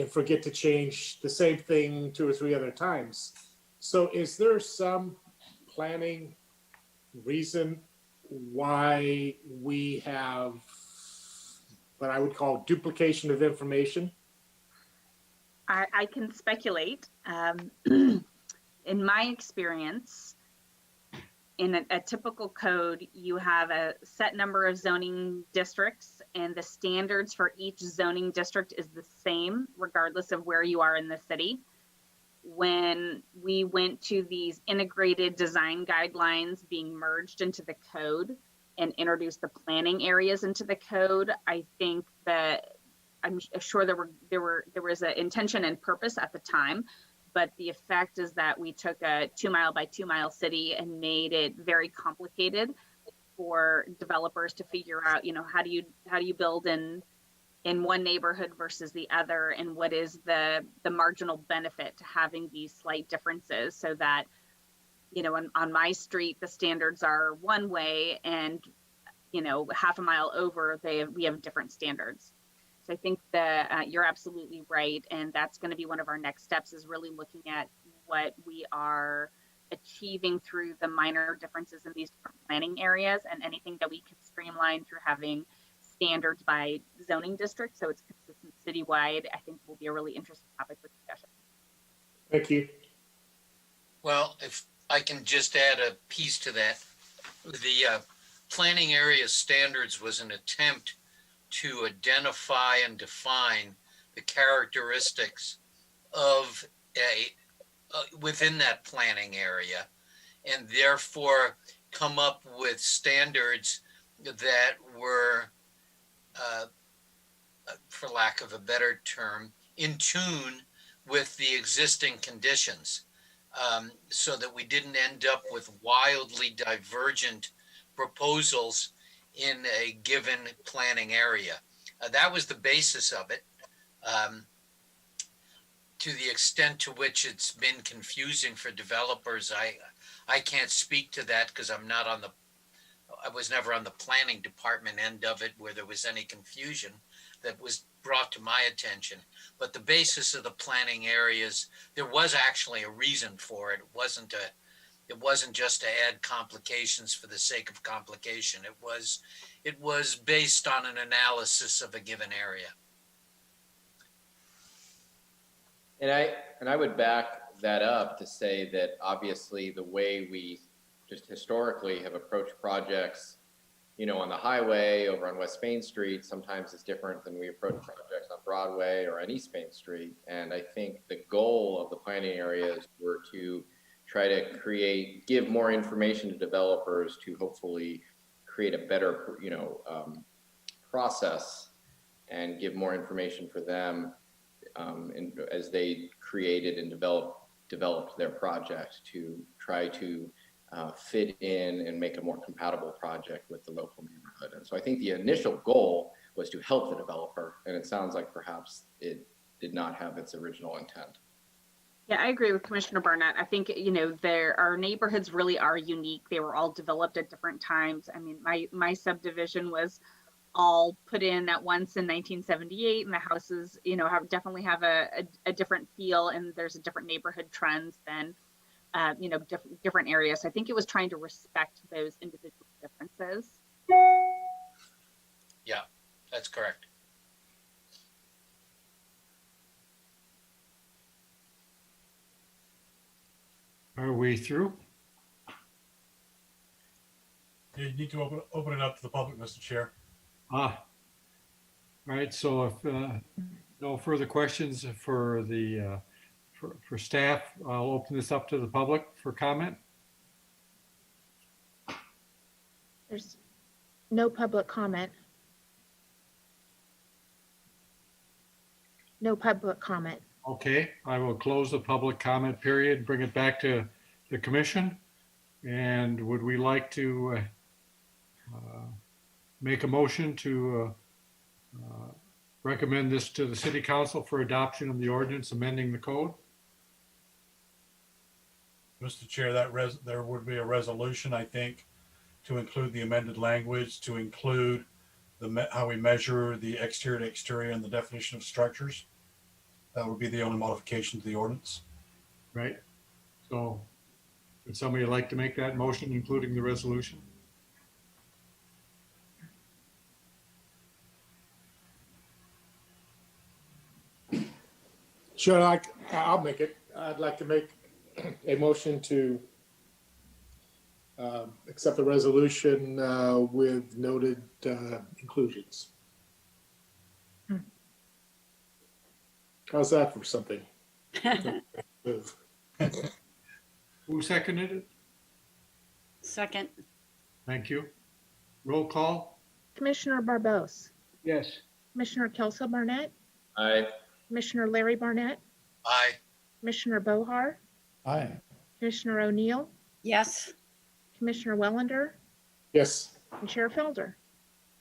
forget to change the same thing 2 or 3 other times. So is there some planning reason why we have what I would call duplication of information? I can speculate. In my experience, in a typical code, you have a set number of zoning districts, and the standards for each zoning district is the same, regardless of where you are in the city. When we went to these integrated design guidelines being merged into the code and introduced the planning areas into the code, I think that I'm sure there was an intention and purpose at the time, but the effect is that we took a 2 mile by 2 mile city and made it very complicated for developers to figure out, how do you build in one neighborhood versus the other, and what is the marginal benefit to having these slight differences, so that, on my street the standards are one way, and half a mile over we have different standards. So I think that you're absolutely right, and that's going to be one of our next steps, is really looking at what we are achieving through the minor differences in these different planning areas, and anything that we can streamline through having standards by zoning district, so it's consistent citywide, I think will be a really interesting topic for discussion. Thank you. Well, if I can just add a piece to that, the planning area standards was an attempt to identify and define the characteristics of within that planning area, and therefore come up with standards that were, for lack of a better term, in tune with the existing conditions, so that we didn't end up with wildly divergent proposals in a given planning area. That was the basis of it. To the extent to which it's been confusing for developers, I can't speak to that because I was never on the planning department end of it where there was any confusion that was brought to my attention. But the basis of the planning areas, there was actually a reason for it. It wasn't just to add complications for the sake of complication. It was based on an analysis of a given area. And I would back that up to say that obviously the way we just historically have approached projects, you know, on the highway over on West Main Street, sometimes it's different than we approach projects on Broadway or on East Main Street. And I think the goal of the planning areas were to try to give more information to developers to hopefully create a better, process and give more information for them as they created and developed their project to try to fit in and make a more compatible project with the local neighborhood. And so I think the initial goal was to help the developer, and it sounds like perhaps it did not have its original intent. Yeah, I agree with Commissioner Barnett. I think, our neighborhoods really are unique. They were all developed at different times. I mean, my subdivision was all put in at once in 1978, and the houses, definitely have a different feel, and there's a different neighborhood trends than, different areas. So I think it was trying to respect those individual differences. Yeah, that's correct. Are we through? You need to open it up to the public, Mr. Chair. All right, so if no further questions for staff, I'll open this up to the public for comment. There's no public comment. No public comment. Okay, I will close the public comment period, bring it back to the commission. And would we like to make a motion to recommend this to the city council for adoption of the ordinance amending the code? Mr. Chair, there would be a resolution, I think, to include the amended language, to include how we measure the exterior to exterior and the definition of structures. That would be the only modification to the ordinance. Right. So would somebody like to make that motion, including the resolution? Sure, I'll make it. I'd like to make a motion to accept the resolution with noted inclusions. How's that for something? Who seconded it? Second. Thank you. Roll call? Commissioner Barbos, Yes. Commissioner Kelso Barnett, Aye. Commissioner Larry Barnett, Aye. Commissioner Bohar, Aye. Commissioner O'Neill, Yes. Commissioner Wellender, Yes. and Chair Felder.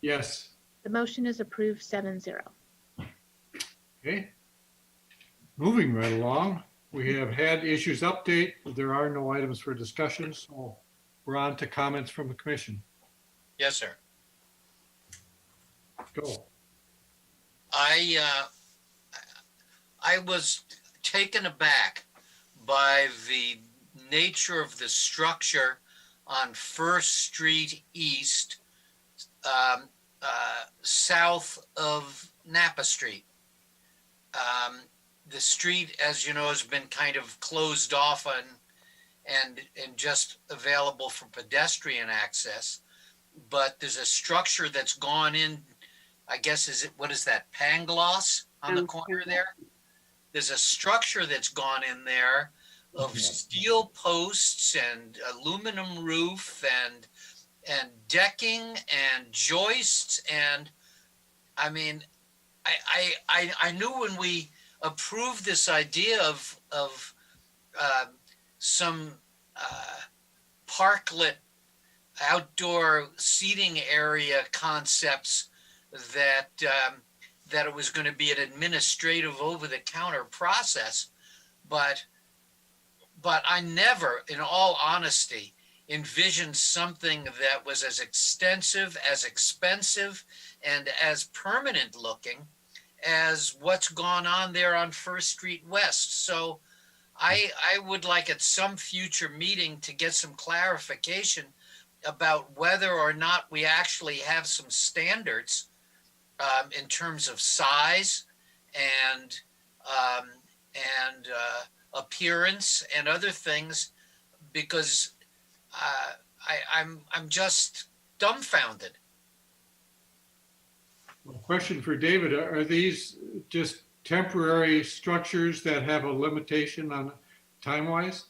Yes. The motion is approved 7-0. Okay. Moving right along, we have had issues update. There are no items for discussion, so we're on to comments from the commission. Yes, sir. Go. I was taken aback by the nature of the structure on First Street East, south of Napa Street. The street, as you know, has been kind of closed off and just available for pedestrian access. But there's a structure that's gone in, I guess, what is that, Pangloss on the corner there? there's a structure that's gone in there of steel posts and aluminum roof and decking and joists. And I mean, I knew when we approved this idea of some parklet outdoor seating area concepts that that it was going to be an administrative over-the-counter process, but I never, in all honesty, envisioned something that was as extensive, as expensive, and as permanent looking as what's gone on there on First Street West. So I would like at some future meeting to get some clarification about whether or not we actually have some standards in terms of size and appearance and other things, because I'm just dumbfounded. Well, question for David, are these just temporary structures that have a limitation on time-wise?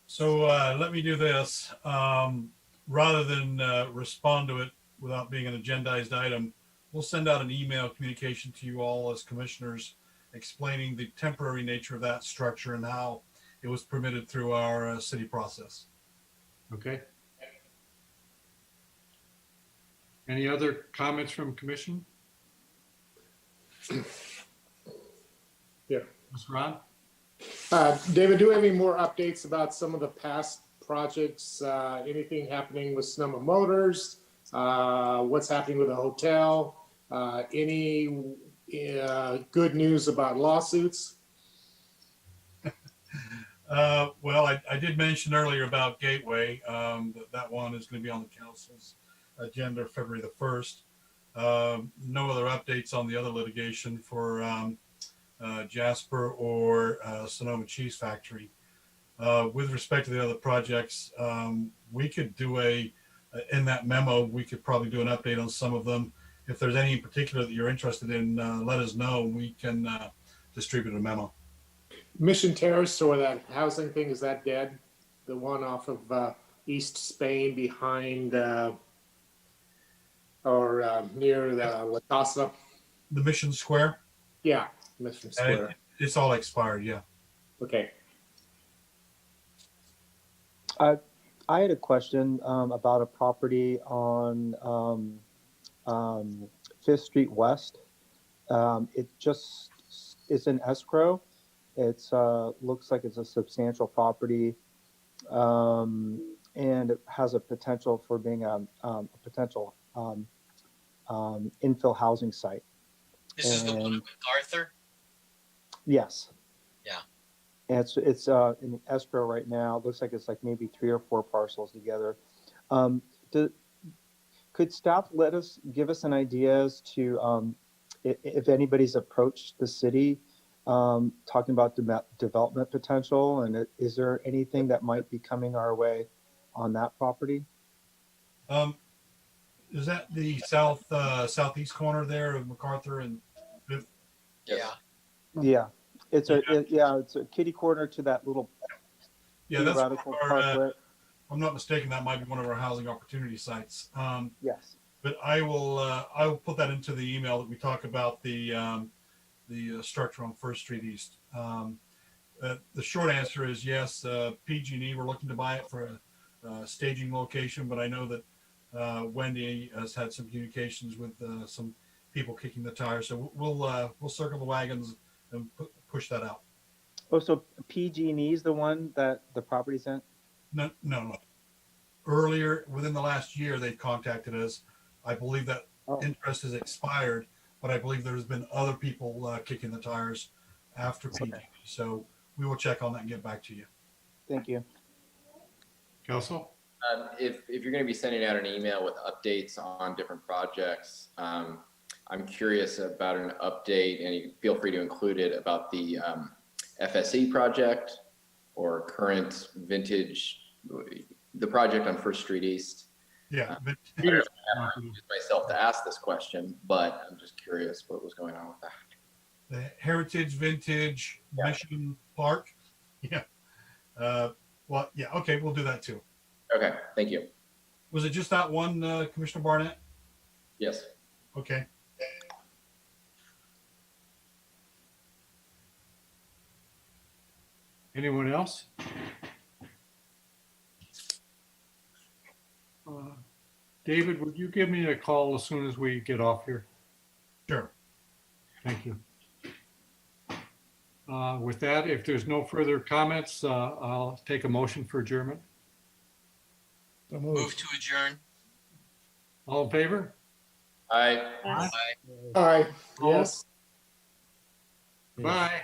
So let me do this. Rather than respond to it without being an agendized item, we'll send out an email communication to you all as commissioners explaining the temporary nature of that structure and how it was permitted through our city process. Okay. Any other comments from commission? Yeah. Ms. Ron? David, do we have any more updates about some of the past projects? Anything happening with Sonoma Motors? What's happening with the hotel? Any good news about lawsuits? Well, I did mention earlier about Gateway. That one is going to be on the council's agenda February the 1st. No other updates on the other litigation for Jasper or Sonoma Cheese Factory. With respect to the other projects, we could do in that memo, we could probably do an update on some of them. If there's any in particular that you're interested in, let us know. We can distribute a memo. Mission Terrace, or that housing thing, is that dead? The one off of East Spain behind near the La Casa? The Mission Square? Yeah, Mission Square. It's all expired, yeah. Okay. I had a question about a property on 5th Street West. It just is in escrow. It's looks like it's a substantial property, and it has a potential for being a potential infill housing site. This is the one with Arthur? Yes. Yeah. And it's in escrow right now. It looks like it's like maybe 3 or 4 parcels together. Could staff give us an idea as to if anybody's approached the city talking about development potential, and is there anything that might be coming our way on that property? Is that the southeast corner there of MacArthur and Fifth? Yeah. Yeah, it's a kitty corner to that little that's radical our, parklet. if I'm not mistaken, that might be one of our housing opportunity sites. Yes. But I will put that into the email that we talk about the structure on First Street East. The short answer is yes. PG&E, we're looking to buy it for a staging location, but I know that Wendy has had some communications with some people kicking the tires, so we'll circle the wagons and push that out. Oh, so PG&E is the one that the property's in? No. Earlier, within the last year, they've contacted us. I believe that interest has expired, but I believe there's been other people kicking the tires after PG. Okay. So we will check on that and get back to you. Thank you. Council? If you're going to be sending out an email with updates on different projects, I'm curious about an update, and you feel free to include it, about the FSE project or current vintage, the project on First Street East. Yeah. I don't know if I have myself to ask this question, but I'm just curious what was going on with that. the Heritage Vintage Mission Park. Yeah. Well, yeah, okay, we'll do that too. Okay, thank you. Was it just that one, Commissioner Barnett? Yes. Okay. Anyone else? David, would you give me a call as soon as we get off here? Sure. Thank you. With that, if there's no further comments, I'll take a motion for adjournment. Move to adjourn. All in favor? Aye. Aye. Aye, yes, Bye.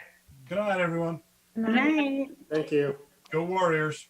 Good night, everyone. Good night. thank you. Go Warriors.